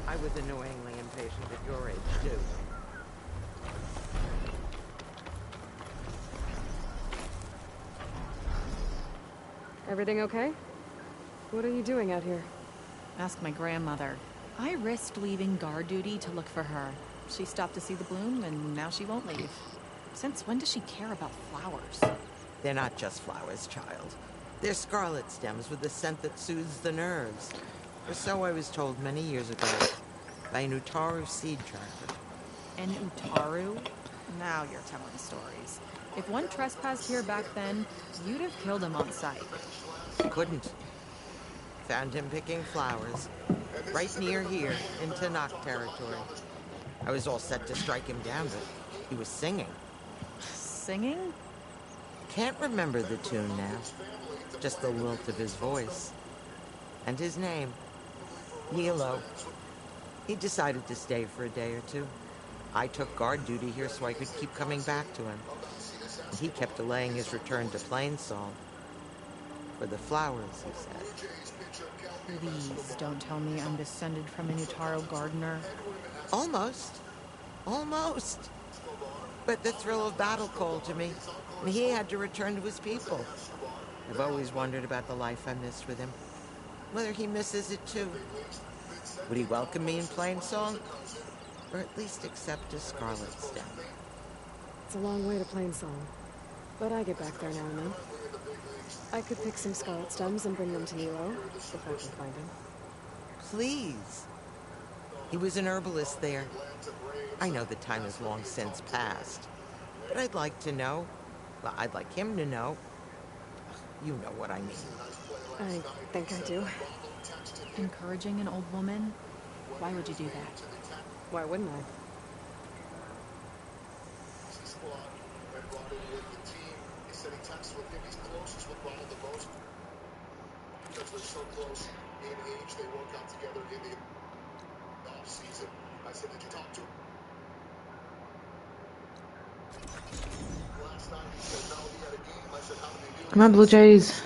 I was annoyingly impatient at your age, too. Everything okay? What are you doing out here? Ask my grandmother. I risked leaving guard duty to look for her. She stopped to see the bloom, and now she won't leave. Since when does she care about flowers? They're not just flowers, child. They're scarlet stems with a scent that soothes the nerves. Or so I was told many years ago by an Utaru seed tracker. An Utaru? Now you're telling stories. If one trespassed here back then, you'd have killed him on sight. Couldn't. Found him picking flowers, right near here, in Tallnecks territory. I was all set to strike him down, but he was singing. Singing? Can't remember the tune now. Just the lilt of his voice. And his name. Nilo. He decided to stay for a day or two. I took guard duty here so I could keep coming back to him. And he kept delaying his return to Plainsong. For the flowers, he said. Please don't tell me I'm descended from an Utaru gardener. Almost. Almost. But the thrill of battle called to me, and he had to return to his people. I've always wondered about the life I missed with him. Whether he misses it too. Would he welcome me in Plainsong? Or at least accept a scarlet stem? It's a long way to Plainsong, but I get back there now and then. I could pick some scarlet stems and bring them to Nilo, if I can find him. Please. He was an herbalist there. I know the time has long since passed, but I'd like to know. Well, I'd like him to know. You know what I mean. I think I do. Encouraging an old woman? Why would you do that? Why wouldn't I? Because they're so close in age, they work out together in the off season. I said, did you talk to him? Last night he said, no, he had a game. I said, how did he do? Come on, Blue Jays.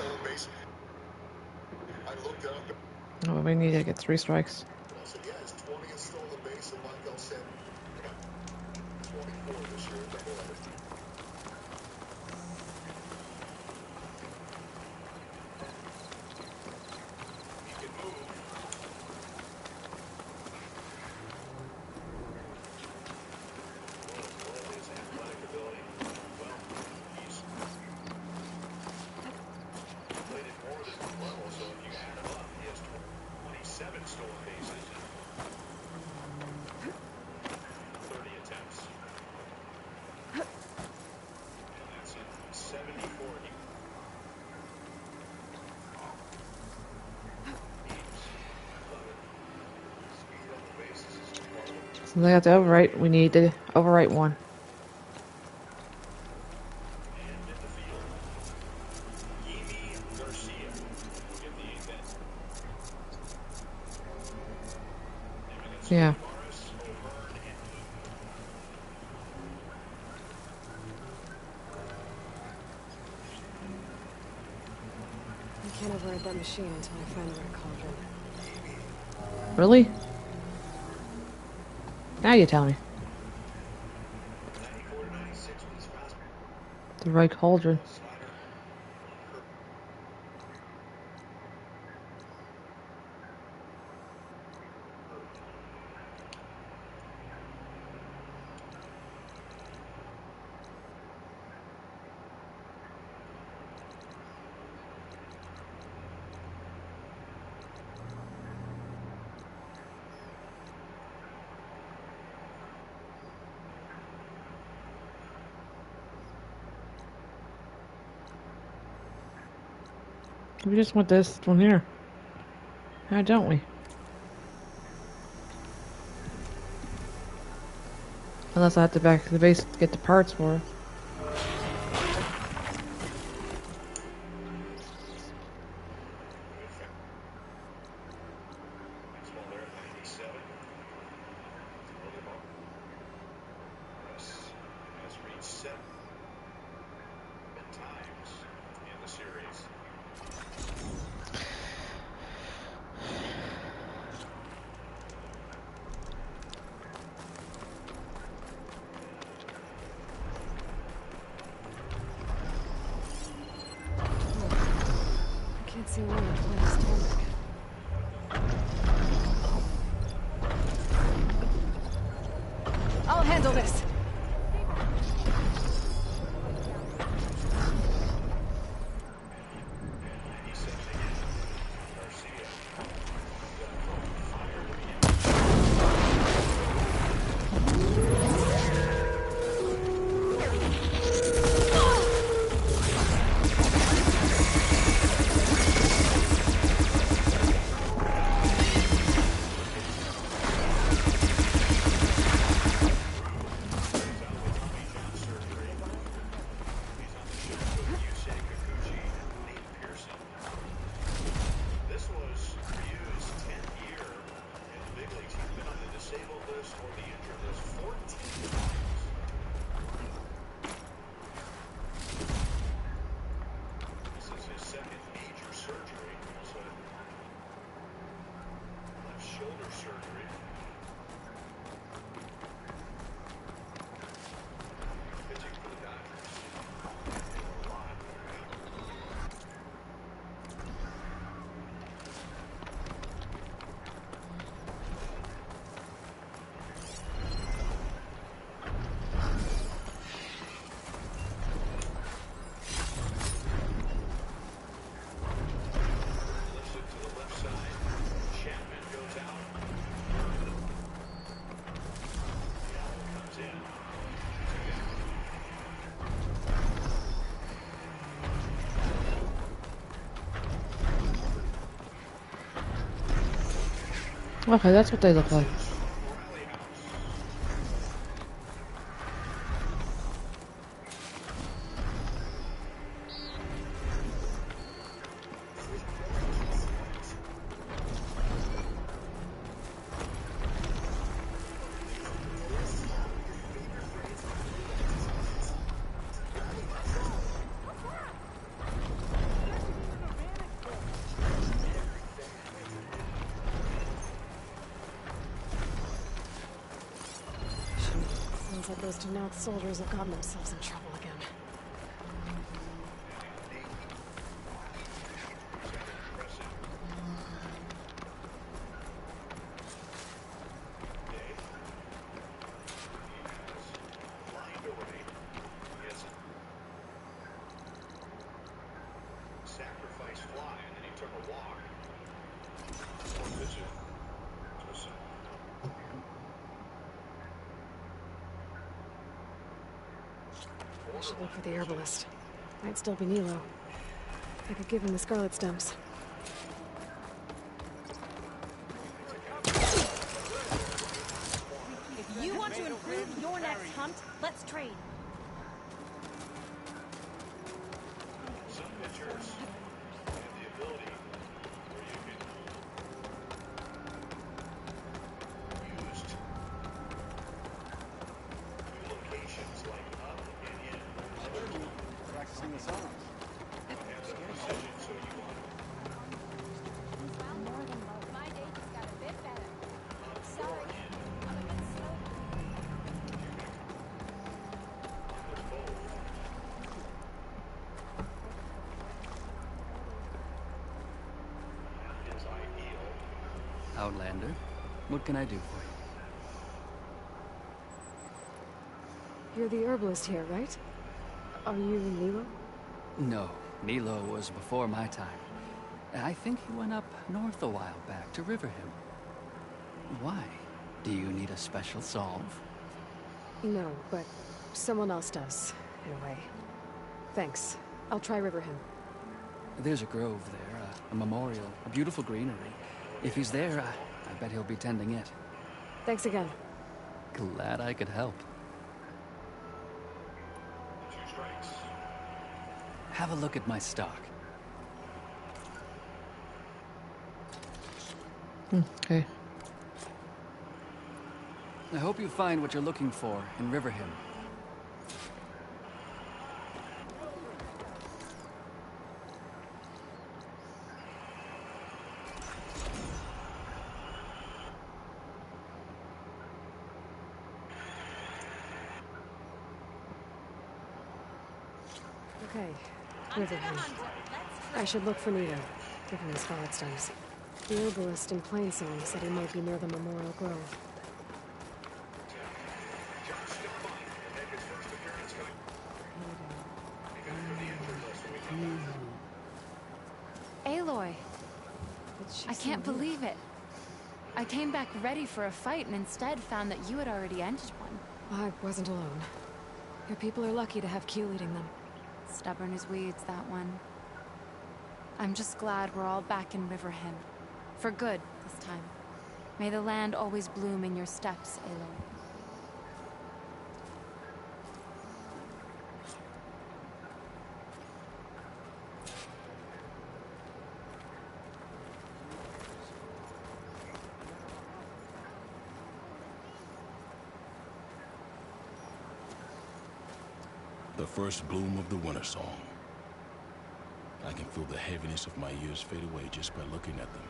I looked it up. Oh, we need to get 3 strikes. I said, yeah, his 20th stolen base, and like I said, 24 this year. So they have to overwrite. We need to overwrite 1. Yeah. I can't override that machine until I find the right cauldron. Really? Now you tell me. The right cauldron. We just want this one here. Why don't we? Unless I have to back to the base to get the parts for it. See where the place Tallneck. I'll handle this. Okay, that's what they look like. Sounds like those denounced soldiers have gotten themselves in trouble again. I should look for the herbalist. Might still be Nilo. I could give him the scarlet stems. If you want to improve your next hunt, let's trade. Some pitchers have the ability where you can use two locations like up and in. Practicing the songs. Have the precision, so you want My day just got a bit better. Sorry, I'm a bit slow. is ideal. Outlander, what can I do for you? You're the herbalist here, right? Are you Nilo? No, Nilo was before my time. I think he went up north a while back to Riverhim. Why? Do you need a special solve? No, but someone else does, in a way. Thanks. I'll try Riverhim. There's a grove there, a memorial, a beautiful greenery. If he's there, I bet he'll be tending it. Thanks again. Glad I could help. Have a look at my stock. Okay. I hope you find what you're looking for in Riverhim. Okay, Riverhim. I should look for Nito. Give him the scarlet stems. The herbalist in Plainsong said he might be near the Memorial Grove. Aloy! I can't believe it. I came back ready for a fight and instead found that you had already ended one. I wasn't alone. Your people are lucky to have Q leading them. Stubborn as weeds, that one. I'm just glad we're all back in Riverhim. For good, this time. May the land always bloom in your steps, Aloy. The first bloom of the winter song. I can feel the heaviness of my years fade away just by looking at them.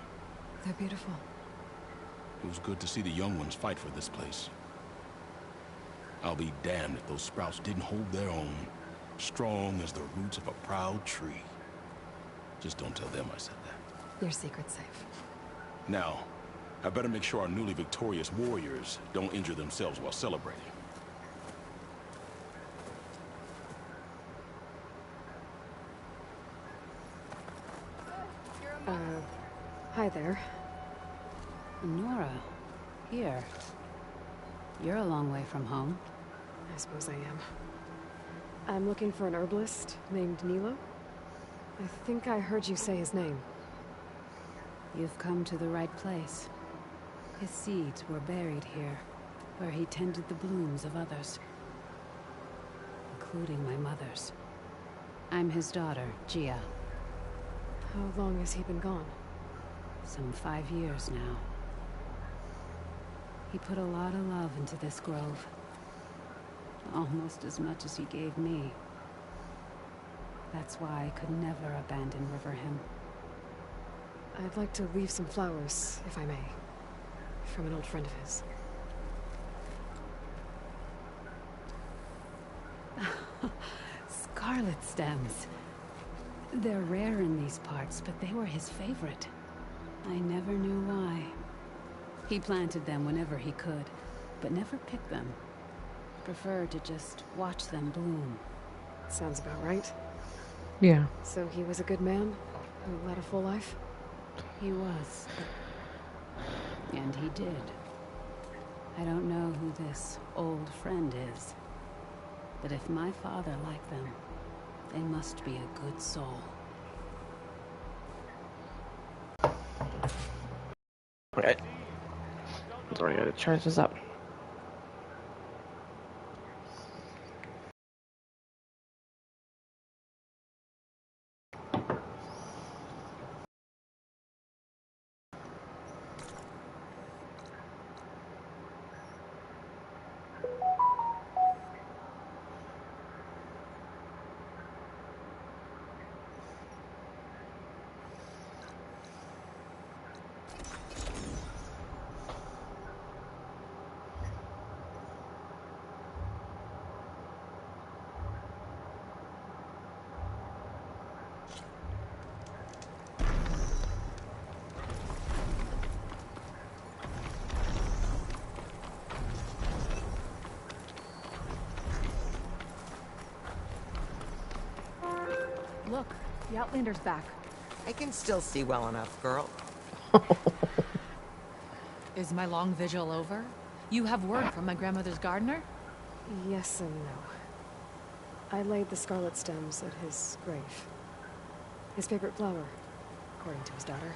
They're beautiful. It was good to see the young ones fight for this place. I'll be damned if those sprouts didn't hold their own, strong as the roots of a proud tree. Just don't tell them I said that. Your secret's safe. Now, I better make sure our newly victorious warriors don't injure themselves while celebrating. Hi there. Nora, here. You're a long way from home. I suppose I am. I'm looking for an herbalist named Nilo. I think I heard you say his name. You've come to the right place. His seeds were buried here, where he tended the blooms of others, including my mother's. I'm his daughter, Gia. How long has he been gone? Some 5 years now. He put a lot of love into this grove. Almost as much as he gave me. That's why I could never abandon Riverhim. I'd like to leave some flowers, if I may. From an old friend of his. Scarlet stems. They're rare in these parts, but they were his favorite. I never knew why. He planted them whenever he could, but never picked them. Preferred to just watch them bloom. Sounds about right. Yeah. So he was a good man who led a full life? He was. And he did. I don't know who this old friend is, but if my father liked them, they must be a good soul. Okay. Sorry, I gotta charge this up. Look, the Outlander's back. I can still see well enough, girl. Is my long vigil over? You have word from my grandmother's gardener? Yes and no. I laid the scarlet stems at his grave. His favorite flower, according to his daughter.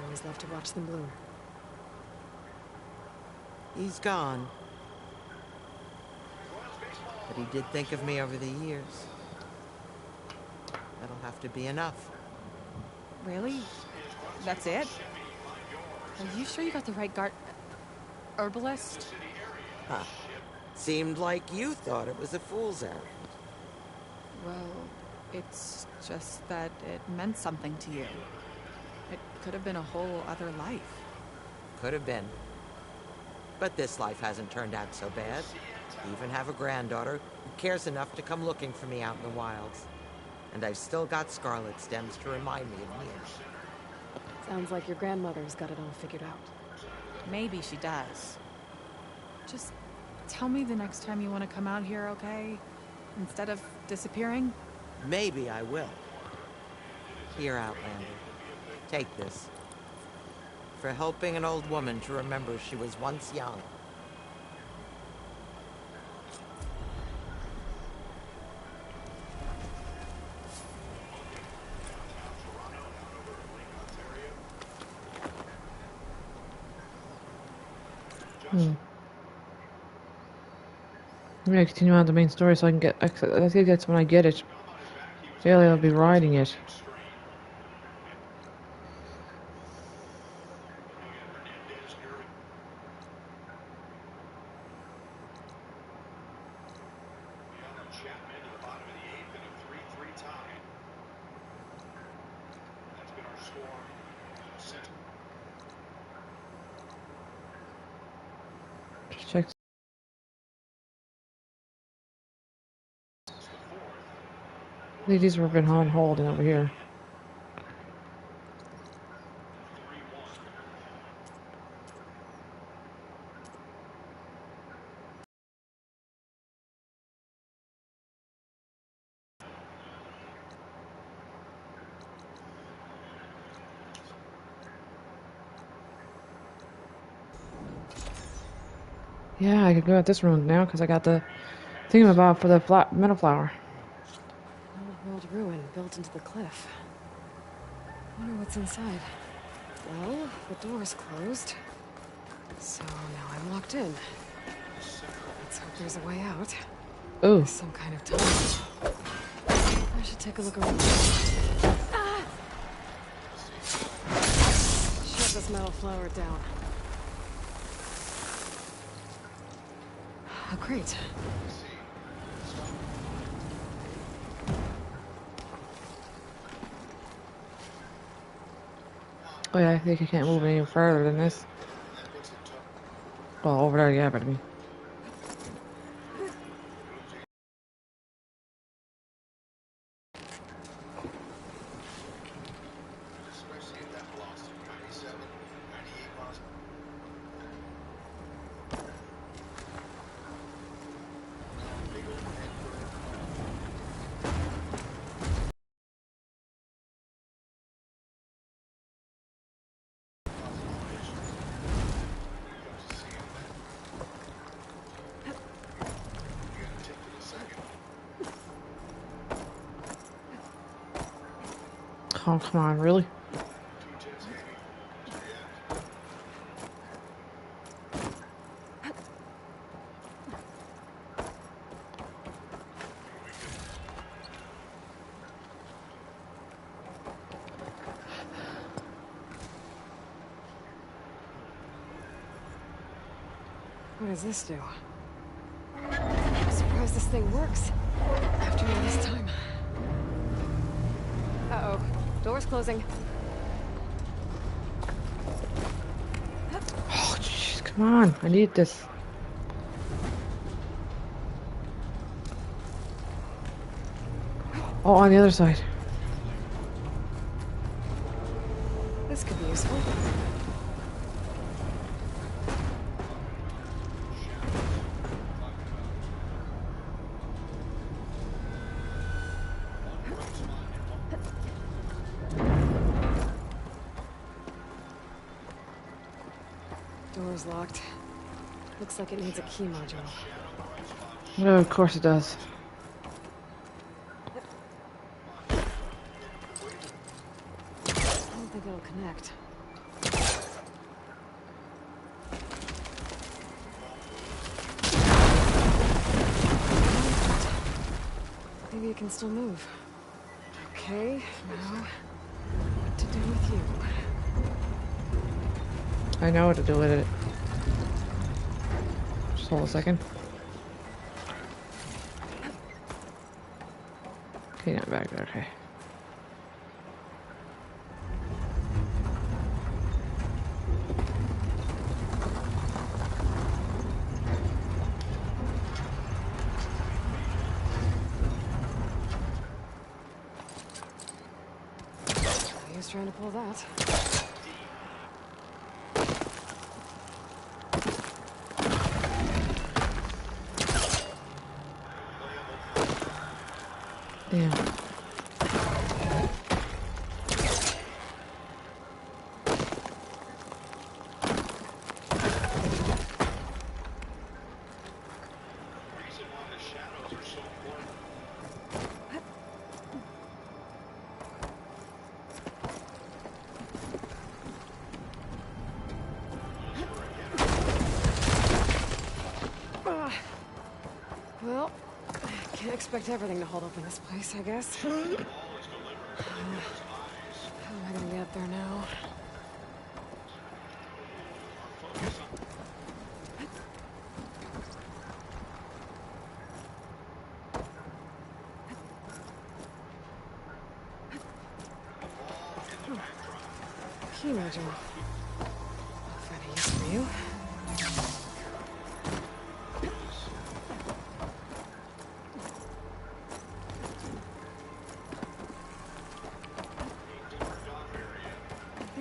Always loved to watch them bloom. He's gone. But he did think of me over the years. That'll have to be enough. Really? That's it? Are you sure you got the right herbalist? Huh. Seemed like you thought it was a fool's errand. Well, it's just that it meant something to you. It could have been a whole other life. Could have been. But this life hasn't turned out so bad. I even have a granddaughter who cares enough to come looking for me out in the wilds. And I've still got scarlet stems to remind me of Mia. Sounds like your grandmother's got it all figured out. Maybe she does. Just tell me the next time you want to come out here, okay? Instead of disappearing? Maybe I will. Here, Outlander. Take this. For helping an old woman to remember she was once young. I'm gonna continue on the main story so I can get. I think that's when I get it. Daily, I'll be riding it. Check. I think these have been on holding over here. Yeah, I could go at this room now because I got the thingamabob for the metal flower. Old world ruin built into the cliff. Wonder what's inside. Well, the door's closed. So now I'm locked in. Let's hope there's a way out. Ooh. Some kind of tunnel. I should take a look around. Ah! Shut this metal flower down. Oh, great. Oh yeah, I think I can't move any further than this. Oh, over there, yeah, but I mean. Oh, come on, really? What does this do? I'm surprised this thing works. After all this time. Uh-oh. Door's closing. Oh, jeez, come on. I need this. Oh, on the other side. This could be useful. Door's locked. Looks like it needs a key module. No, of course it does. I don't think it'll connect. Maybe it can still move. Okay, now what to do with you? I know what to do with it. Just hold a second. Okay, not back there, okay. He was trying to pull that. Damn. Well, can't expect everything to hold up in this place, I guess. How am I gonna get up there now? Key module. I'll find a use for you.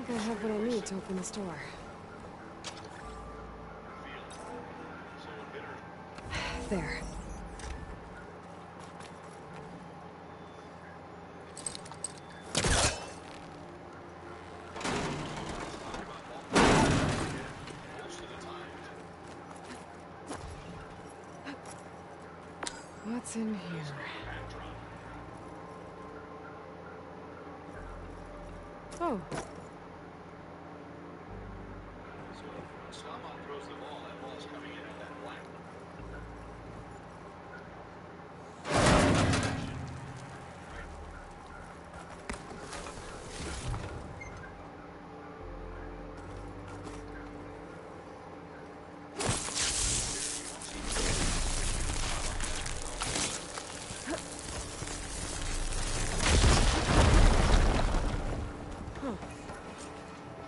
I have what I need to open this door. There. What's in here? Oh. Stamon throws the ball. That ball's coming in at that blank.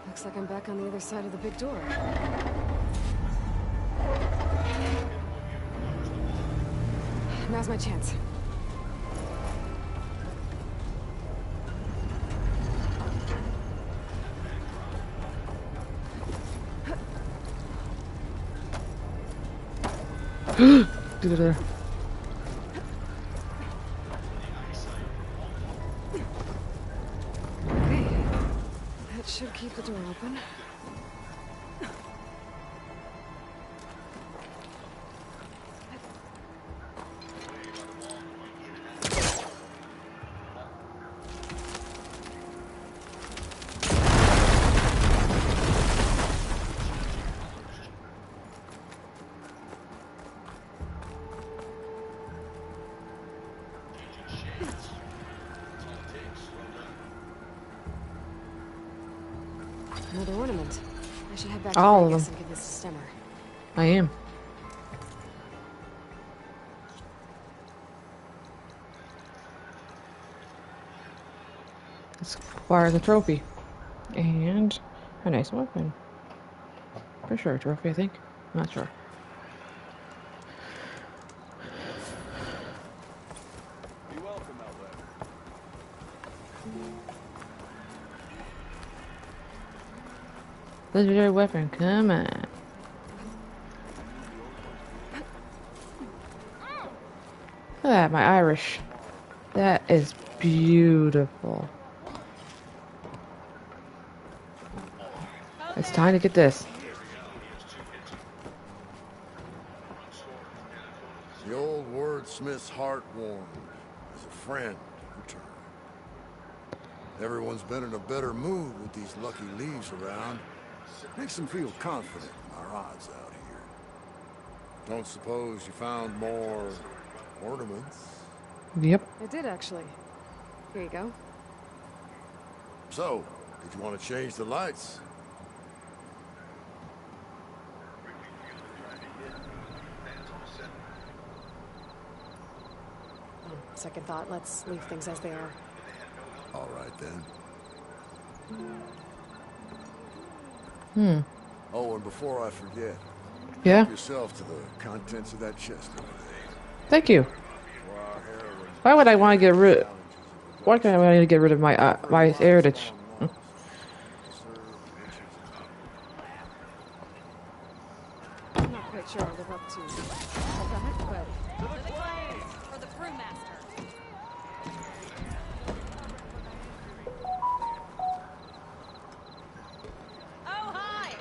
Looks like I'm back on the other side of the big door. Now's my chance. Get it there. Okay. That should keep the door open. Another ornament. I should head back to All of Vegas them. and give this to Stemmer. I am. Let's acquire the trophy. And a nice weapon. For sure, a trophy, I think. I'm not sure. Be welcome out there. Legendary weapon, come on. Look at that, my Irish. That is beautiful. It's time to get this. The old wordsmith's heart warmed as a friend returned. Everyone's been in a better mood with these lucky leaves around. Makes them feel confident in our odds out here. Don't suppose you found more ornaments? Yep. I did, actually. Here you go. So, did you want to change the lights? Second thought, let's leave things as they are. All right, then. Oh, and before I forget, Yeah? help yourself to the contents of that chest over there. Thank you. Why would I want to get rid? Why can't I want to get rid of my my heritage? I'm not quite sure I live up to that, but... For the brewmaster. Oh, hi!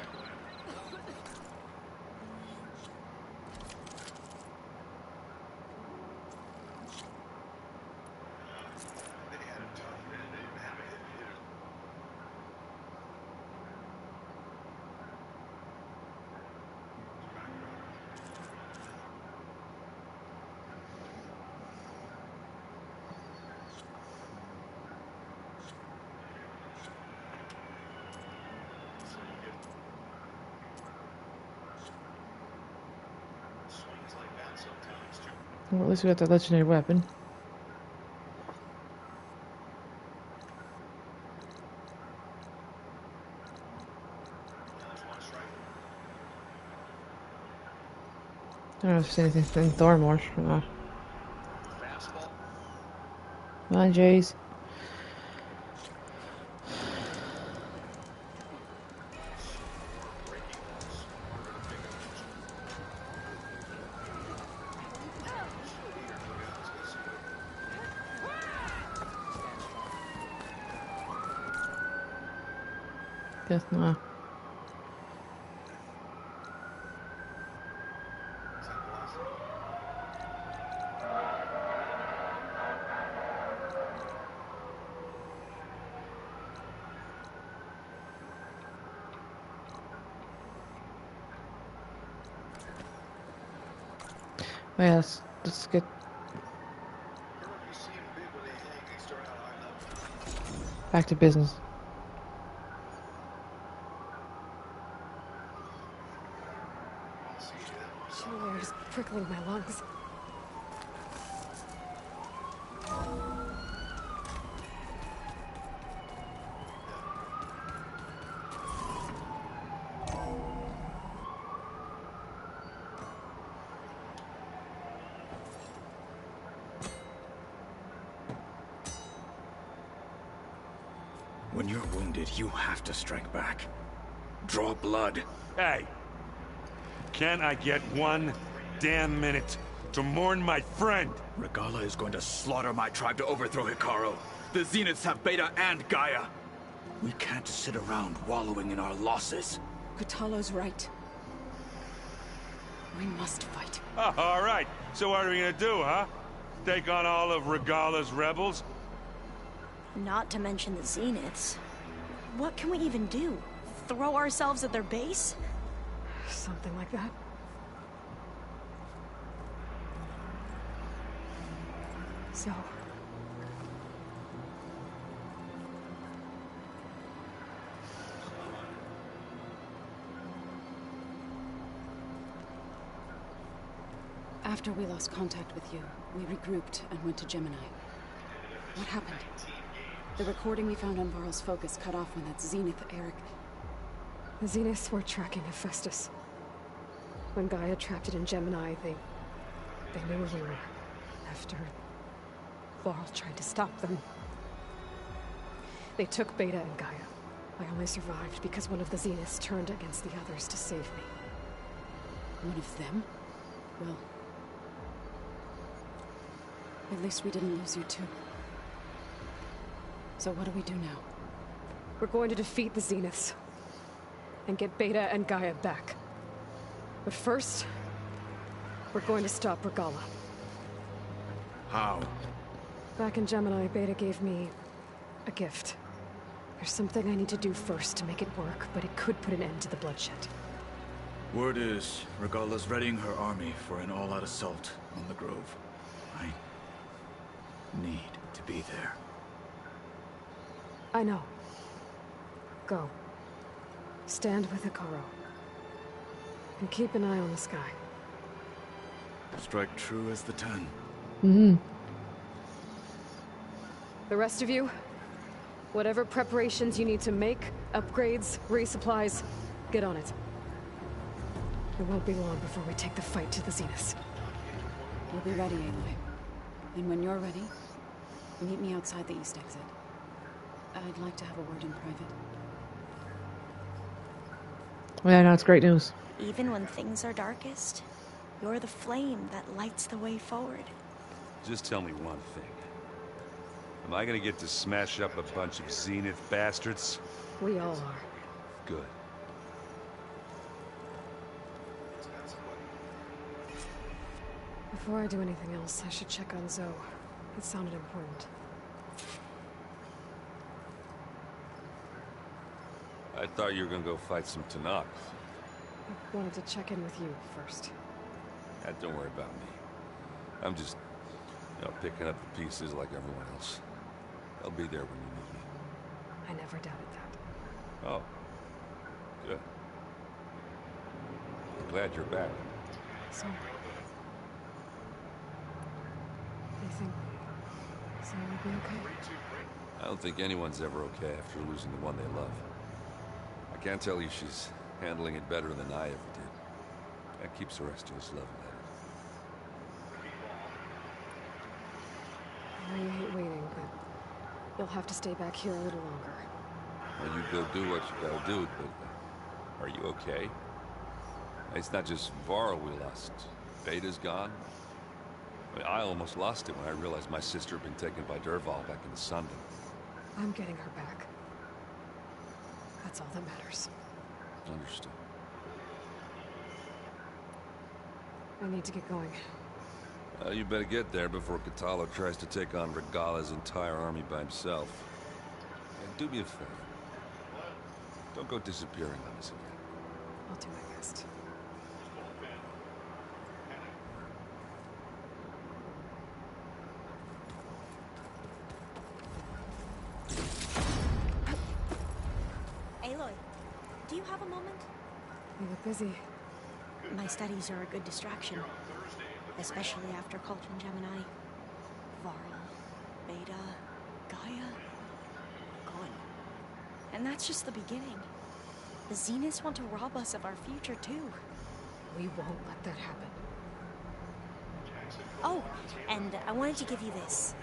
Well, at least we got the legendary weapon. I don't know if there's anything in Thornmarsh or not. Come on, Jays. Guess not. Yeah, let's get back to business. Chill air is prickling my lungs. When you're wounded, you have to strike back. Draw blood. Hey! Can I get one damn minute to mourn my friend? Regala is going to slaughter my tribe to overthrow Hikaru. The Zeniths have Beta and Gaia. We can't sit around wallowing in our losses. Kutalo's right. We must fight. All right. So what are we gonna do, huh? Take on all of Regala's rebels? Not to mention the Zeniths. What can we even do? Throw ourselves at their base? Something like that. So... After we lost contact with you, we regrouped and went to Gemini. What happened? The recording we found on Varl's focus cut off when that Zenith, Eric... The Zeniths were tracking Hephaestus. When Gaia trapped it in Gemini, they knew where we were. After Varl tried to stop them. They took Beta and Gaia. I only survived because one of the Zeniths turned against the others to save me. One of them? Well... at least we didn't lose you too. So what do we do now? We're going to defeat the Zeniths. And get Beta and Gaia back. But first... we're going to stop Regala. How? Back in Gemini, Beta gave me... a gift. There's something I need to do first to make it work, but it could put an end to the bloodshed. Word is, Regala's readying her army for an all-out assault on the Grove. I need to be there. I know. Go. Stand with Hikaru. And keep an eye on the sky. Strike true as the 10. Mm-hmm. The rest of you, whatever preparations you need to make, upgrades, resupplies, get on it. It won't be long before we take the fight to the Zeniths. We'll be ready, Aloy. And when you're ready, meet me outside the east exit. I'd like to have a word in private. Yeah, no, it's great news. Even when things are darkest, you're the flame that lights the way forward. Just tell me one thing. Am I gonna get to smash up a bunch of Zenith bastards? We all are. Good. Before I do anything else, I should check on Zoe. It sounded important. I thought you were gonna go fight some Tallnecks. I wanted to check in with you first. Don't worry about me. I'm just, picking up the pieces like everyone else. I'll be there when you need me. I never doubted that. Oh. Good. I'm glad you're back. So... you think Zoe will be okay? I don't think anyone's ever okay after losing the one they love. I can't tell you she's handling it better than I ever did. That keeps the rest of us level-headed. I know you hate waiting, but you'll have to stay back here a little longer. Well, you go do what you gotta do, but are you okay? It's not just Varl we lost. Beta's gone. I almost lost it when I realized my sister had been taken by Dervahl back in the Sundom. I'm getting her back. That's all that matters. Understood. I need to get going. You better get there before Katalo tries to take on Regala's entire army by himself. And do me a favor. Don't go disappearing on us again. I'll do my best. You look busy. My studies are a good distraction, especially after Cauldron Gemini. Varl, Beta, Gaia, gone. And that's just the beginning. The Zeniths want to rob us of our future, too. We won't let that happen. Oh, and I wanted to give you this,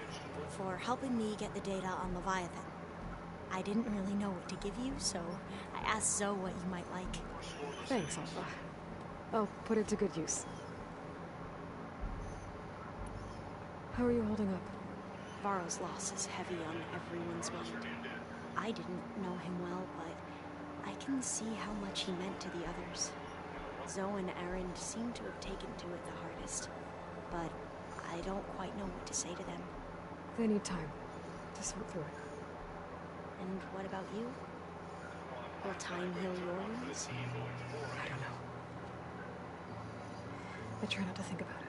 for helping me get the data on Leviathan. I didn't really know what to give you, so I asked Zoe what you might like. Thanks, Alpha. I'll put it to good use. How are you holding up? Varro's loss is heavy on everyone's mind. I didn't know him well, but I can see how much he meant to the others. Zoe and Aaron seem to have taken to it the hardest, but I don't quite know what to say to them. They need time to sort through it. And what about you? Will time heal your wounds? I don't know. I try not to think about it.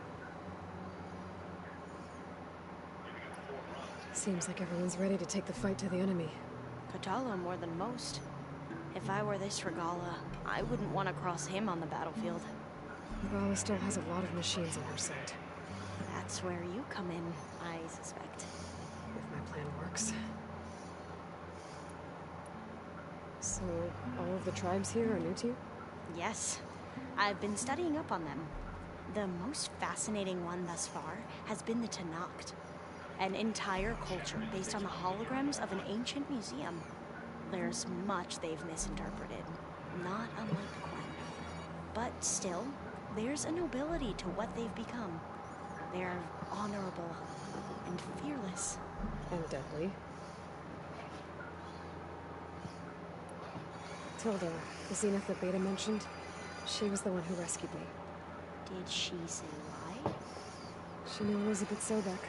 Seems like everyone's ready to take the fight to the enemy. Katala more than most. If I were this Regala, I wouldn't want to cross him on the battlefield. Regala still has a lot of machines on her side. That's where you come in, I suspect. If my plan works. So, all of the tribes here are new to you? Yes. I've been studying up on them. The most fascinating one thus far has been the Tallnecks, an entire culture based on the holograms of an ancient museum. There's much they've misinterpreted, not unlike Quen. But still, there's a nobility to what they've become. They're honorable and fearless. And deadly. Tilda, the Zenith that Beta mentioned, she was the one who rescued me. Did she say why? She knew Elizabeth Sobek.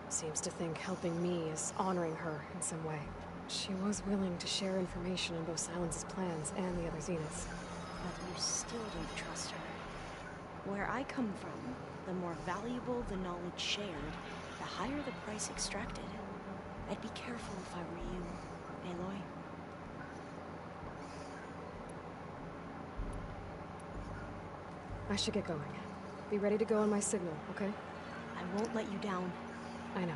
Seems to think helping me is honoring her in some way. She was willing to share information on both Silence's plans and the other Zeniths. But you still don't trust her. Where I come from, the more valuable the knowledge shared, the higher the price extracted. I'd be careful if I were you, Aloy. I should get going. Be ready to go on my signal, okay? I won't let you down. I know.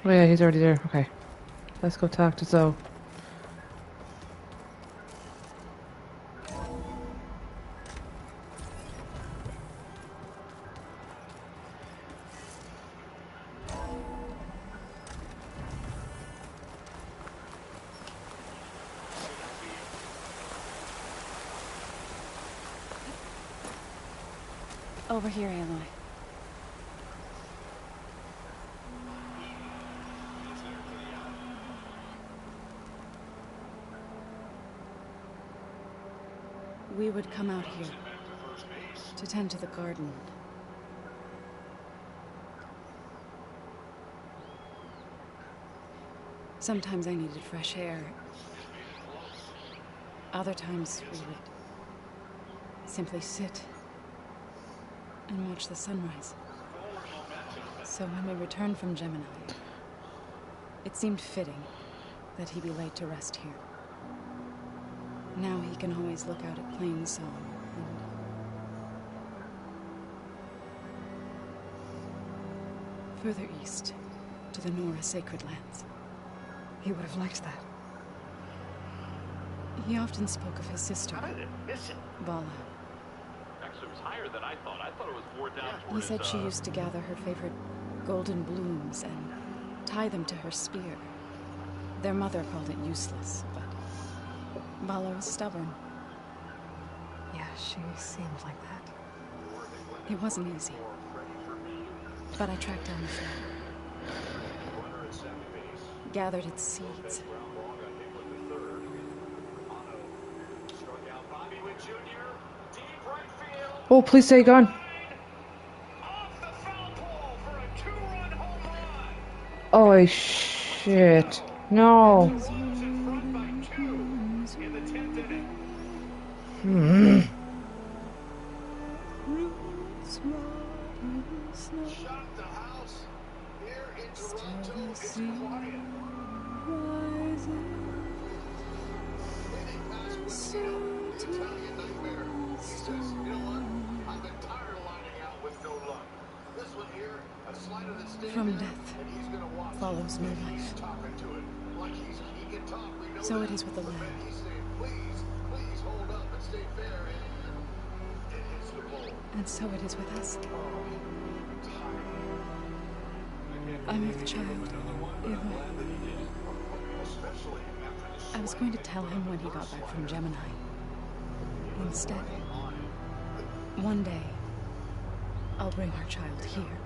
Oh yeah, he's already there. Okay. Let's go talk to Zoe. Over here, Aloy. We would come out here to tend to the garden. Sometimes I needed fresh air. Other times we would simply sit and watch the sunrise. So when we returned from Gemini, it seemed fitting that he be laid to rest here. Now he can always look out at Plain Song and... further east, to the Nora Sacred Lands. He would have liked that. He often spoke of his sister, How did it miss it? Vala. Actually, it was higher than I thought. I thought it was more down He said she used to gather her favorite golden blooms and tie them to her spear. Their mother called it useless, but Vala was stubborn. She seemed like that. It wasn't easy. But I tracked down the flower. Gathered its seeds. Oh, please say gun. Oh, shit. No. Hmm. From death follows new life. So it is with the land. And so it is with us. I'm with child, Eva. I was going to tell him when he got back from Gemini. Instead, one day, I'll bring our child here.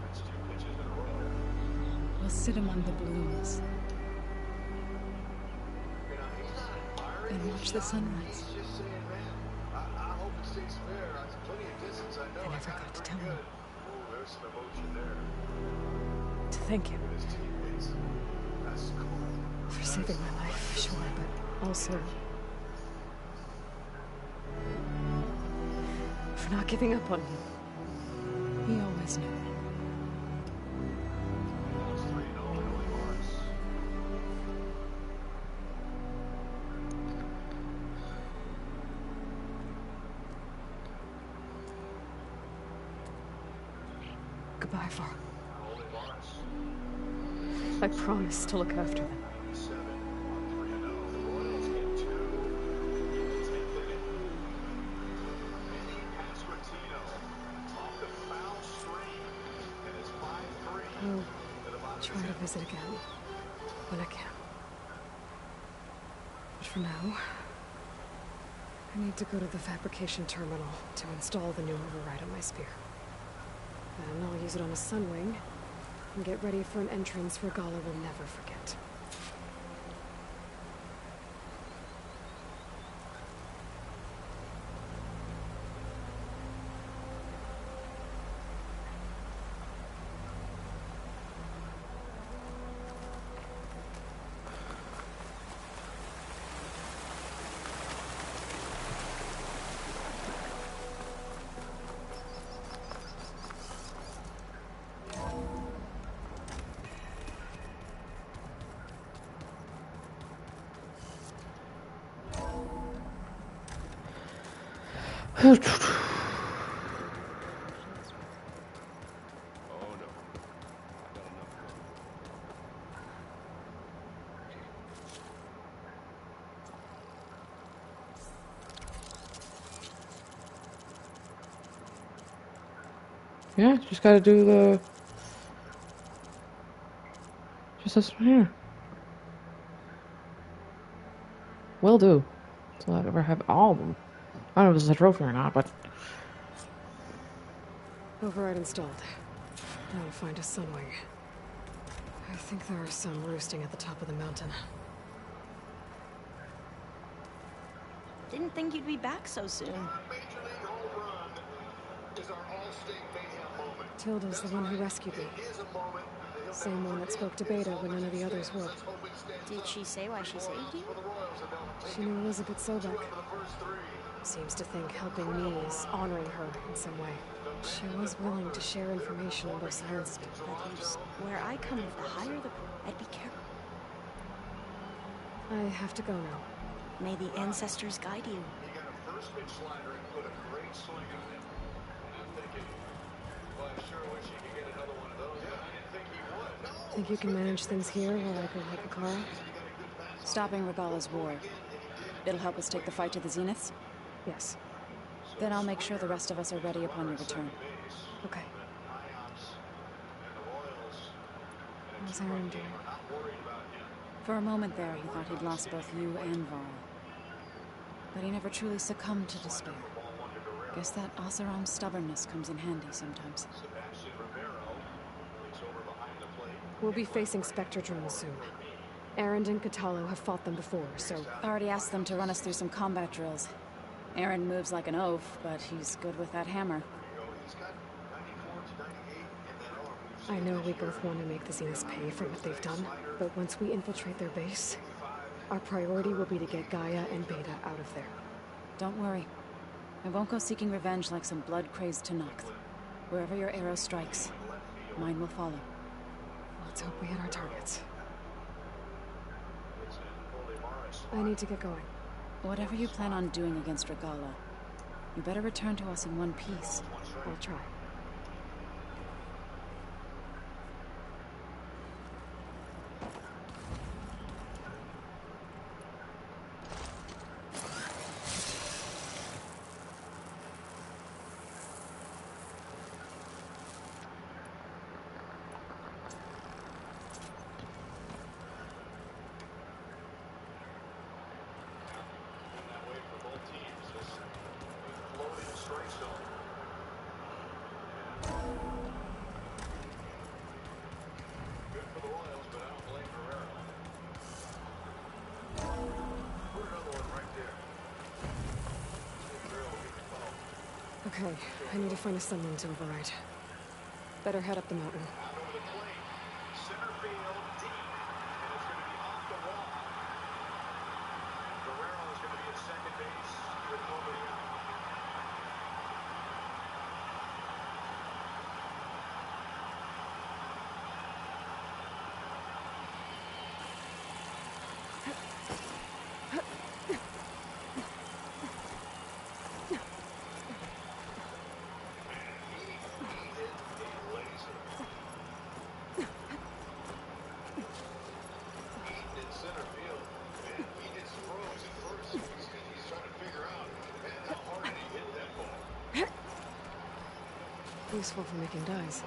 We'll sit among the blooms and watch the sunrise. I never got to tell him. To thank him for saving my life, sure, but also for not giving up on me. He always knew. Goodbye, Varl. I promise to look after them. I'll try to visit again when I can. But for now, I need to go to the fabrication terminal to install the new override on my spear. And I'll use it on a sunwing and get ready for an entrance Regala will never forget. Yeah, just gotta do the... Just this one here. Will do. So I'll ever have all of them. I don't know if this is a trophy or not, but... Override installed. Now to find a sunwing. I think there are some roosting at the top of the mountain. Didn't think you'd be back so soon. Tilda's the one who rescued me. Same one that spoke to Beta when none of the others would. Did she say why she saved you? She knew Elizabeth Sobek. Seems to think helping me is honoring her in some way. She was willing to share information on both sides. Where I come, if the higher the... I'd be careful. I have to go now. May the ancestors guide you. Think you can manage things here while I go help Akara? Stopping Regala's war. It'll help us take the fight to the Zeniths? Yes. Then I'll make sure the rest of us are ready upon your return. Okay. How's Aaron doing? For a moment there, he thought he'd lost both you and Varl. But he never truly succumbed to despair. Guess that Oseram's stubbornness comes in handy sometimes. We'll be facing Spectre drones soon. Errand and Catallo have fought them before, so... I already asked them to run us through some combat drills. Errand moves like an oaf, but he's good with that hammer. I know we both want to make the Zeniths pay for what they've done, but once we infiltrate their base, our priority will be to get Gaia and Beta out of there. Don't worry. I won't go seeking revenge like some blood-crazed Tallnecks. Wherever your arrow strikes, mine will follow. Let's hope we hit our targets. I need to get going. Whatever you plan on doing against Regalla, you better return to us in one piece. I'll try. Okay, I need to find a sunroom to override. Better head up the mountain. Useful for making dyes.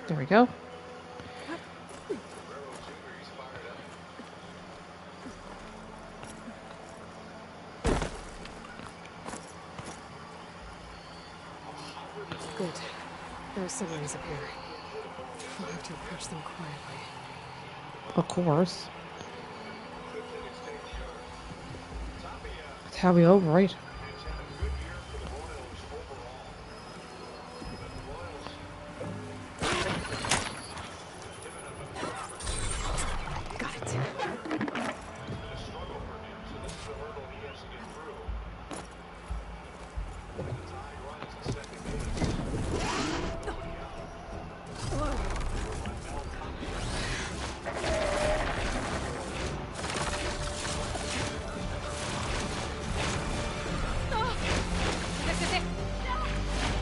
There we go. Good. There are sunrays up here. We'll have to approach them quietly. Of course. That's how we override. Got it.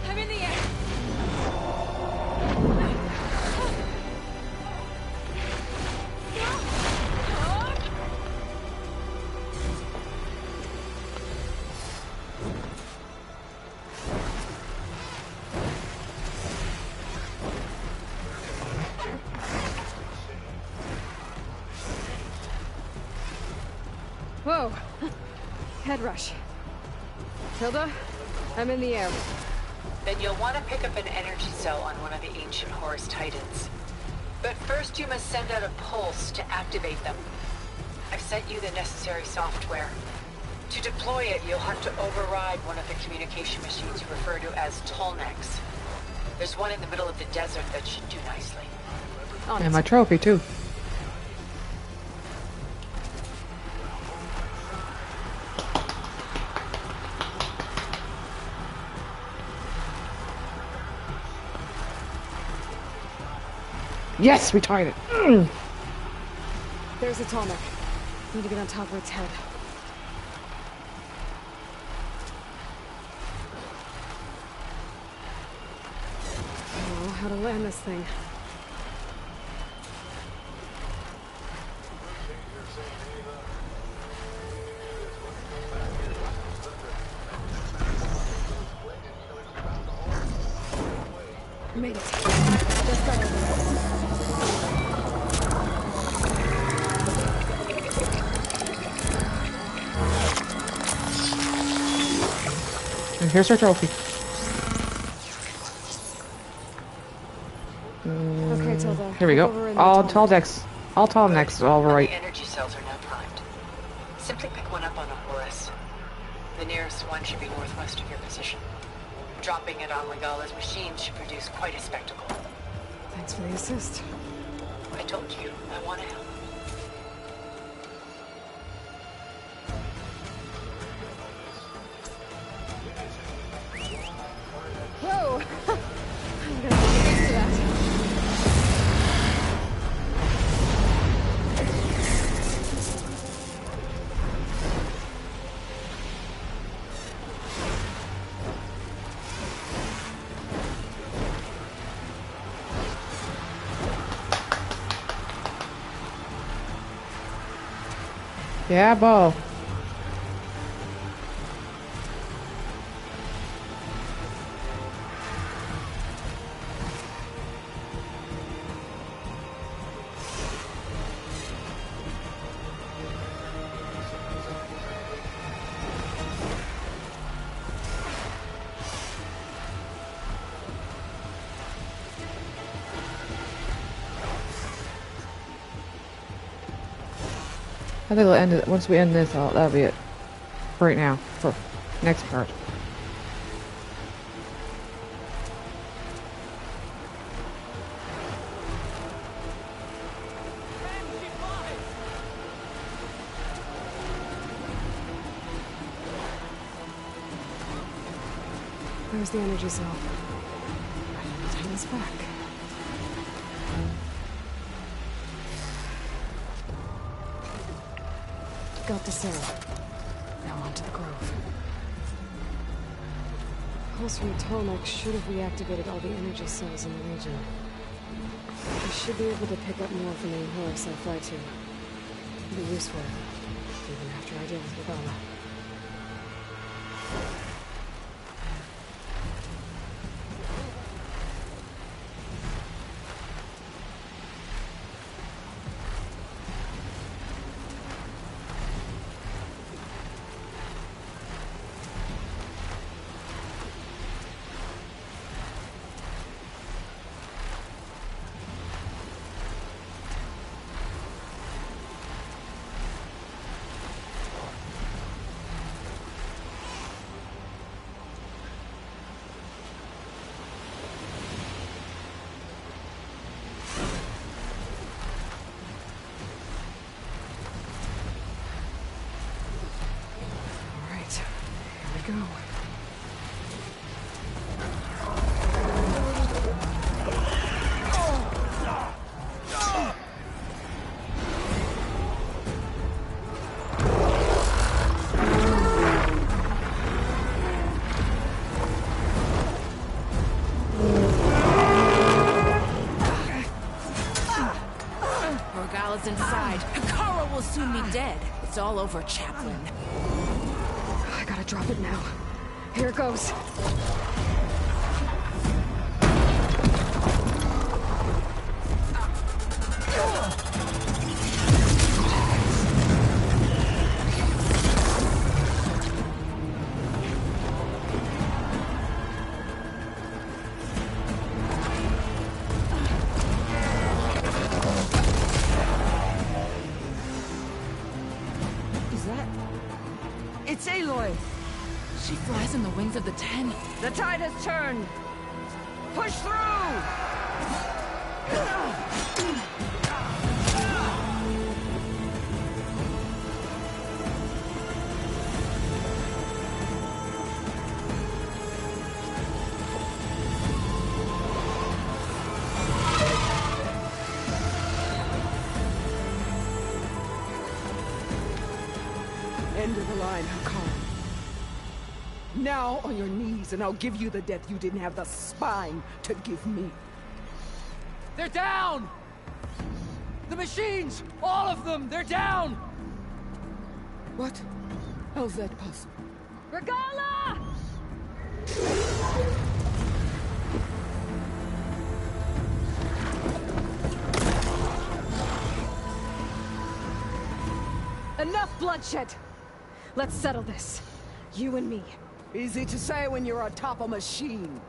I'm in the air. Whoa! Head rush. Tilda, I'm in the air. Then you'll want to pick up an energy cell on one of the ancient Horus Titans. But first you must send out a pulse to activate them. I've sent you the necessary software. To deploy it, you'll have to override one of the communication machines you refer to as Tallnecks. There's one in the middle of the desert that should do nicely. And my trophy, too. Yes, we tied it. There's a Tallneck. Need to get on top of its head. Oh, how to land this thing. Made it. Just got over it. And here's our trophy. Okay, Tilda. Here we go. All Tallnecks. All Tallnecks. All right. The energy cells are now primed. Simply pick one up on a Horus. The nearest one should be northwest of your position. Dropping it on Legala's machine should produce quite a spectacle. Thanks for the assist. I told you, I want to help. Whoa! I'm gonna get used to that. Yeah, Bo. I think we'll end it once we end this. That'll be it for right now. For next part. Where's the energy cell? Time is back. Got to Sarah. Now on to the Grove. Pulse from Tallnecks should have reactivated all the energy cells in the region. I should be able to pick up more from the Horus I fly to. It'll be useful, even after I deal with Regala. Go. Regala's inside. Kara will soon be dead. It's all over, Chaplain. I gotta drop it now. Here it goes. It's Aloy! She flies in the wings of the Ten. The tide has turned! Push through! End of the line, Hakar. Now on your knees, and I'll give you the death you didn't have the spine to give me. They're down! The machines! All of them! They're down! What? How's that possible? Regala! Enough bloodshed! Let's settle this. You and me. Easy to say when you're atop a machine.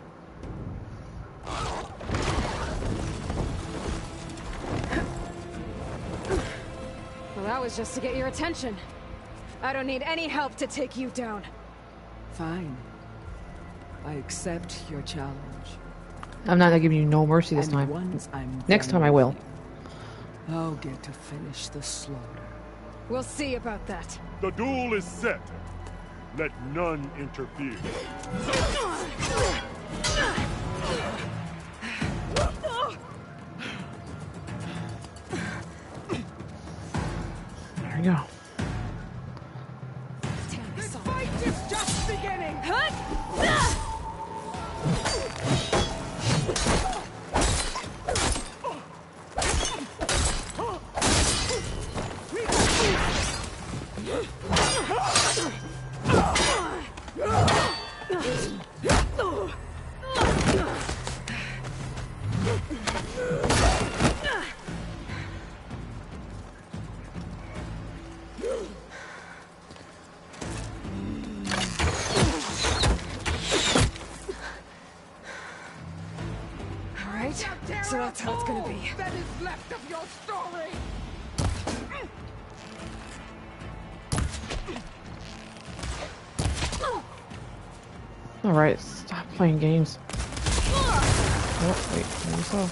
Well, that was just to get your attention. I don't need any help to take you down. Fine. I accept your challenge. I'm not gonna give you no mercy this time. Once I'm Next time I will. I'll get to finish the slaughter. We'll see about that. The duel is set. Let none interfere. There we go. This fight is just beginning! So that's how it's gonna be. That is left of your story! Alright, stop playing games. Oh, wait, maybe so.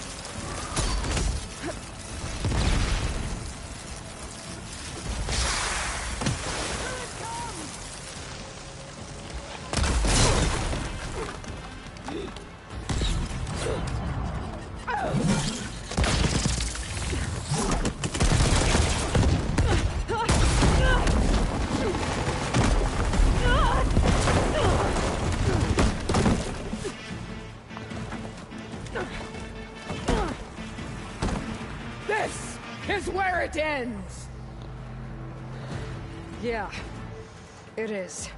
This is where it ends! Yeah, it is.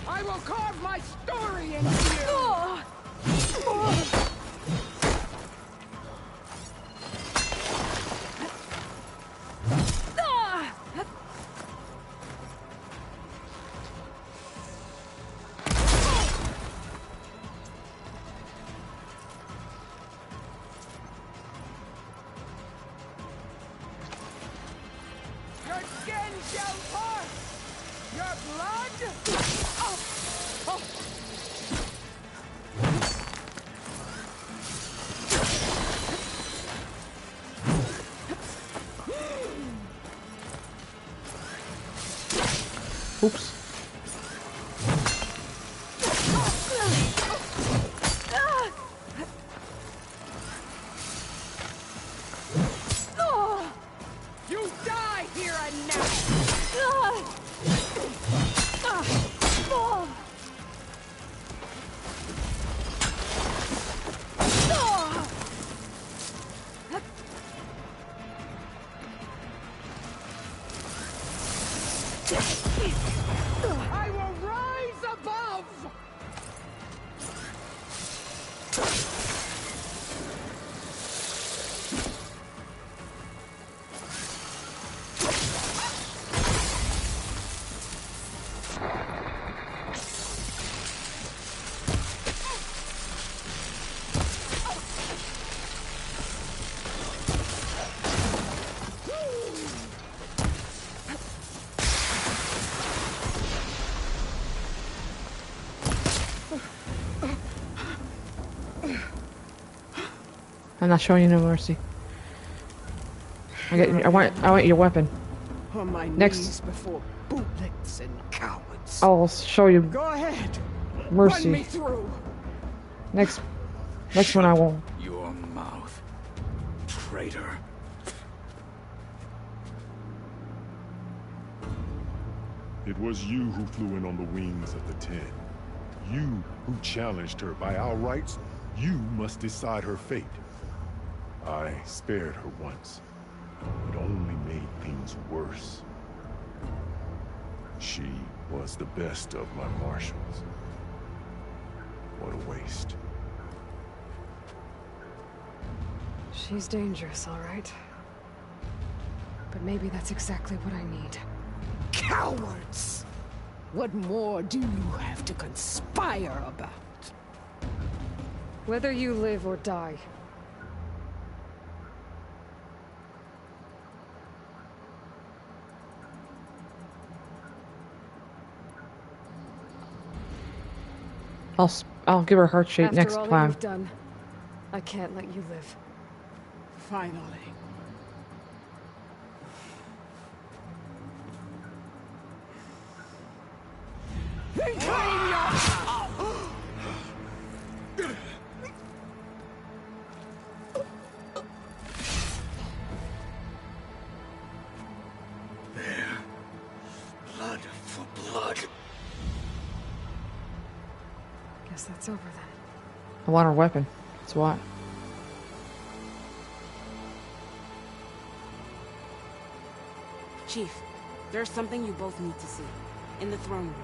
I will carve my story into you! Your skin shall part! Your blood! Oh. Oh. Oops. You die here and now! I will rise above! I'm not showing you no mercy. I want your weapon. On my Next. knees before bootlets and cowards. I'll show you Go ahead. mercy. Run me through. Next one I won't. Your mouth, traitor. It was you who flew in on the wings of the 10. You who challenged her by our rights. You must decide her fate. I spared her once. It only made things worse. She was the best of my marshals. What a waste. She's dangerous, all right. Maybe that's exactly what I need. Cowards! What more do you have to conspire about? Whether you live or die. I'll give her heart shape After next all that time. you've done, I can't let you live. Finally. Reclaim your... There. Blood for blood. Guess that's over then. I want her weapon. That's why. Chief, there's something you both need to see. In the throne room.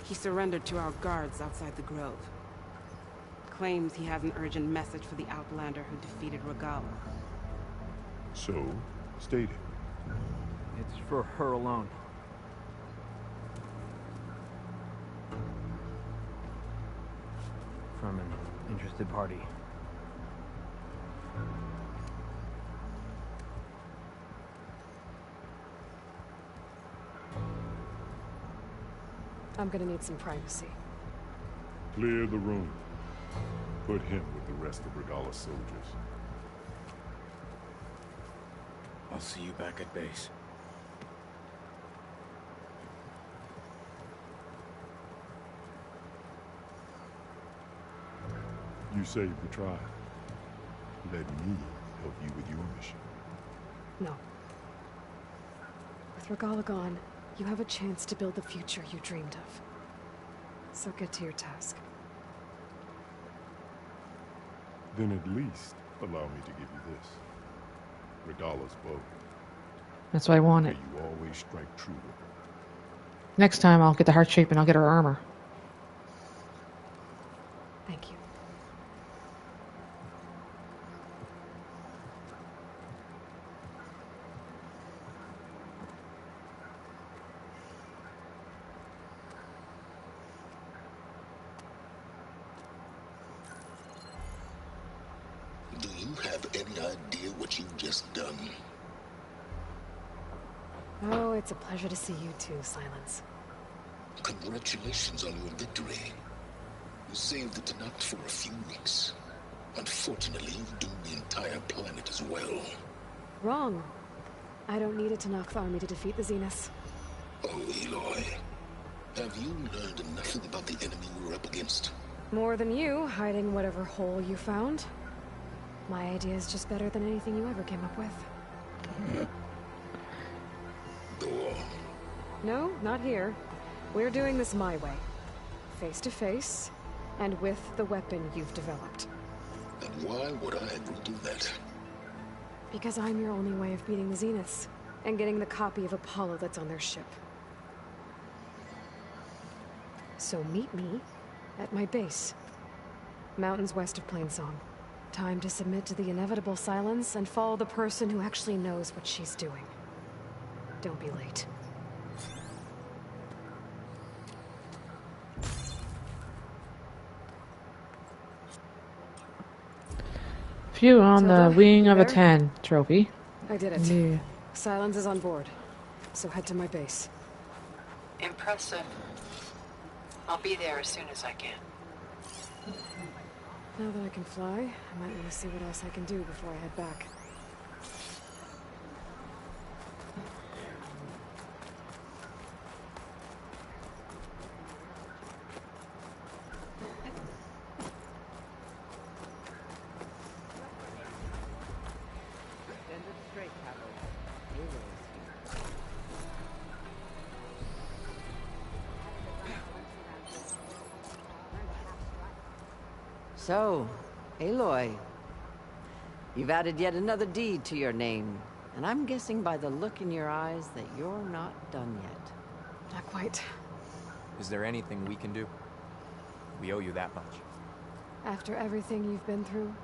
He surrendered to our guards outside the grove. Claims he has an urgent message for the Outlander who defeated Regala. So, state it. It's for her alone. From an interested party. I'm gonna need some privacy. Clear the room. Put him with the rest of Regala's soldiers. I'll see you back at base. You saved the tribe. Let me help you with your mission. No. With Regala gone, you have a chance to build the future you dreamed of. So get to your task. Then at least allow me to give you this. Regala's bow. That's what I wanted. May you always strike true with her. Next time I'll get the heart shape and I'll get her armor. Thank you. Do you have any idea what you've just done? Oh, it's a pleasure to see you too, Silence. Congratulations on your victory. You saved the Tallnecks for a few weeks. Unfortunately, you've doomed the entire planet as well. Wrong. I don't need a Tallnecks army to defeat the Zeniths. Oh, Aloy. Have you learned nothing about the enemy we're up against? More than you, hiding whatever hole you found. My idea is just better than anything you ever came up with. Go on. No, not here. We're doing this my way. Face to face, and with the weapon you've developed. And why would I agree to that? Because I'm your only way of beating the Zeniths, and getting the copy of Apollo that's on their ship. So meet me at my base. Mountains west of Plainsong. Time to submit to the inevitable silence and follow the person who actually knows what she's doing. Don't be late. Few on Tilda, the wing you of a there? 10 trophy. I did it. Yeah. Silence is on board, so head to my base. Impressive. I'll be there as soon as I can. Now that I can fly, I might want to see what else I can do before I head back. So, Aloy, You've added yet another deed to your name, and I'm guessing by the look in your eyes that you're not done yet. Not quite. Is there anything we can do? We owe you that much. After everything you've been through,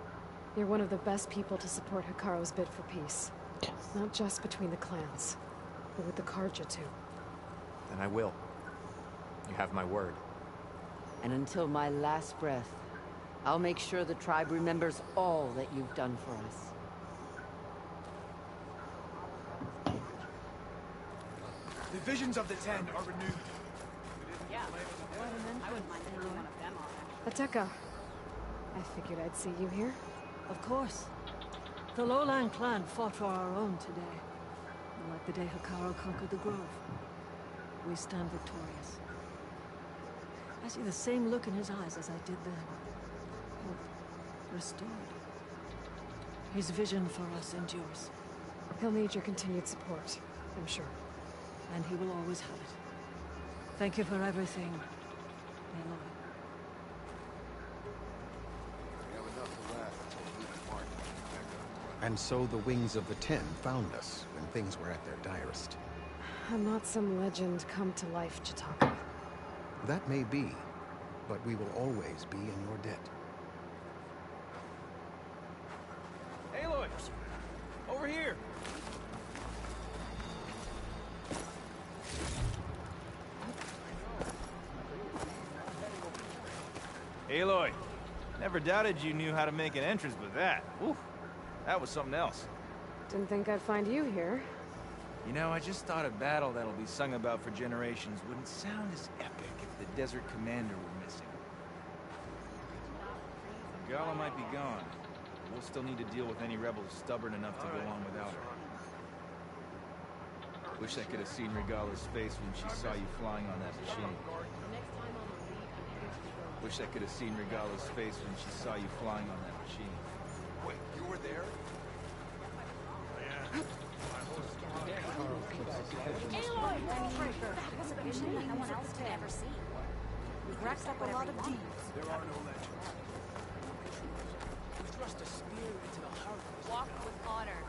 you're one of the best people to support Hikaru's bid for peace. Yes. Not just between the clans, but with the Carja too. Then I will. You have my word. And until my last breath, I'll make sure the tribe remembers all that you've done for us. The visions of the Ten are renewed. Yeah, I wouldn't mind taking one of them on. Ateka, I figured I'd see you here. Of course. The Lowland clan fought for our own today. Like the day Hikaru conquered the Grove. We stand victorious. I see the same look in his eyes as I did then. Hope restored. His vision for us endures. He'll need your continued support, I'm sure. And he will always have it. Thank you for everything, Aloy. And so the Wings of the Ten found us when things were at their direst. I'm not some legend come to life, Chitaka. That may be, but we will always be in your debt. Aloy! Over here! Aloy, never doubted you knew how to make an entrance with that. Oof, that was something else. Didn't think I'd find you here. You know, I just thought a battle that'll be sung about for generations wouldn't sound as epic if the Desert Commander were missing. Gala might be gone. We'll still need to deal with any rebels stubborn enough to go on without her. Wish I could have seen Regala's face when she saw you flying on that machine. Wish I could have seen Regala's face when she saw you flying on that machine. Wait, you were there? Aloy! That was a mission no one else could ever see. We've racked up a lot of deeds. There are no legends. We thrust a spear into the heart. Walk with honor.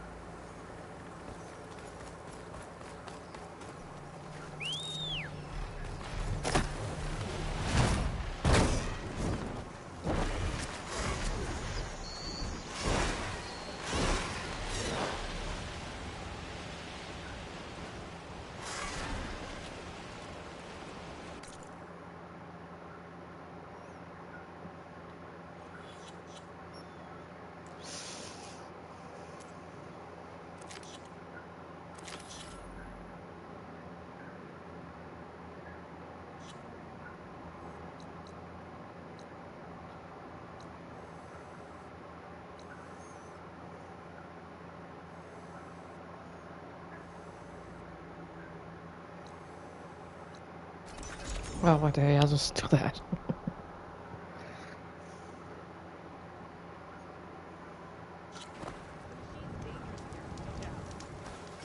Well, okay, I'll just do that.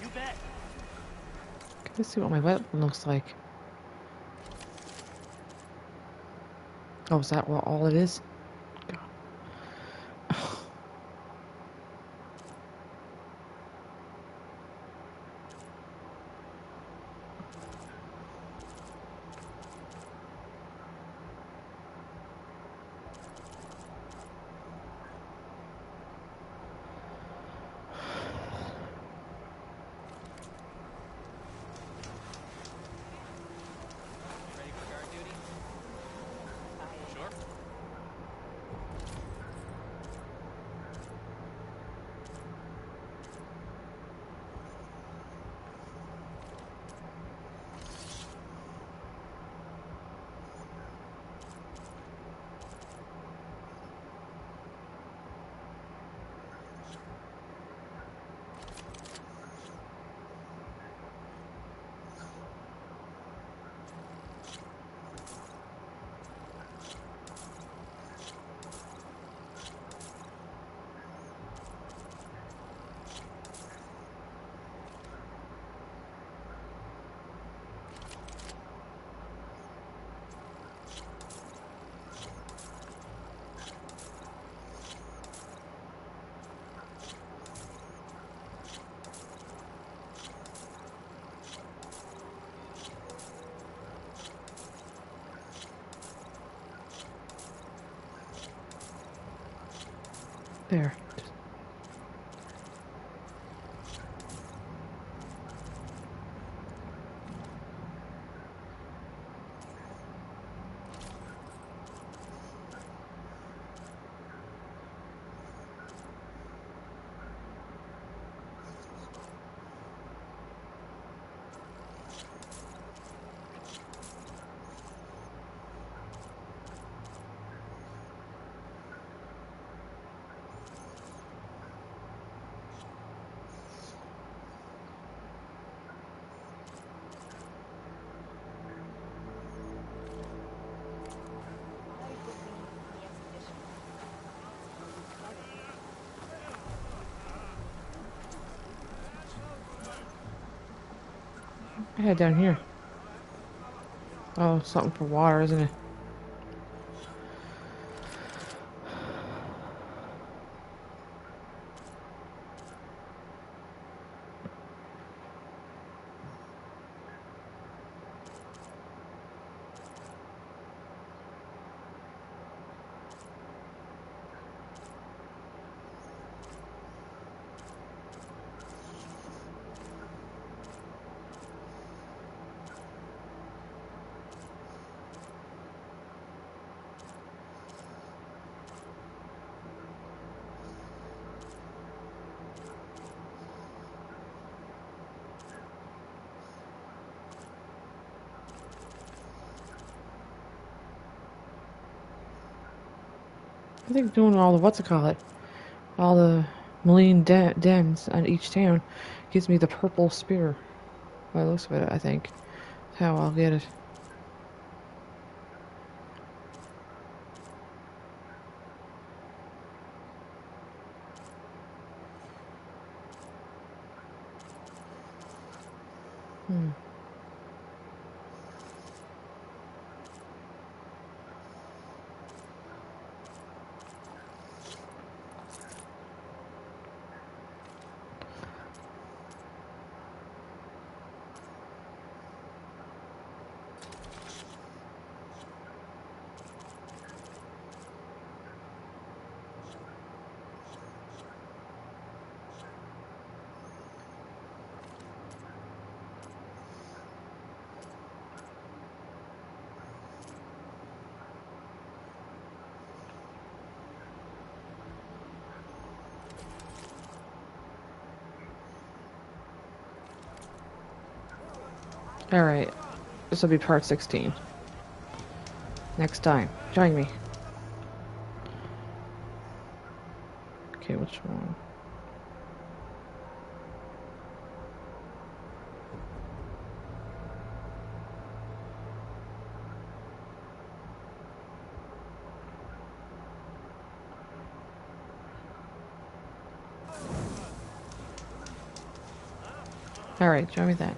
You bet. Can I see what my weapon looks like? Oh, is that what all it is? God. there. I had down here. Oh, something for water, isn't it? I think doing all the all the Malign dens on each town gives me the purple spear. By the looks of it, I think. That's how I'll get it. Alright, this will be part 16. Next time, join me. Okay, which one? Alright, join me then.